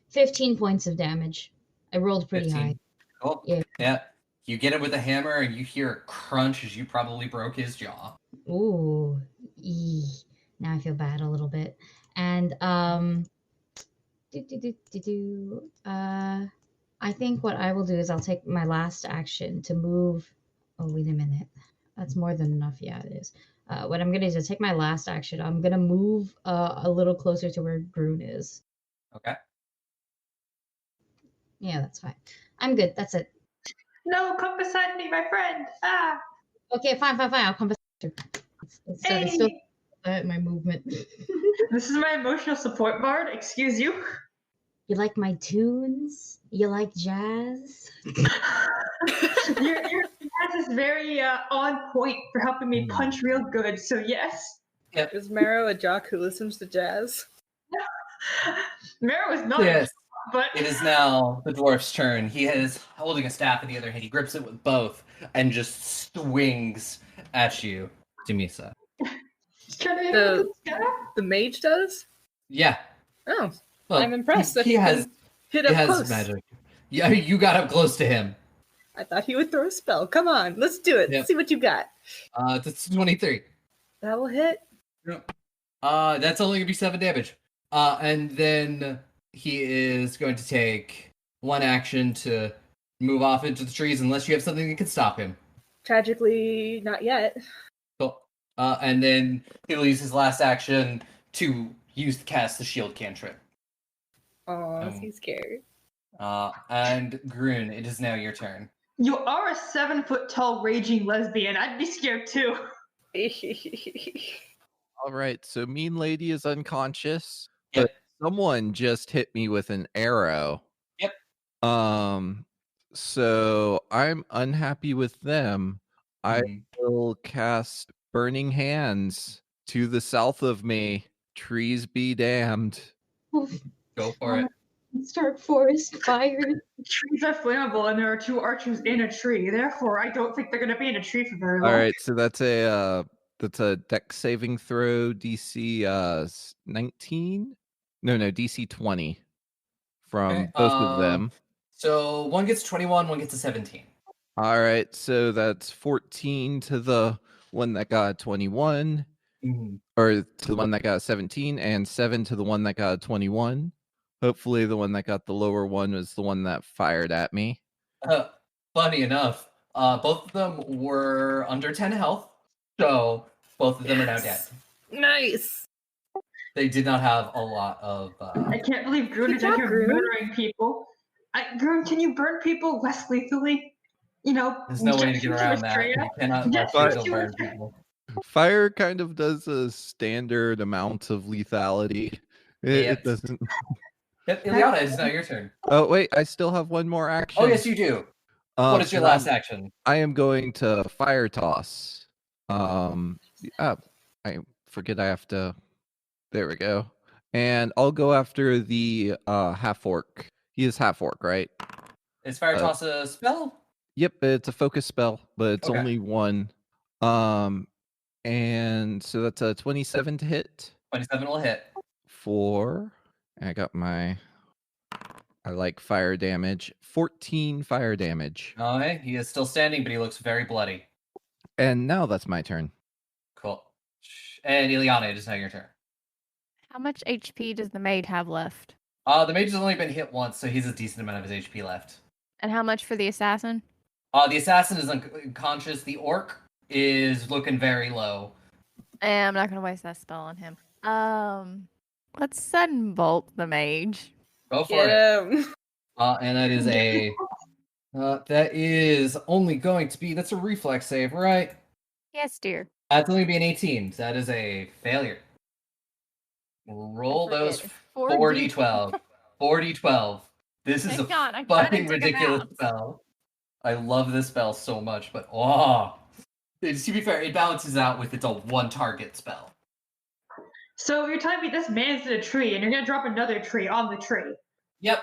15 points of damage. I rolled pretty 15. high. Cool. Yeah. You get it with a hammer and you hear a crunch as you probably broke his jaw. Ooh. Now I feel bad a little bit. And I think what I will do is I'll take my last action to move. Oh, wait a minute. That's more than enough. Yeah, it is. What I'm going to do is take my last action. I'm going to move a little closer to where Groon is. Okay. Yeah, that's fine. I'm good. That's it. No, come beside me, my friend. Ah. Okay, fine. I'll come beside you. It's still my movement. This is my emotional support bard. Excuse you. You like my tunes? You like jazz? Your jazz is very on point for helping me punch real good. So yes. Yep. Is Marrow a jock who listens to jazz? Marrow is not. Yes. But It is now the dwarf's turn. He is holding a staff in the other hand. He grips it with both and just swings at you, Dumisa. The mage does? Yeah. Oh, Well, I'm impressed that He has hit he up has close. magic. Yeah, you got up close to him. I thought he would throw a spell. Come on, let's do it. Yep. Let's see what you got. That's 23. That will hit. That's only gonna be 7 damage. And then he is going to take 1 action to move off into the trees unless you have something that can stop him. Tragically, not yet. Cool. And then he'll use his last action to cast the shield cantrip. Oh, he's scared. And Grun, it is now your turn. You are a 7-foot-tall raging lesbian. I'd be scared too. All right, so Mean Lady is unconscious, Yep. but someone just hit me with an arrow. Yep. So I'm unhappy with them. I Mhm. will cast Burning Hands to the south of me. Trees be damned. Go for it. Start forest fire. Trees are flammable, and there are 2 archers in a tree. Therefore, I don't think they're going to be in a tree for very long. All right, so that's a dex saving throw, DC 19. No, DC 20 from Okay, both of them. So one gets 21, one gets a 17. All right, so that's 14 to the one that got 21, or to the one that got 17, and 7 to the one that got 21. Hopefully, the one that got the lower one was the one that fired at me. Funny enough, both of them were under 10 health, so both of them are now dead. Nice. They did not have a lot of. I can't believe Grun is Good out job, here Grun. murdering people. Grun, can you burn people less lethally? You know, There's no way to just get to around that. Estrella? You cannot Just let to people burn Estrella? people. Fire kind of does a standard amount of lethality. It Yep. doesn't. Yep, Ileana, it's now your turn. Oh wait, I still have one more action. Oh yes, you do. What is your last action? I am going to fire toss. I forget I have to. There we go. And I'll go after the half orc. He is half orc, right? Is fire toss a spell? Yep, it's a focus spell, but it's Okay. only one. And so that's a 27 to hit. 27 will hit. I got my. I like fire damage. 14 fire damage. Okay, he is still standing, but he looks very bloody. And now that's my turn. Cool. And Ileana, it is now your turn. How much HP does the maid have left? The mage has only been hit once, so he's a decent amount of his HP left. And how much for the assassin? The assassin is unconscious. The orc is looking very low. I'm not gonna waste that spell on him. Let's sudden bolt the mage. Go for it. And that is a. That is only going to be. That's a reflex save, right? Yes, dear. That's only be an 18. So that is a failure. Roll those 4d12. 4d12. This is Hang a on, I gotta fucking dig 'em ridiculous out. spell. I love this spell so much, but to be fair, it balances out with it's a one target spell. So you're telling me this man's in a tree, and you're gonna drop another tree on the tree? Yep.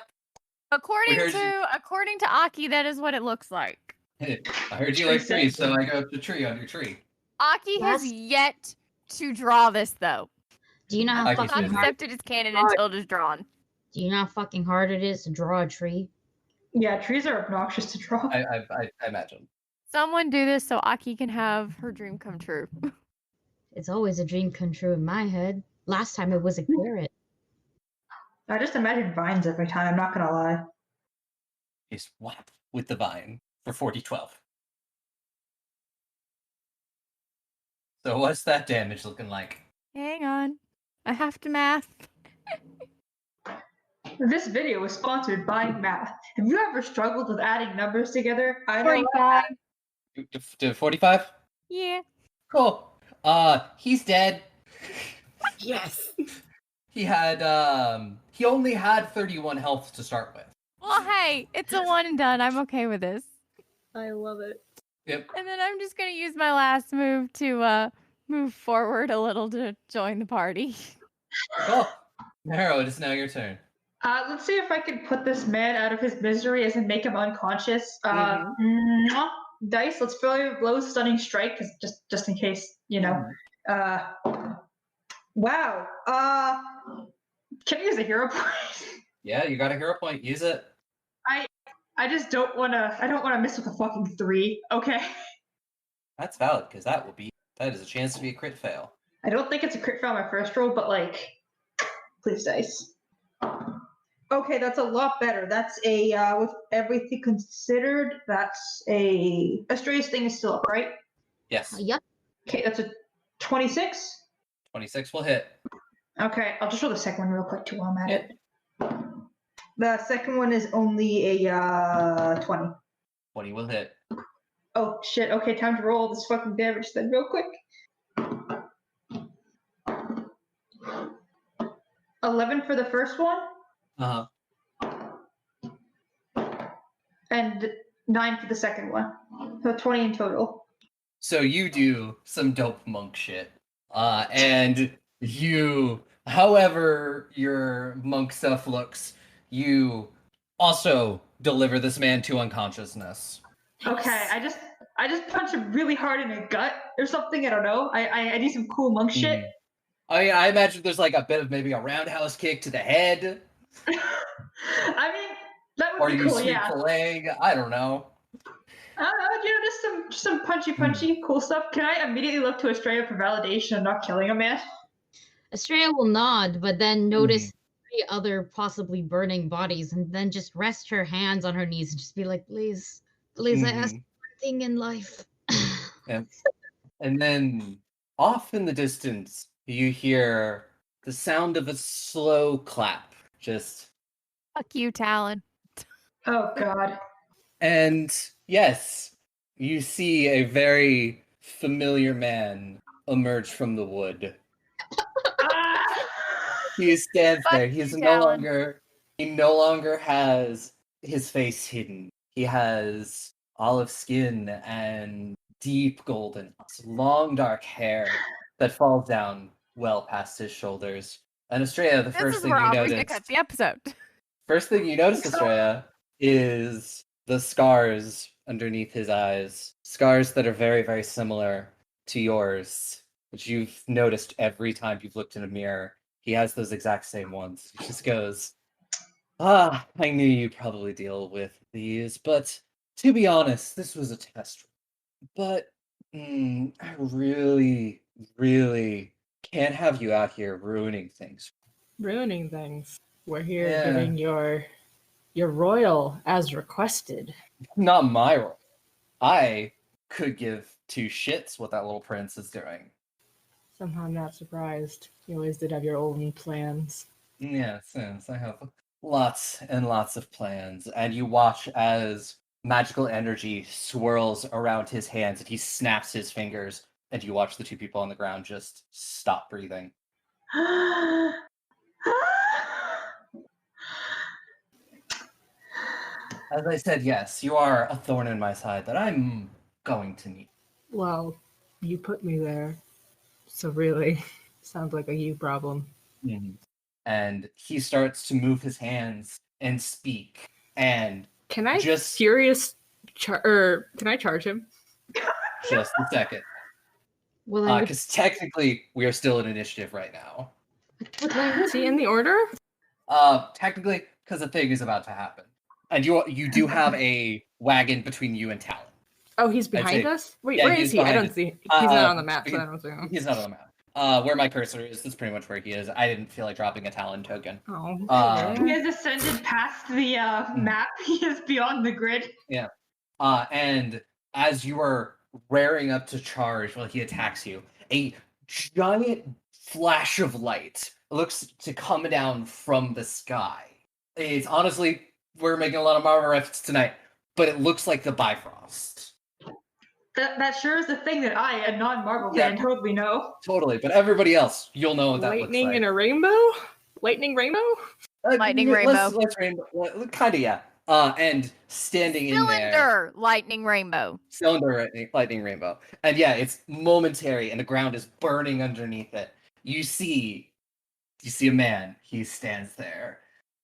According to Aki, that is what it looks like. I heard you like trees, so I go up the tree on your tree. Aki has yet to draw this though. Do you know how Aki's Not fucking busy. hard? accepted as canon until it is drawn. Do you know how fucking hard it is to draw a tree? Yeah, trees are obnoxious to draw. I imagine. Someone do this so Aki can have her dream come true. It's always a dream come true in my head. Last time it was a carrot. I just imagine vines every time. I'm not gonna lie. He's whap with the vine for 40-12. So what's that damage looking like? Hang on. I have to math. This video is sponsored by math. Have you ever struggled with adding numbers together? I know. 45. To 45? Yeah. Cool. He's dead. Yes. He only had 31 health to start with. Well, hey, it's a one and done. I'm okay with this. I love it. Yep. And then I'm just gonna use my last move to move forward a little to join the party. Cool. Marrow, it is now your turn. Let's see if I can put this man out of his misery as in make him unconscious. Dice, let's failure blow stunning strike, cause just in case, you know. Wow. Can I use a hero point? Yeah, you got a hero point. Use it. I just don't wanna. I don't wanna miss with a fucking 3. Okay. That's valid because that is a chance to be a crit fail. I don't think it's a crit fail on my first roll, but like, please dice. Okay, that's a lot better. That's a with everything considered, that's a Estrella's thing is still up, right? Yes. Yep. Okay, that's a 26. 26 will hit. Okay, I'll just roll the second one real quick too while I'm at it. The second one is only a 20. 20 will hit. Oh shit, okay, time to roll this fucking damage then real quick. 11 for the first one, Uh-huh. and 9 for the second one. So 20 in total. So you do some dope monk shit. And you, however your monk stuff looks, you also deliver this man to unconsciousness. Okay, I just punch him really hard in the gut or something. I don't know. I do some cool monk shit. I imagine there's like a bit of maybe a roundhouse kick to the head, I mean, that would or be you cool. sweep Yeah. the leg. I don't know. Just some punchy, cool stuff. Can I immediately look to Estrella for validation of not killing a man? Estrella will nod, but then notice 3 other possibly burning bodies, and then just rest her hands on her knees and just be like, please, I ask one thing in life. And then off in the distance, you hear the sound of a slow clap. Just Fuck you, Talon. Oh god. and yes, you see a very familiar man emerge from the wood. Ah! He stands Fuck there. you, Talon. He no longer has his face hidden. He has olive skin and deep golden, long dark hair that falls down well past his shoulders. And Estrella, the This first is thing where you Aubrey's notice, gonna cut the episode. first thing you notice, Estrella, is the scars underneath his eyes. Scars that are very, very similar to yours, which you've noticed every time you've looked in a mirror. He has those exact same ones. He just goes, I knew you'd probably deal with these, but to be honest, this was a test. But I really, really can't have you out here ruining things. Ruining things. We're here Yeah. getting your royal as requested. Not my role. I could give 2 shits what that little prince is doing. Somehow I'm not surprised. You always did have your own plans. Yes, yes, I have lots and lots of plans. And you watch as magical energy swirls around his hands and he snaps his fingers, and you watch the 2 people on the ground just stop breathing. As I said, yes, you are a thorn in my side that I'm going to need. Well, you put me there. So really, sounds like a you problem. And he starts to move his hands and speak. And Can I just can I charge him? just a second. Well, Because technically we are still in initiative right now. Is he in the order? Technically, because a thing is about to happen. And you do have a wagon between you and Talon. Oh, he's behind say- us? Wait, yeah, where he's is he? I behind don't us. see. He's not on the map, so I don't see him. He's not on the map. Where my cursor is, that's pretty much where he is. I didn't feel like dropping a Talon token. Oh, He has ascended past the map. He is beyond the grid. And as you are rearing up to charge while he attacks you, a giant flash of light looks to come down from the sky. It's honestly, we're making a lot of Marvel references tonight, but it looks like the Bifrost. That sure is the thing that I, a non-Marvel Yeah. fan, totally know. Totally, but everybody else, you'll know what that lightning looks like. in a rainbow? Lightning rainbow? Lightning Let's rainbow. Kind of, yeah. And standing in there. Cylinder lightning rainbow. Cylinder lightning rainbow. And yeah, it's momentary and the ground is burning underneath it. You see a man. He stands there.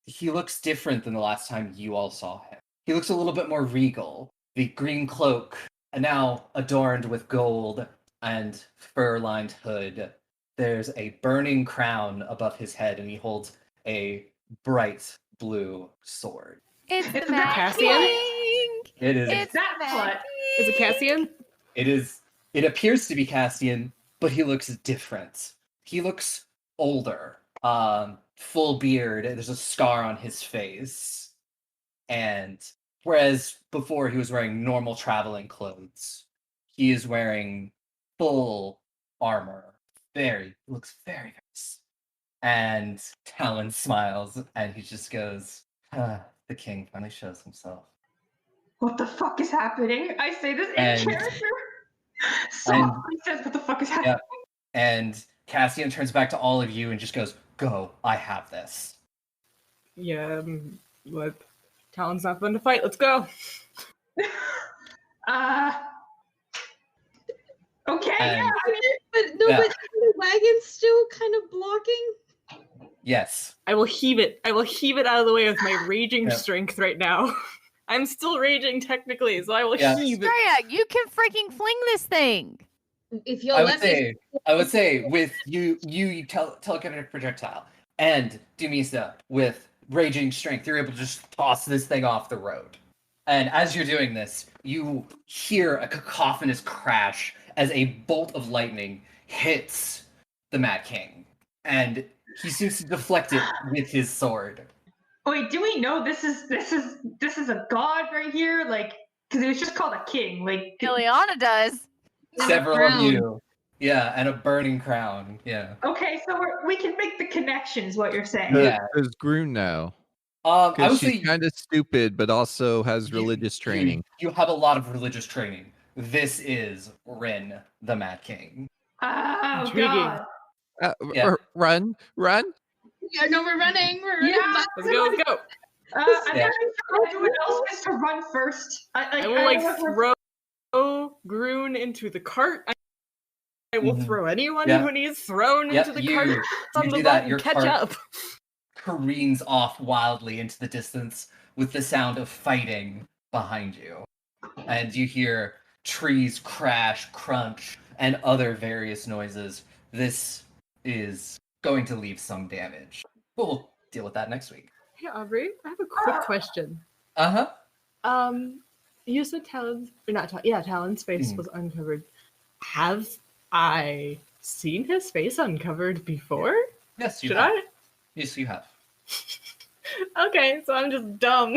He looks different than the last time you all saw him. He looks a little bit more regal. The green cloak, and now adorned with gold and fur-lined hood. There's a burning crown above his head, and he holds a bright blue sword. It's It's the the Mad Cassian? King. It is. It's That the Mad slut. Is it King. Cassian? It is. It appears to be Cassian, but he looks different. He looks older. Full beard. There's a scar on his face, and whereas before he was wearing normal traveling clothes, he is wearing full armor. Looks very nice. And Talon smiles, and he just goes, The king finally shows himself. What the fuck is happening? I say this in And- character. Softly says, what the fuck is happening? And Cassian turns back to all of you and just goes, "Go, I have this." Yeah, what? Talon's not fun to fight. Let's go. Okay, And- But no, Yeah. but the wagon's still kind of blocking. Yes. I will heave it. I will heave it out of the way with my raging Yeah. strength right now. I'm still raging technically, so I will Yeah. heave it. Estrella, you can freaking fling this thing. If you'll I would let me, say with you telekinetic projectile and Dumisa with raging strength, you're able to just toss this thing off the road. And as you're doing this, you hear a cacophonous crash as a bolt of lightning hits the Mad King, and he seems to deflect it with his sword. Wait, do we know this is a god right here? Like, because it was just called a king. Like, Ileana does. And a Several of crown. you, yeah, and a burning crown, yeah. okay, so we can make the connection, is what you're saying. Yeah. Does Groon know? I Because would she's say kind of stupid, but also has you- religious training. You have a lot of religious training. This is Rin, the Mad King. Oh Intriguing. god. Yeah. Run! Yeah, no, we're running. We're running. Yeah. Let's go. Let's go. I'm Yeah. not sure everyone else gets to run first. I will don't know if we're- throw Groon into the cart. I will Mhm. throw anyone Yeah. who needs thrown Yep, into the you- cart you from the do that, boat your and catch cart- up. Careens off wildly into the distance with the sound of fighting behind you. And you hear trees crash, crunch, and other various noises. This is going to leave some damage. But we'll deal with that next week. Hey Aubrey, I have a quick question. Uh-huh. You said Talon's, or not Talon, yeah, Talon's face Mhm. was uncovered. Have I seen his face uncovered before? Yes, you Should have. I? Yes, you have. Okay, so I'm just dumb.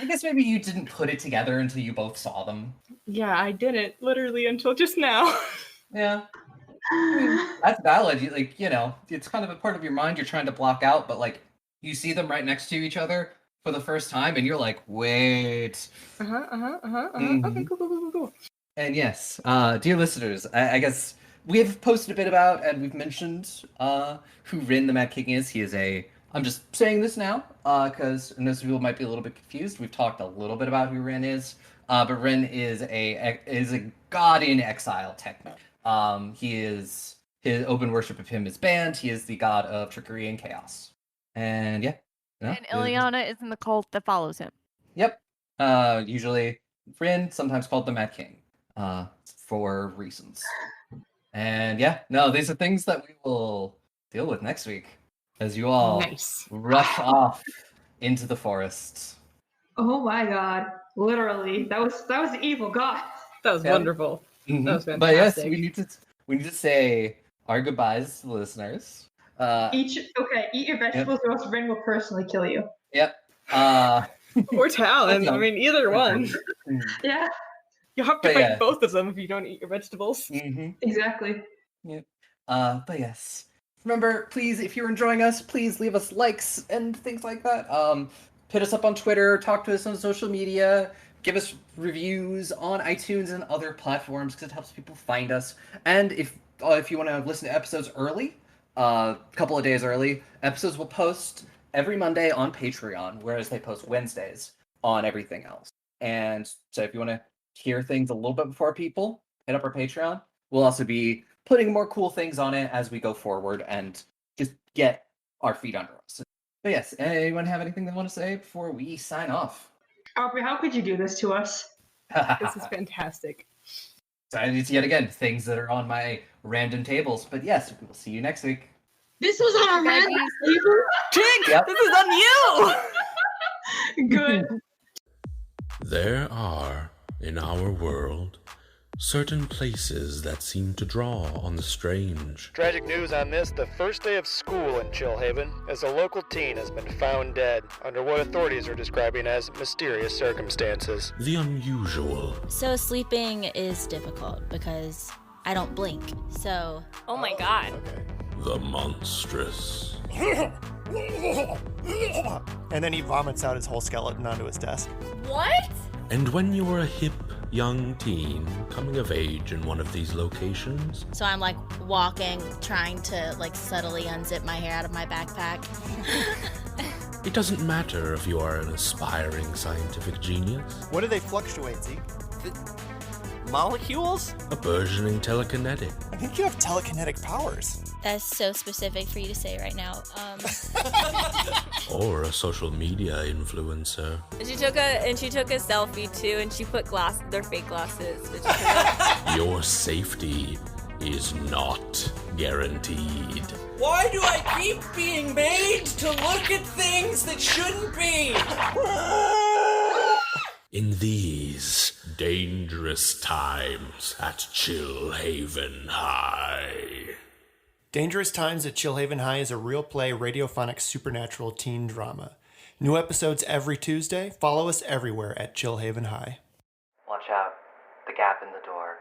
I guess maybe you didn't put it together until you both saw them. Yeah, I didn't literally until just now. Yeah. That's valid. It's kind of a part of your mind you're trying to block out, but like you see them right next to each other for the first time and you're like, wait. Okay, cool. And yes, dear listeners, I guess we have posted a bit about and we've mentioned who Rin the Mad King is. He is I'm just saying this now, because most people might be a little bit confused. We've talked a little bit about who Rin is, but Rin is a god in exile, technically. His open worship of him is banned. He is the god of trickery and chaos. And yeah. No, And Ileana is in the cult that follows him. Yep. Usually Rin, sometimes called the Mad King, for reasons. And yeah, no, these are things that we will deal with next week as you all Nice. rush off into the forest. Oh my god. Literally. That was the evil god. That was Yeah. wonderful. Mhm. That was But yes, fantastic. we need to say our goodbyes to the listeners. Eat your vegetables or else Rin will personally kill you. Yep. Uh, Or Talon. I mean, either one. Yeah, You have to But fight yeah. both of them if you don't eat your vegetables. mhm. exactly. But yes. Remember, please, if you're enjoying us, please leave us likes and things like that. Hit us up on Twitter, talk to us on social media, give us reviews on iTunes and other platforms because it helps people find us. And if you want to listen to episodes early, a couple of days early, episodes will post every Monday on Patreon, whereas they post Wednesdays on everything else. And so if you want to hear things a little bit before people, hit up our Patreon. We'll also be putting more cool things on it as we go forward and just get our feet under us. But yes, anyone have anything they want to say before we sign off? Aubrey, how could you do this to us? This is fantastic. So it's yet again things that are on my random tables. But yes, we will see you next week. This was on a random Guys, table. Jink, Yep. this is on you! Good. There are, in our world, certain places that seem to draw on the strange. Tragic news on this, the first day of school in Chillhaven, as a local teen has been found dead under what authorities are describing as mysterious circumstances. The unusual. So sleeping is difficult because I don't blink. So Oh my god. The monstrous. And then he vomits out his whole skeleton onto his desk. What? And when you were a hip young teen coming of age in one of these locations, So I'm like walking, trying to like subtly unzip my hair out of my backpack. it doesn't matter if you are an aspiring scientific genius, What do they fluctuate, Zeke? Molecules? a burgeoning telekinetic, I think you have telekinetic powers. That's so specific for you to say right now. or a social media influencer. She took a selfie too, and she put their fake glasses. Your safety is not guaranteed. Why do I keep being made to look at things that shouldn't be? In these dangerous times at Chillhaven High. Dangerous Times at Chillhaven High is a real play radiophonic supernatural teen drama. New episodes every Tuesday. Follow us everywhere at Chillhaven High. Watch out. The gap in the door.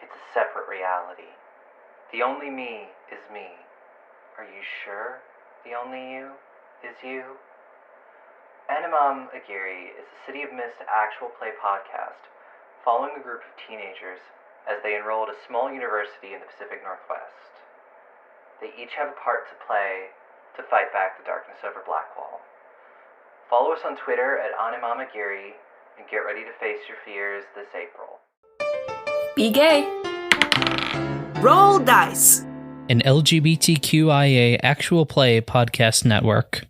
It's a separate reality. The only me is me. Are you sure the only you is you? Animam Aguirre is a City of Mist actual play podcast following a group of teenagers as they enroll at a small university in the Pacific Northwest. They each have a part to play to fight back the darkness over Blackwall. Follow us on Twitter at Animam Aguirre and get ready to face your fears this April. Be gay. Roll dice. An LGBTQIA actual play podcast network.